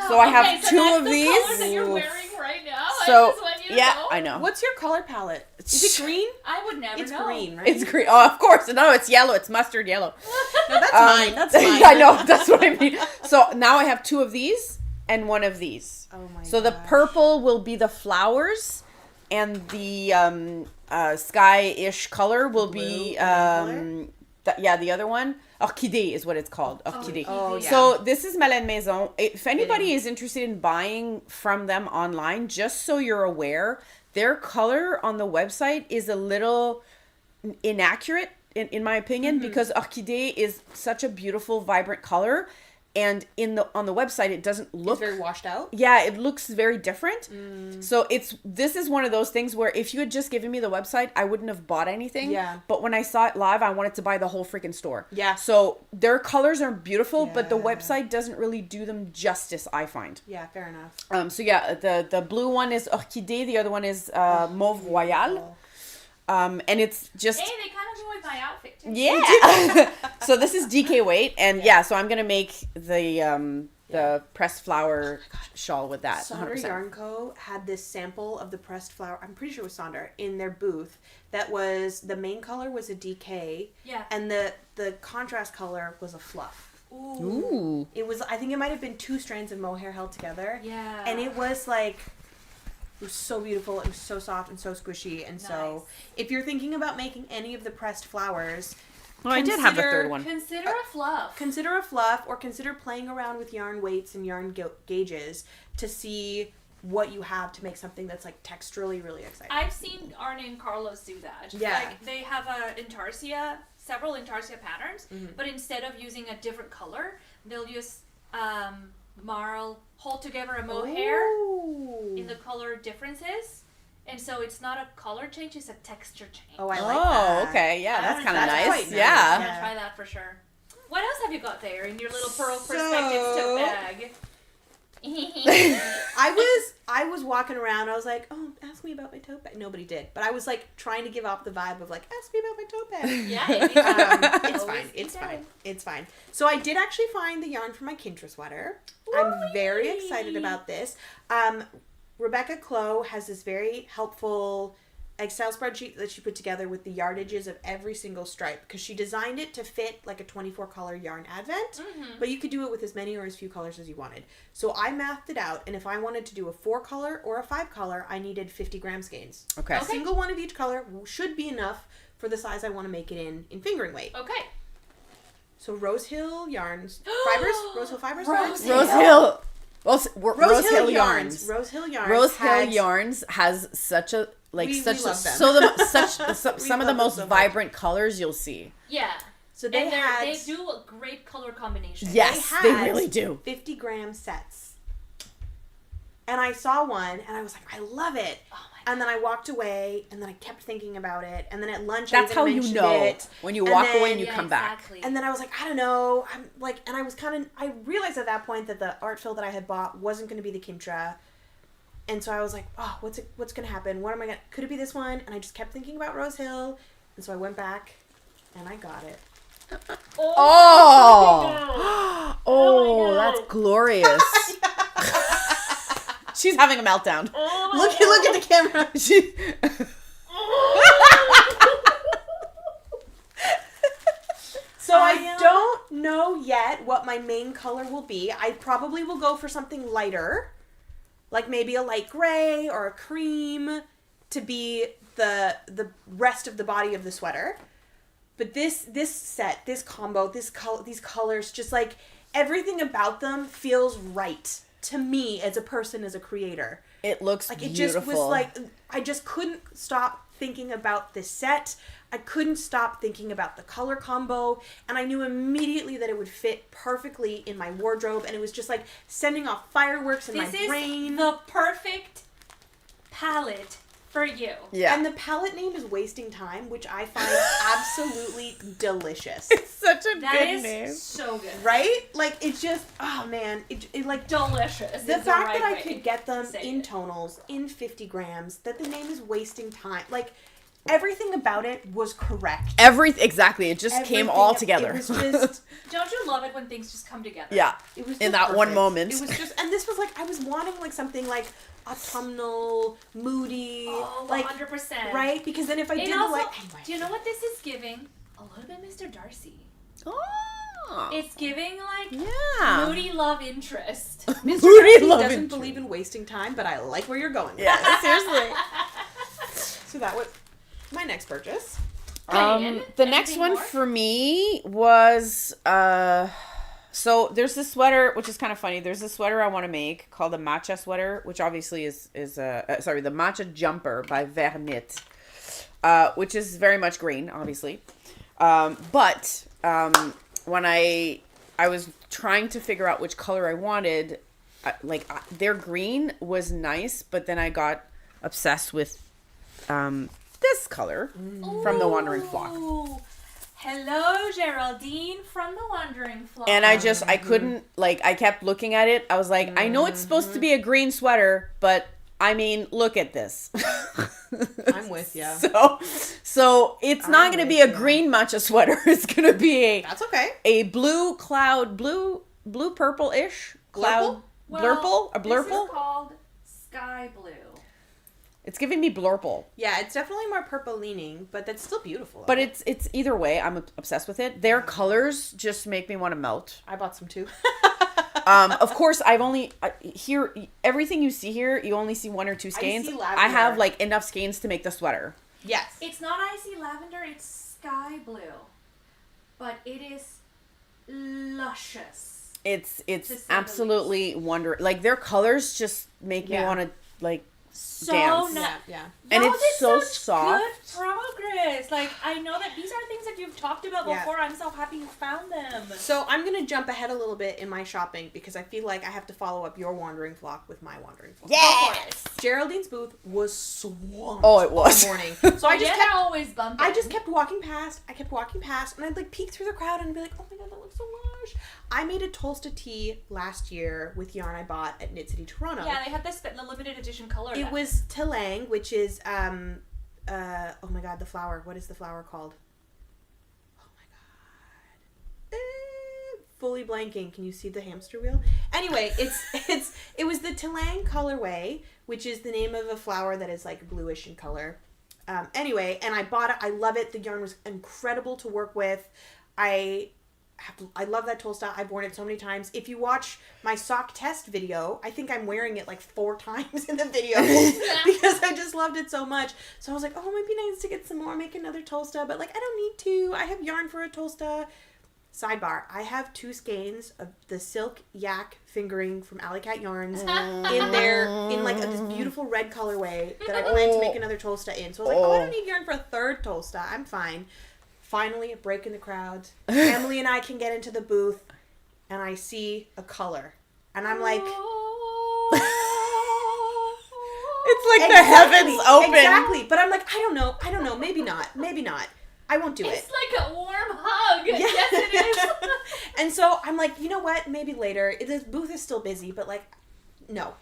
So I have Okay, 2 that's of the these. color that you're wearing right now. So I just want you to yeah, know. I know. What's your color palette? Is it green? I would never It's know. green, right? It's green. Oh, of course. No, it's yellow. It's mustard yellow. No, that's mine. That's mine. I know. That's what I mean. So now I have 2 of these and 1 of these. Oh my So the gosh. purple will be the flowers, and the sky-ish color will be color? the other one. Orchidée is what it's called. Orchidée. Oh, yeah. So this is Malène Maison. If anybody is interested in buying from them online, just so you're aware, their color on the website is a little inaccurate in my opinion, because Orchidée is such a beautiful, vibrant color, and on the website it doesn't look It's very washed out. Yeah, it looks very different. So this is one of those things where if you had just given me the website, I wouldn't have bought anything. Yeah. But when I saw it live, I wanted to buy the whole freaking store. Yeah. So their colors are beautiful, but the Yeah. website doesn't really do them justice, I find. Yeah, fair enough. So yeah, the blue one is Orchidée, the other one is Mauve Royal. And it's just Hey, they kind of go with my outfit too. yeah. So this is DK weight, and yeah, so I'm gonna make the pressed flower shawl with that. Sonder 100%. Yarn Co. had this sample of the pressed flower. I'm pretty sure it was Sonder in their booth. That was the main color was a DK. Yeah. And the contrast color was a fluff. Ooh. It was. I think it might have been 2 strands of mohair held together. Yeah. And it was like. It was so beautiful. It was so soft and so squishy. And Nice. so, if you're thinking about making any of the pressed flowers, Well, I did have the third one. Consider a fluff. consider a fluff, or consider playing around with yarn weights and yarn gauges to see what you have to make something that's like texturally really exciting. I've seen Arne and Carlos do that. Yeah. Like they have a Intarsia several Intarsia patterns, but instead of using a different color, they'll use marl, hold together a mohair in the color differences. And so it's not a color change, it's a texture change. Oh, I like that. Oh, okay. Yeah, that's kind of that's nice. quite nice. Yeah. I'm gonna try that for sure. What else have you got there in your little Purl Perspectives tote bag? I was walking around. I was like, "Oh, ask me about my tote bag." Nobody did, but I was like trying to give off the vibe of like, "Ask me about my tote bag." Yeah, It's fine. It's fine. It's fine. So I did actually find the yarn for my Kintra sweater. I'm very excited about this. Rebecca Clow has this very helpful Excel spreadsheet that she put together with the yardages of every single stripe because she designed it to fit like a 24 color yarn advent, but you could do it with as many or as few colors as you wanted. So I mathed it out, and if I wanted to do a 4 color or a 5 color, I needed 50 gram skeins. Okay. A single one of each color should be enough for the size I want to make it in fingering weight. Okay. So Rose Hill yarns, fibers, Rose Hill fibers, Rose Hill. Rose Hill Yarns. Rose Hill Yarns. Rose Hill Yarns has such a we love them. some of the most vibrant colors you'll see. Yeah. So they do a great color combination. Yes, they really do. 50 gram sets. And I saw one and I was like, I love it. Oh my God. And then I walked away and then I kept thinking about it. And then at lunch, that's I how even you mentioned know it. when you walk away and you come exactly. back. And then I was like, I don't know. I'm like, and I was I realized at that point that the art fill that I had bought wasn't going to be the Kintra. And so I was like, oh, what's going to happen? What am I going to, could it be this one? And I just kept thinking about Rose Hill. And so I went back and I got it. Oh, that's glorious. She's having a meltdown. Look at the camera. So I don't know yet what my main color will be. I probably will go for something lighter, like maybe a light gray or a cream to be the rest of the body of the sweater. But this set, this combo, these colors, just like everything about them feels right to me as a person, as a creator. It looks like it beautiful. just was like I just couldn't stop thinking about this set. I couldn't stop thinking about the color combo, and I knew immediately that it would fit perfectly in my wardrobe, and it was just like sending off fireworks in my brain. This is the perfect palette for you. Yeah. And the palette name is Wasting Time, which I find absolutely delicious. It's such a that good is name. so good. Right? Like, it just, oh man, it like delicious. the fact that I could get them in tonals, in 50 grams, that the name is Wasting Time. Like, everything about it was correct. Exactly. It just came all together. It was just... Don't you love it when things just come together? Yeah. It was in that perfect. one moment. It was just... And this was like... I was wanting like something like autumnal, moody... Oh, like 100%. Right? Because then if I did also, the like... Anyway. Do you know what this is giving? A little bit Mr. Darcy. Oh. It's giving like moody love interest. Mr. Moody Darcy love doesn't interest. believe in wasting time, but I like where you're going with Yeah, this. seriously. So that was my next purchase. The next one for me was so there's this sweater which is kind of funny. There's this sweater I want to make called the matcha sweater, which obviously is the matcha jumper by Vernit, which is very much green, obviously. But when I was trying to figure out which color I wanted, their green was nice, but then I got obsessed with this color from the Wandering Flock. Hello, Geraldine from the Wandering Flock. And I couldn't, I kept looking at it. I was like, I know it's supposed to be a green sweater, but I mean, look at this. I'm with you. So it's not going to be a green matcha sweater. It's going to be That's okay. a blue purple-ish cloud. Blurple? A blurple? This is called Sky Blue. It's giving me blurple. Yeah, it's definitely more purple leaning, but that's still beautiful. But it's either way, I'm obsessed with it. Their colors just make me want to melt. I bought some too. Of course, I've only here everything you see here. You only see 1 or 2 skeins. I have enough skeins to make the sweater. Yes. It's not icy lavender. It's sky blue, but it is luscious. It's absolutely wonderful. Like their colors just make me want to so dance. nice. Yeah. And Y'all it's did so such soft. Good progress. Like, I know that these are things that you've talked about Yeah. before. I'm so happy you found them. So I'm going to jump ahead a little bit in my shopping because I feel like I have to follow up your wandering flock with my wandering flock. Yes! Geraldine's booth was swamped Oh, it was. all morning. So I just they're always bumping. I just kept walking past. I kept walking past, and I'd like peek through the crowd and be like, "Oh my god, that looks so lush." I made a Tolsta tee last year with yarn I bought at Knit City, Toronto. Yeah, they had the limited edition color. It was Telang, which is oh my god, the flower. What is the flower called? Oh my god. Fully blanking. Can you see the hamster wheel? Anyway, it was the Telang colorway, which is the name of a flower that is like bluish in color. Anyway, and I bought it. I love it. The yarn was incredible to work with. I love that Tolsta. I've worn it so many times. If you watch my sock test video, I think I'm wearing it like 4 times in the video because I just loved it so much. So I was like, oh, it might be nice to get some more, make another Tolsta, but like I don't need to. I have yarn for a Tolsta. Sidebar, I have 2 skeins of the Silk Yak fingering from Alley Cat Yarns in like this beautiful red colorway that I plan to make another Tolsta in. So I was like, oh, I don't need yarn for a third Tolsta. I'm fine. Finally, a break in the crowd. Emily and I can get into the booth, and I see a color. And I'm like... It's like the heavens open. Exactly. But I'm like, I don't know. Maybe not. I won't do it. It's like a warm hug. Yeah. Yes, it is. And so I'm like, you know what? Maybe later. The booth is still busy, but like, no.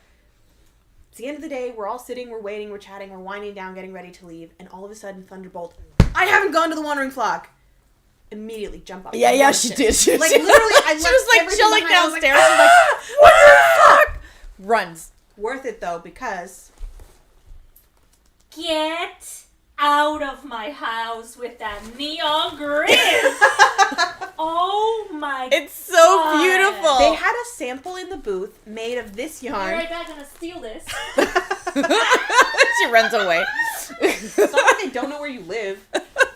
It's the end of the day. We're all sitting, we're waiting, we're chatting, we're winding down, getting ready to leave. And all of a sudden, Thunderbolt, I haven't gone to the Wandering Flock. Immediately jump up. Yeah, she did. Like, literally, I she was like chilling downstairs. I was like, ah! What the fuck? Runs. Worth it though, because... Get out of my house with that neon grid. Oh my god. It's so beautiful. They had a sample in the booth made of this yarn. You're right back gonna steal this. She runs away. It's not like they don't know where you live.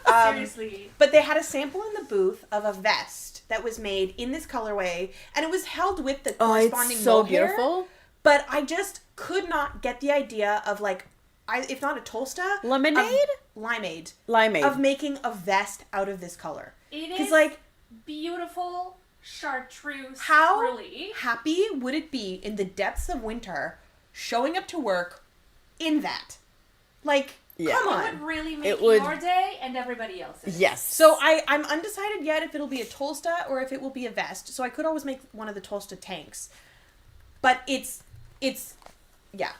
Seriously. But they had a sample in the booth of a vest that was made in this colorway, and it was held with the corresponding it's so mohair. beautiful. But I just could not get the idea of like, if not a Tolsta, limeade of making a vest out of this color. It is like beautiful chartreuse. How frilly. happy would it be in the depths of winter, showing up to work in that? Like, come on. It would really make your day and everybody else's. Yes. So I'm undecided yet if it'll be a Tolsta or if it will be a vest. So I could always make one of the Tolsta tanks. But it's yeah.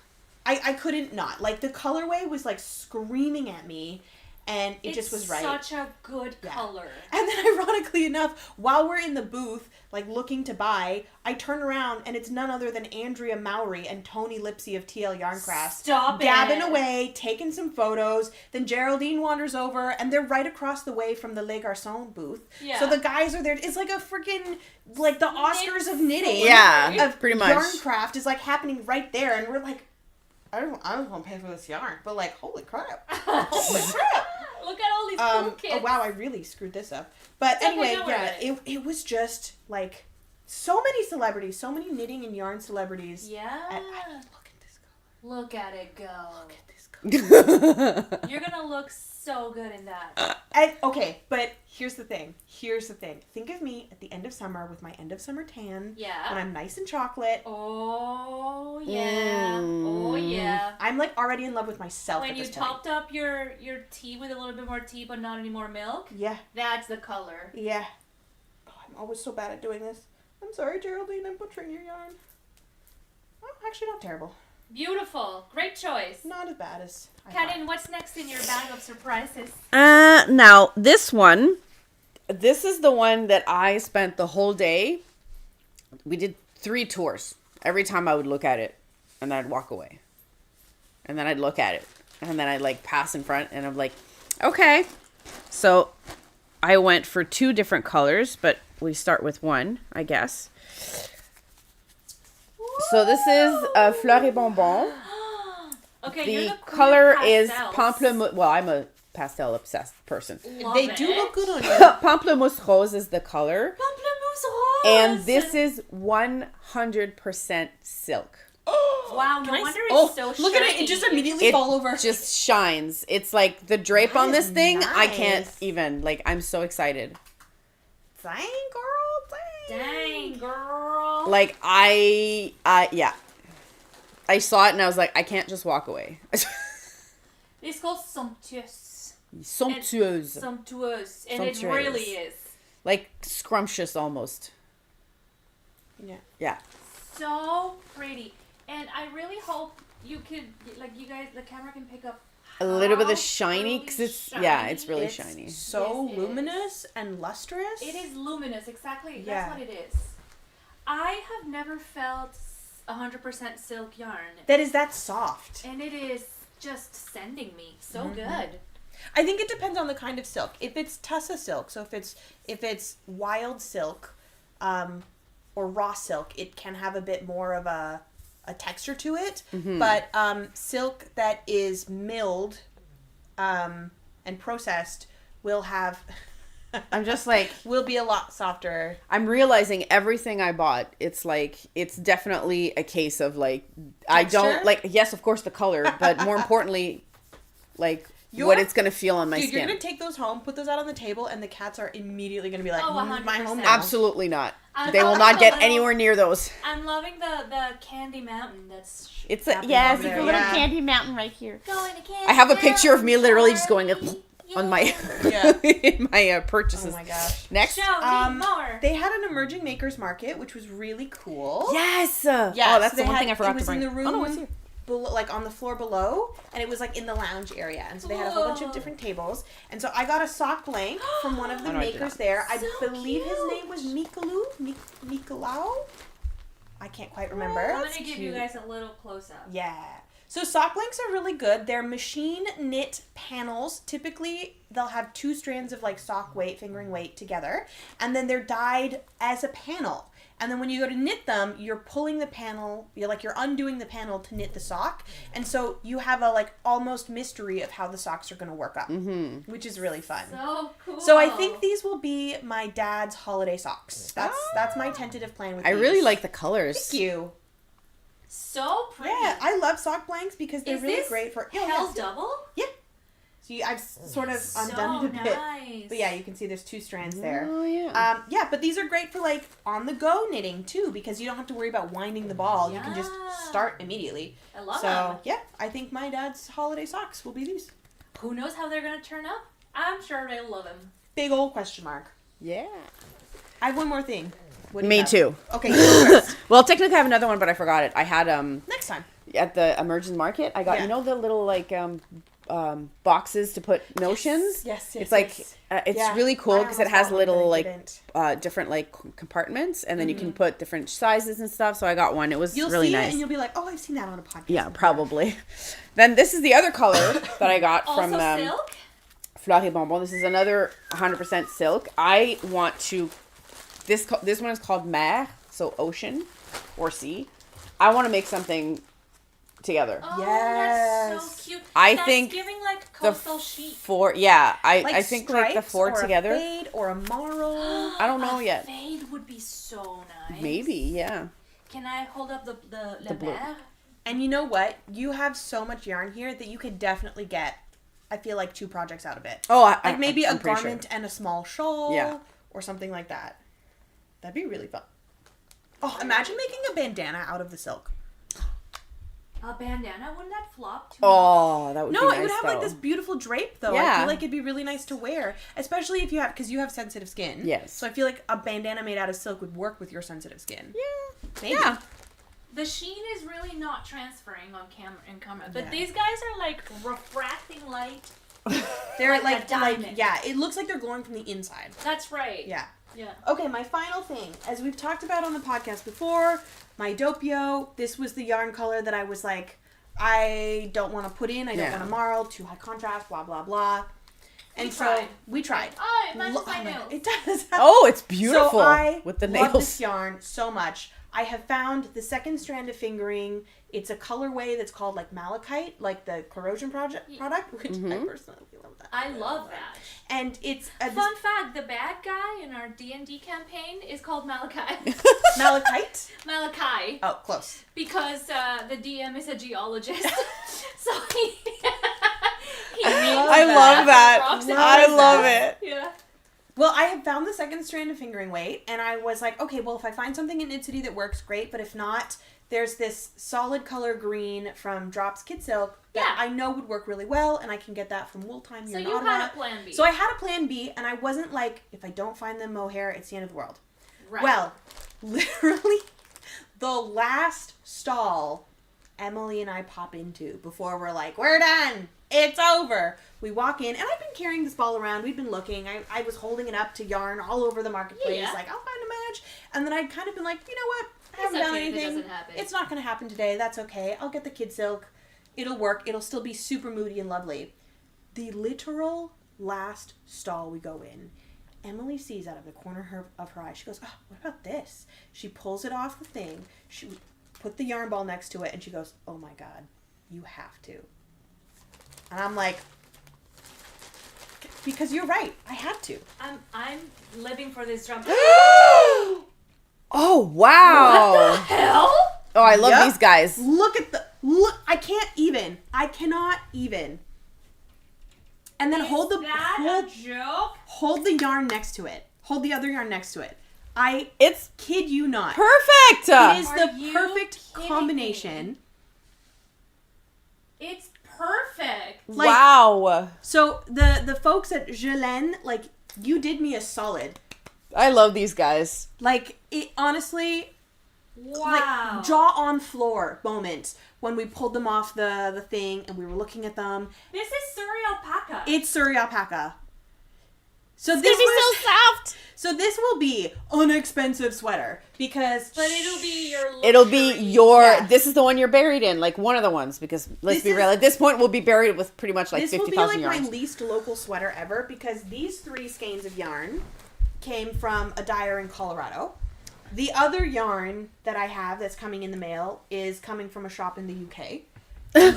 I couldn't not. Like, the colorway was, like, screaming at me, and it just was right. It's such a good color. And then, ironically enough, while we're in the booth, like, looking to buy, I turn around, and it's none other than Andrea Mowry and Tony Lipsy of TL Yarncraft. Stop gabbing away, taking some photos. Then Geraldine wanders over, and they're right across the way from the Les Garçons booth. Yeah. So the guys are there. It's like a freaking, like, the Oscars of knitting. Yeah, of pretty much. Yarncraft is, like, happening right there, and we're like, I don't want to pay for this yarn, but like, holy crap. Holy crap. Look at all these cool kids. Oh wow, I really screwed this up. But anyway, it was just like so many celebrities, so many knitting and yarn celebrities. Yeah. Look at this color. Look at it go. Look at this color. You're gonna look so good in that. Okay, but here's the thing. Think of me at the end of summer with my end of summer tan. Yeah. When I'm nice and chocolate. Oh yeah. Oh yeah. I'm like already in love with myself. When you topped up your tea with a little bit more tea but not any more milk. Yeah. That's the color. Yeah. Oh, I'm always so bad at doing this. I'm sorry, Geraldine. I'm butchering your yarn. Well, actually not terrible. Beautiful. Great choice. Not as bad as I Carine, what's next in your bag of surprises? Now, this is the one that I spent the whole day. We did 3 tours. Every time I would look at it, and then I'd walk away. And then I'd look at it, and then I'd like pass in front, and I'm like, okay. So I went for 2 different colors, but we start with one, I guess. So this is Fleur et Bonbon. Okay, the color is pamplemousse. Well, I'm a pastel obsessed person. They do look good on you. Pamplemousse rose is the color. Pamplemousse rose. And this is 100% silk. Wow, no Can I wonder oh, it's so look at it. shiny. It just immediately It fall over. just shines. It's like the drape That on this is thing. I can't nice. even. Like, I'm so excited. Dang, girl. Dang, girl. Like, yeah. I saw it and I was like, I can't just walk away. It's called Sumptuous. Somptueuse. Sumptuous. And Sumptuous. it really is. Like, scrumptious almost. Yeah. Yeah. So pretty. And I really hope you could, like, you guys, the camera can pick up A little bit of how shiny, because it's, really yeah, shiny. it's really It's shiny. so Yes, it luminous and lustrous. It is luminous, exactly. Yeah. That's what it is. I have never felt 100% silk yarn. That is that soft. And it is just sending me so good. I think it depends on the kind of silk. If it's Tessa silk, so if it's wild silk, or raw silk, it can have a bit more of a texture to it. But silk that is milled and processed will have I'm just like, will be a lot softer. I'm realizing everything I bought, it's like, it's definitely a case of like, I don't, Texture? like, yes, of course the color, but more importantly, like, Your- what it's going to feel on my Dude, skin. you're gonna take those home, put those out on the table, and the cats are immediately gonna be like, Oh, my home 100%. now. Absolutely not. I'm They will loving not the get little- anywhere near those. I'm loving the Candy Mountain that's It's a, happening yes, over it's there, a little yeah. candy mountain right here. going to Candy I have a picture of me literally just going Mountain. on my Yeah. in my Oh purchases. my gosh. Next, Show me more. They had an emerging makers market, which was really cool. yes. Yeah, Oh, that's so the they one had- thing I forgot it was to bring. in the room, Oh no, it's here. below, like on the floor below, and it was like in the lounge area, and so they had a whole bunch of Whoa. different tables. And so I got a sock blank from one of the Oh, no, I did makers not. there. I So believe his cute. name was Nicolau. I can't quite remember. I'm gonna give you guys a little close up. Yeah. So sock blanks are really good. They're machine knit panels. Typically, they'll have 2 strands of like sock weight, fingering weight together, and then they're dyed as a panel. And then when you go to knit them, you're pulling the panel, you're undoing the panel to knit the sock. And so you have a like almost mystery of how the socks are going to work up, which is really fun. So cool. So I think these will be my dad's holiday socks. That's my tentative plan with I these. really like the colors. Thank you. so pretty. Yeah, I love sock blanks because they're Is really this great for Hell's Double? Yeah. So I've sort of So undone it a bit. nice. But yeah, you can see there's 2 strands there. Oh yeah. Yeah, but these are great for like on the go knitting too because you don't have to worry about winding the ball. You can just Yeah. start immediately. I love So them. yeah, I think my dad's holiday socks will be these. Who knows how they're gonna turn up? I'm sure they'll love them. Big old question mark. yeah. I have one more thing. What do you Me have? too. Okay, go first. Well, technically I have another one, but I forgot it. I had Next time. at the emergent market. I got Yeah. you know the little like boxes to put notions. Yes. It's like it's Yeah, really cool I because it almost has got one, but I little like didn't. different like compartments, and then you can put different sizes and stuff. So I got one. It was You'll really see nice. it and you'll be like, oh, I've seen that on a podcast. Yeah, probably. Then this is the other color that I got Also from silk? Fleury Bonbon. This is another 100% silk. I want to. This one is called Maehrer, so ocean or sea. I want to make something together. Oh, Yes. that's so cute. I That's think giving like The coastal chic. 4, yeah. Like I think like the stripes 4 or together. A fade or a marl. I don't know A yet. fade would be so nice. Maybe, yeah. Can I hold up the blue. Maehrer? And you know what? You have so much yarn here that you could definitely get, I feel like, 2 projects out of it. Oh, Like maybe I'm a pretty garment and a small shawl. Yeah. Or something like that. That'd be really fun. Oh, imagine making a bandana out of the silk. A bandana? Wouldn't that flop too Oh, that would No, be nice, it would have like though. this beautiful drape though. I Yeah. feel like it'd be really nice to wear, especially if you have, because you have sensitive skin. Yes. So I feel like a bandana made out of silk would work with your sensitive skin. Yeah. Maybe. Yeah. The sheen is really not transferring on camera, but Yeah. these guys are like refracting light. They're Like a like diamond. yeah, it looks like they're glowing from the inside. That's right. Yeah. Yeah. Okay, my final thing, as we've talked about on the podcast before, my Doppio, this was the yarn color that I was like, I don't want to put in, I don't Yeah. want to marl, too high contrast, blah, blah, blah. And We so tried. we tried. Oh, it matches Lo- my nails. It does. Oh, it's beautiful So I with the love nails. this yarn so much. I have found the second strand of fingering. It's a colorway that's called like malachite, like the corrosion product, which I personally love that. I love that. And it's a Fun fact, the bad guy in our D&D campaign is called Malachi. malachite. Malachi. Oh, close. Because the DM is a geologist. So he I love that. I love it. Yeah. Well, I have found the second strand of fingering weight, and I was like, okay, well, if I find something in Knit City that works, great. But if not, there's this solid color green from Drops Kid Silk that I know would work really well, and I can get that from Wool Time here in Ottawa. So you had a plan B. So I had a plan B, and I wasn't like, if I don't find the mohair, it's the end of the world. Right. Well, literally, the last stall Emily and I pop into before we're like, we're done. It's over. We walk in, and I've been carrying this ball around. We've been looking. I was holding it up to yarn all over the marketplace. Like, I'll find a match. And then I'd kind of been like, you know what? I haven't done anything. It's not going to happen today. That's okay. I'll get the kid silk. It'll work. It'll still be super moody and lovely. The literal last stall we go in, Emily sees out of the corner of her eye. She goes, oh, what about this? She pulls it off the thing. She put the yarn ball next to it, and she goes, oh my God, you have to. And I'm like, because you're right, I had to. I'm living for this drum. Oh, wow. What the hell? Oh, I love these guys. Look. I cannot even. And then hold the yarn next to it. Hold the other yarn next to it. It's kid you not. Perfect. It is the perfect combination. It's perfect. Like, wow. So the folks at Jelaine, like, you did me a solid. I love these guys. Like, it honestly, like, jaw on floor moment when we pulled them off the thing and we were looking at them. This is Surrey Alpaca. It's Surrey Alpaca. So it's gonna be so soft. So this will be an expensive sweater because, but it'll be your. It'll be your. Yeah. This is the one you're buried in, like one of the ones. Because let's be real, at this point we'll be buried with pretty much like 50,000 yarns. This will be like my least local sweater ever because these 3 skeins of yarn came from a dyer in Colorado. The other yarn that I have that's coming in the mail is coming from a shop in the UK.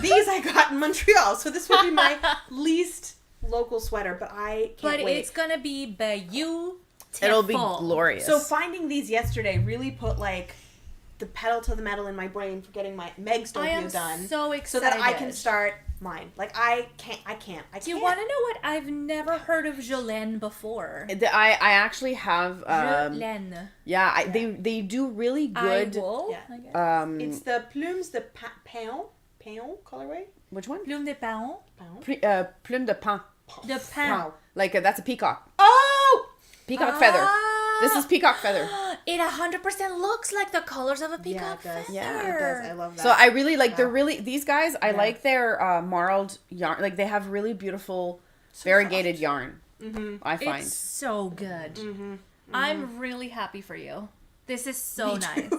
These I got in Montreal, so this will be my least local sweater, but I can't wait. But it's gonna be beautiful. It'll be glorious. So finding these yesterday really put like the pedal to the metal in my brain for getting my Meg Stokio done. So excited. So that I can start mine. Like I can't. Do you want to know what? I've never heard of Jolaine before. I actually have. Jolaine. Yeah, they do really good. It's the Plumes de Paon colorway. Which one? Plume de Paon. Plume de Paon. De Paon. Like that's a peacock. Oh! Peacock feather. This is peacock feather. It 100% looks like the colors of a peacock feather. Yeah, it does. I love that. So I really like. They're really these guys. I like their marled yarn. Like they have really beautiful variegated yarn. Mm-hmm. I find it's so good. Mm-hmm. Mm-hmm. I'm really happy for you. This is so nice.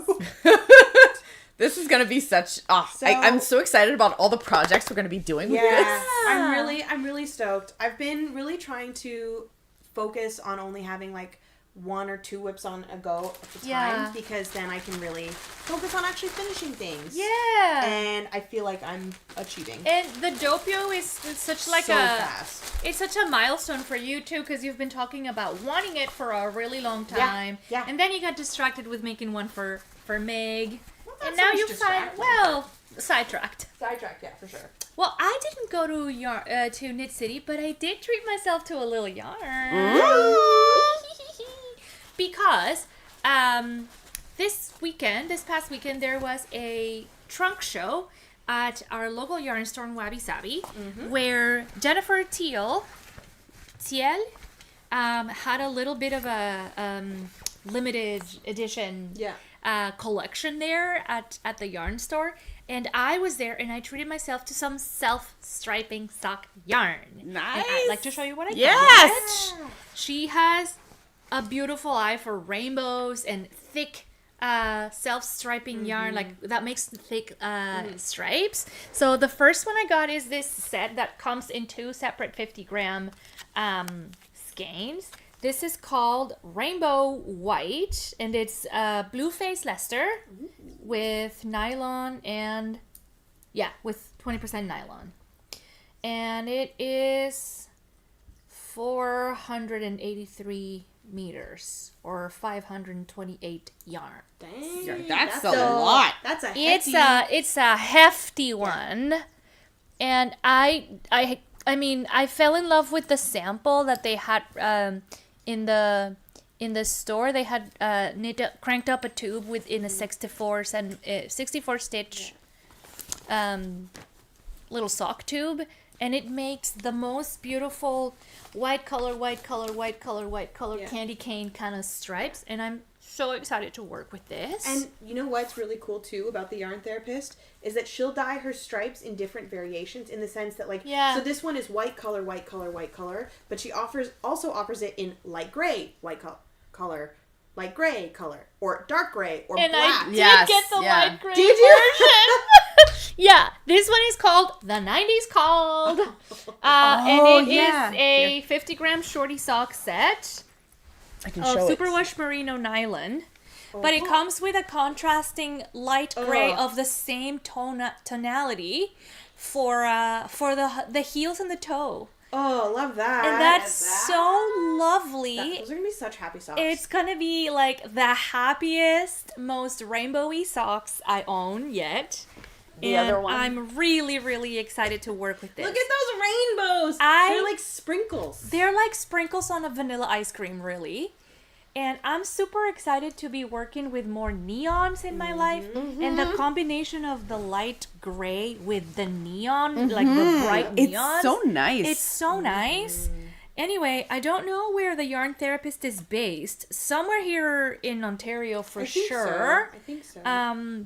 This is gonna be such. I'm so excited about all the projects we're gonna be doing with this. I'm really stoked. I've been really trying to focus on only having like 1 or 2 whips on a go at the time because then I can really focus on actually finishing things. Yeah. And I feel like I'm achieving. And the Doppio is such like fast. It's such a milestone for you too because you've been talking about wanting it for a really long time. Yeah. And then you got distracted with making one for Meg. Well, and now you find sidetracked. Sidetracked, yeah, for sure. Well, I didn't go to Knit City, but I did treat myself to a little yarn. Because this past weekend, there was a trunk show at our local yarn store in Wabi Sabi, where Jennifer Thiel had a little bit of a limited edition collection there at the yarn store. And I was there, and I treated myself to some self-striping sock yarn. Nice. And I'd like to show you what I got. Yes. She has a beautiful eye for rainbows and thick self-striping yarn, like that makes thick stripes. So the first one I got is this set that comes in 2 separate 50-gram skeins. This is called Rainbow White, and it's blue face Leicester with nylon and, with 20% nylon. And it is 483 meters or 528 yarn. Dang, That's a lot. That's a hefty. It's a hefty one. And I mean, I fell in love with the sample that they had in the store. They had cranked up a tube within a 64 stitch little sock tube, and it makes the most beautiful white color candy cane kind of stripes, and I'm so excited to work with this. And you know what's really cool too about the yarn therapist is that she'll dye her stripes in different variations, in the sense that so this one is white color, but she also offers it in light gray, color, light gray color, or dark gray, or and black. I did get the light gray Did you? version. Yeah, this one is called the 90s Called. And it is a 50-gram shorty sock set. I can show it. Superwash merino nylon, but it comes with a contrasting light gray of the same tonality for the heels and the toe. Oh, love that. And that's so lovely. Those are gonna be such happy socks. It's gonna be like the happiest, most rainbowy socks I own yet. The and other one. I'm really, really excited to work with this. Look at those rainbows. They're like sprinkles. They're like sprinkles on a vanilla ice cream, really. And I'm super excited to be working with more neons in my life. And the combination of the light gray with the neon, like the bright neons. It's so nice. It's so nice. Anyway, I don't know where the yarn therapist is based. Somewhere here in Ontario for sure. I think so.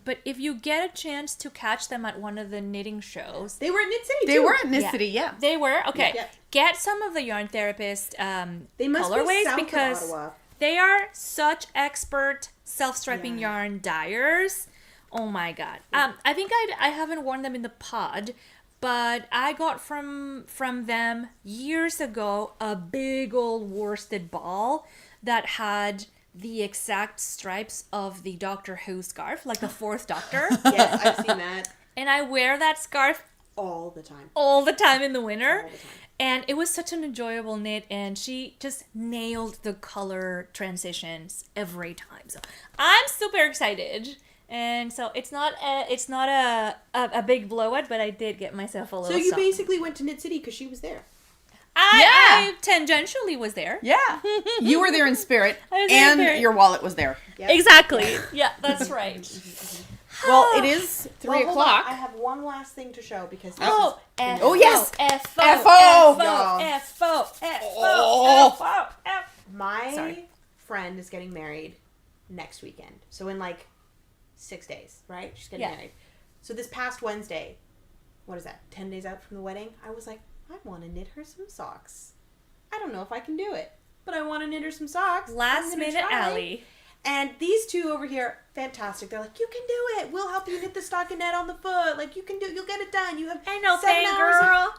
But if you get a chance to catch them at one of the knitting shows. They were at Knit City too. They were at Knit City, yeah. They were? Okay. Yeah. Get some of the yarn therapist They must colorways be south because of Ottawa. they are such expert self-striping yarn dyers. Oh my god. I think I haven't worn them in the pod, but I got from them years ago a big old worsted ball that had the exact stripes of the Doctor Who scarf, like the Fourth Doctor. Yes, I've seen that. And I wear that scarf all the time in the winter. All the time. And it was such an enjoyable knit, and she just nailed the color transitions every time. So I'm super excited. And so it's not a big blowout, but I did get myself a little. So you something. basically went to Knit City because she was there. I tangentially was there. Yeah. You were there in spirit, I was there in and spirit. your wallet was there. Yep. Exactly. Yeah, that's right. Well, it is 3 Well, hold o'clock. on. I have one last thing to show because this Oh, is- Oh, yes. My friend is getting married next weekend. So in like 6 days, right? She's getting married. So this past Wednesday, what is that? 10 days out from the wedding, I was like, I want to knit her some socks. I don't know if I can do it, but I want to knit her some socks. Last I'm gonna minute try. Allie. And these two over here, fantastic. They're like, you can do it. We'll help you knit the stockinette on the foot. Like, you can do. You'll get it done. You have I know, 7 hours girl.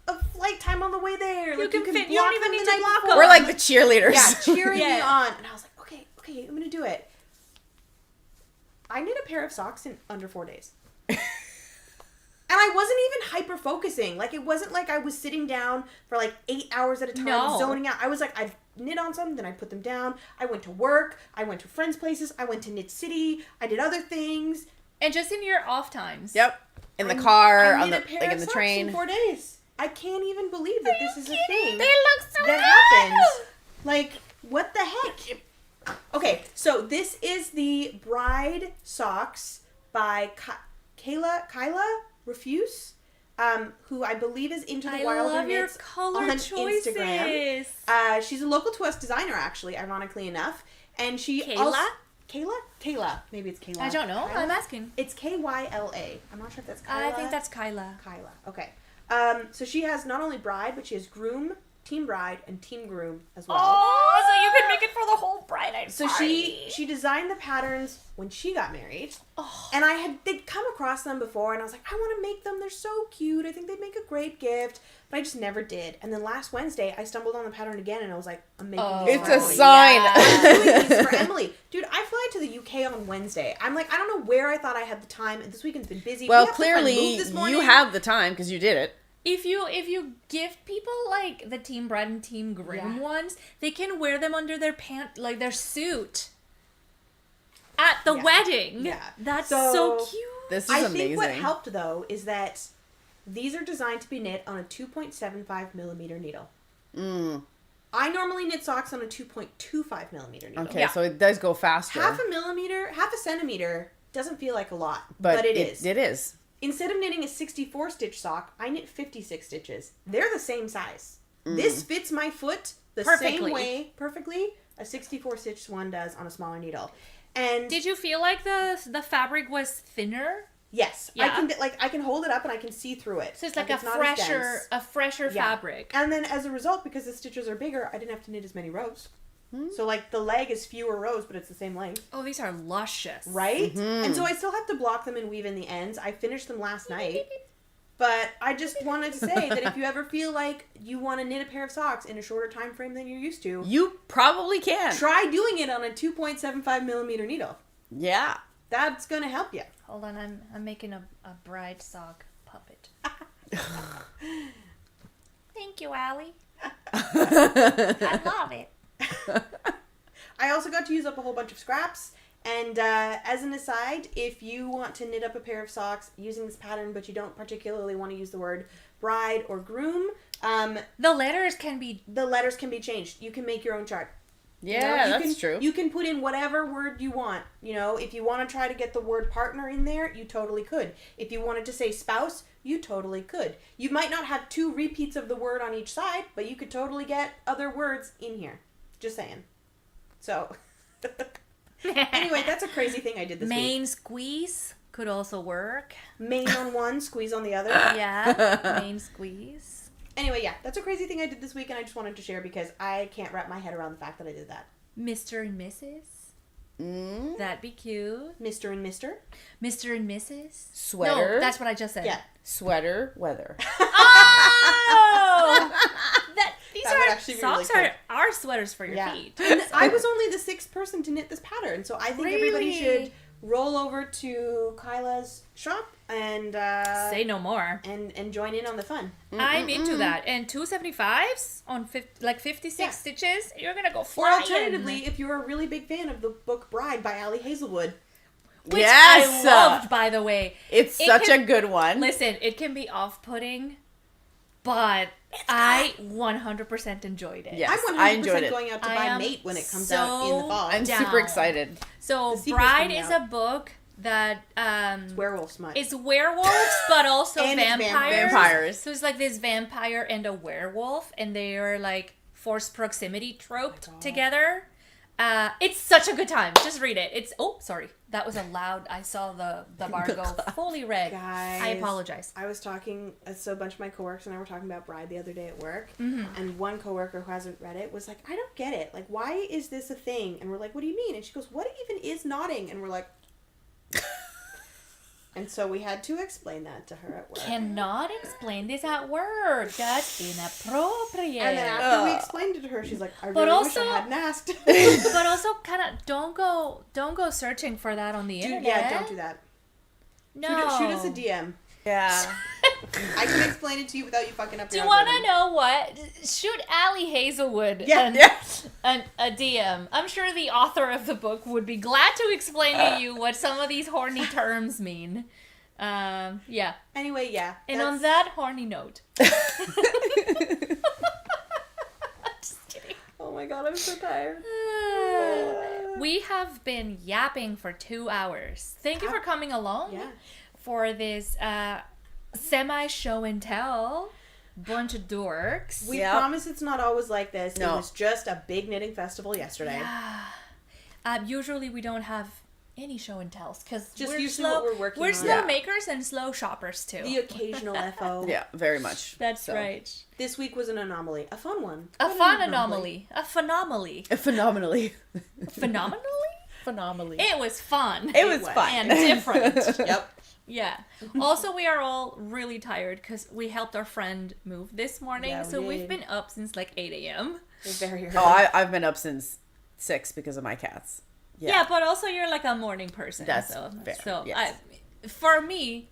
of flight time on the way there. Like, can fit- you block don't even them need the to night block before. We're like the cheerleaders. Yeah, cheering me Yeah. on. And I was like, okay, I'm gonna do it. I knit a pair of socks in under 4 days. And I wasn't even hyper focusing. Like, it wasn't like I was sitting down for like 8 hours at a time, No. zoning out. I was like, I'd knit on some, then I put them down. I went to work. I went to friends' places. I went to Knit City. I did other things. And just in your off times. Yep. In the car, I on knit the a pair like of in the socks train. in 4 days. I can't even believe that this is a thing. They look so that good. happens. Like, what the heck? Okay, so this is the bride socks by Calla Refuse, who I believe is into the I Wilder love your Knits color on choices. Instagram. She's a local to us designer, actually, ironically enough, and she Kayla, maybe it's Kayla. I don't know. Kyla? I'm asking. It's Kyla. I'm not sure if that's Kyla. I think that's Kyla. Okay. So she has not only bride, but she has groom team bride and team groom as well. Oh, so you can make it for the whole bride night So party. she designed the patterns when she got married. Oh. And they'd come across them before, and I was like, I want to make them. They're so cute. I think they'd make a great gift. But I just never did. And then last Wednesday, I stumbled on the pattern again, and I was like, I'm making these It's for a Emily. sign. I'm doing these for Emily. Dude, I fly to the UK on Wednesday. I'm like, I don't know where I thought I had the time, and this weekend's been busy. Well, We have to find clearly move this morning. you have the time because you did it. If you gift people like the team bride and team groom ones, they can wear them under their like their suit at the wedding. Yeah. That's So- so cute. This is I amazing. think what helped, though, is that these are designed to be knit on a 2.75 millimeter needle. I normally knit socks on a 2.25 millimeter needle. Okay, so it does go faster. Half a centimeter doesn't feel like a lot, but it is. It is. Instead of knitting a 64 stitch sock, I knit 56 stitches. They're the same size. This fits my foot the Perfectly. same way perfectly a 64 stitch one does on a smaller needle. And Did you feel like the fabric was thinner? yes, Yeah. I can hold it up and I can see through it. So it's like not as dense. a fresher Yeah. fabric. And then as a result, because the stitches are bigger, I didn't have to knit as many rows. So like the leg is fewer rows, but it's the same length. Oh, these are luscious. Right? And so I still have to block them and weave in the ends. I finished them last night. But I just wanted to say that if you ever feel like you want to knit a pair of socks in a shorter time frame than you're used to, You probably can. try doing it on a 2.75 millimeter needle. Yeah. That's going to help you. Hold on, I'm making a bride sock puppet. Thank you, Allie. I love it. I also got to use up a whole bunch of scraps. And as an aside, if you want to knit up a pair of socks using this pattern, but you don't particularly want to use the word bride or groom, The letters can be the letters can be changed. You can make your own chart. Yeah, You that's true. You can put in whatever word you want. You know, if you want to try to get the word partner in there, you totally could. If you wanted to say spouse, you totally could. You might not have 2 repeats of the word on each side, but you could totally get other words in here. Just saying. So, anyway, that's a crazy thing I did this week. main squeeze could also work. Main on one, squeeze on the other. Yeah, main squeeze. Anyway, yeah, that's a crazy thing I did this week, and I just wanted to share because I can't wrap my head around the fact that I did that. Mr. and Mrs. That'd be cute. Mr. and Mr. Mr. and Mrs. Sweater. No, that's what I just said. Yeah. Sweater, weather. Oh! These That would are actually be really socks cool. are sweaters for your feet. And I was only the 6th person to knit this pattern, so I think everybody Really? should roll over to Kyla's shop and Say no more. and join in on the fun. I'm into that. And 275s on 56 Yeah. stitches, you're gonna go Or flying. alternatively, if you're a really big fan of the book Bride by Ali Hazelwood, Which Yes! I loved, by the way. It's It such can- a good one. Listen, it can be off-putting, but I 100% enjoyed it. Yes, I'm 100% I enjoyed it. going out to I buy am Mate when it comes so out in the fall. I'm down. super excited. So, The sequel's Bride coming is out. a book that Werewolf smut. it's werewolves, but also And it's vampires. vampires. So it's like this vampire and a werewolf, and they are like forced proximity troped together. It's such a good time. Just read it. It's sorry, that was a loud. I saw the bar go fully red. Guys, I apologize. I was talking, so a bunch of my coworkers and I were talking about Bride the other day at work, and one coworker who hasn't read it was like, I don't get it. Like, why is this a thing? And we're like, what do you mean? And she goes, what even is knotting? And we're like, and so we had to explain that to her at work. Cannot explain this at work. That's inappropriate. And then after we explained it to her, she's like, I But really wish I also- hadn't asked. But also, kind of don't go searching for that on the internet. Yeah, don't do that. No. Shoot us a DM. Yeah. I can explain it to you without you fucking up Do your you want to algorithm. know what? Shoot Allie Hazelwood Yeah. a DM. I'm sure the author of the book would be glad to explain to you what some of these horny terms mean. Yeah. Anyway, yeah. And on that horny note. Just kidding. Oh my god, I'm so tired. We have been yapping for 2 hours. Thank you for coming along Yeah. for this semi-show and tell. Bunch of dorks. We Yep. promise it's not always like this. It No. was just a big knitting festival yesterday. Usually we don't have any show and tells because Just we're usually slow. what we're working We're on. slow Yeah. makers and slow shoppers too. The occasional FO. Yeah, very much. That's So. right. This week was an anomaly. A fun one. A But fun an anomaly. A phenomaly. Phenomenally. Phenomenally? Phenomenally. It was fun. It was was. fun. And different. Yep. Yeah. Also, we are all really tired because we helped our friend move this morning. Yeah, we so we've did. been up since like 8 a.m. We're very early. Oh, I've been up since 6 because of my cats. Yeah, but also you're like a morning person. That's so, fair, So yes. for me,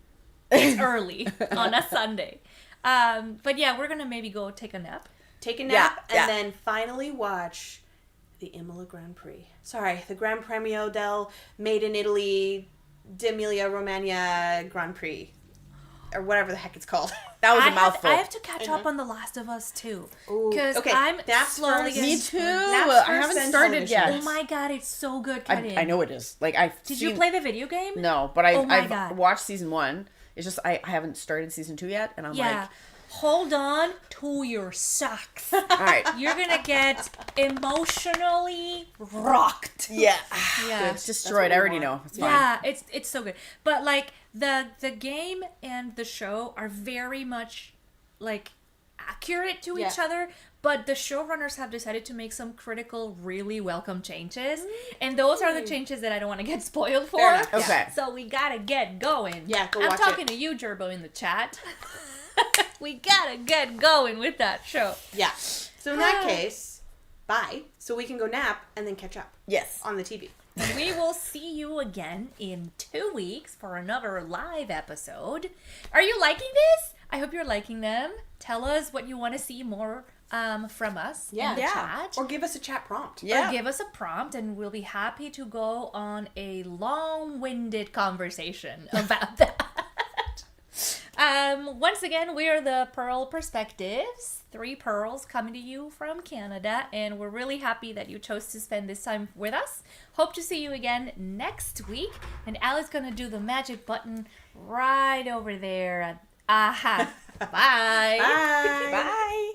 it's early on a Sunday. But yeah, we're going to maybe go take a nap. Take a nap Yeah, and then finally watch the Imola Grand Prix. Sorry, the Gran Premio del Made in Italy d'Emilia Romagna Grand Prix. Or whatever the heck it's called. That was a I mouthful. have to catch up on The Last of Us too. Ooh, Because okay, I'm naps slowly first. getting... Me too. Naps I first, haven't then started television. yet. Oh my god, it's so good, Carine. I know it is. Like Did you play the video game? No, but Oh my I've God. watched season 1. It's just I haven't started season 2 yet, and I'm Yeah. like, Hold on to your socks. all right, You're gonna get emotionally rocked. yeah, Yeah. it's destroyed. we I already want. know. It's fine. Yeah, it's so good. But like the game and the show are very much like accurate to each Yeah. other, but the showrunners have decided to make some critical, really welcome changes. And those are the changes that I don't want to get spoiled for. Fair enough. Okay. So we gotta get going. Yeah, go I'm watch talking it. to you, Gerbo, in the chat. We gotta get going with that show. Yeah. So in that case, bye. So we can go nap and then catch up Yes. on the TV. We will see you again in 2 weeks for another live episode. Are you liking this? I hope you're liking them. Tell us what you want to see more from us in the chat. Or give us a chat prompt. Yeah. Or give us a prompt and we'll be happy to go on a long-winded conversation about that. Once again, we are the Purl Perspectives. 3 pearls coming to you from Canada, and we're really happy that you chose to spend this time with us. Hope to see you again next week, and Allie's gonna do the magic button right over there. Aha! Bye! Bye. Bye.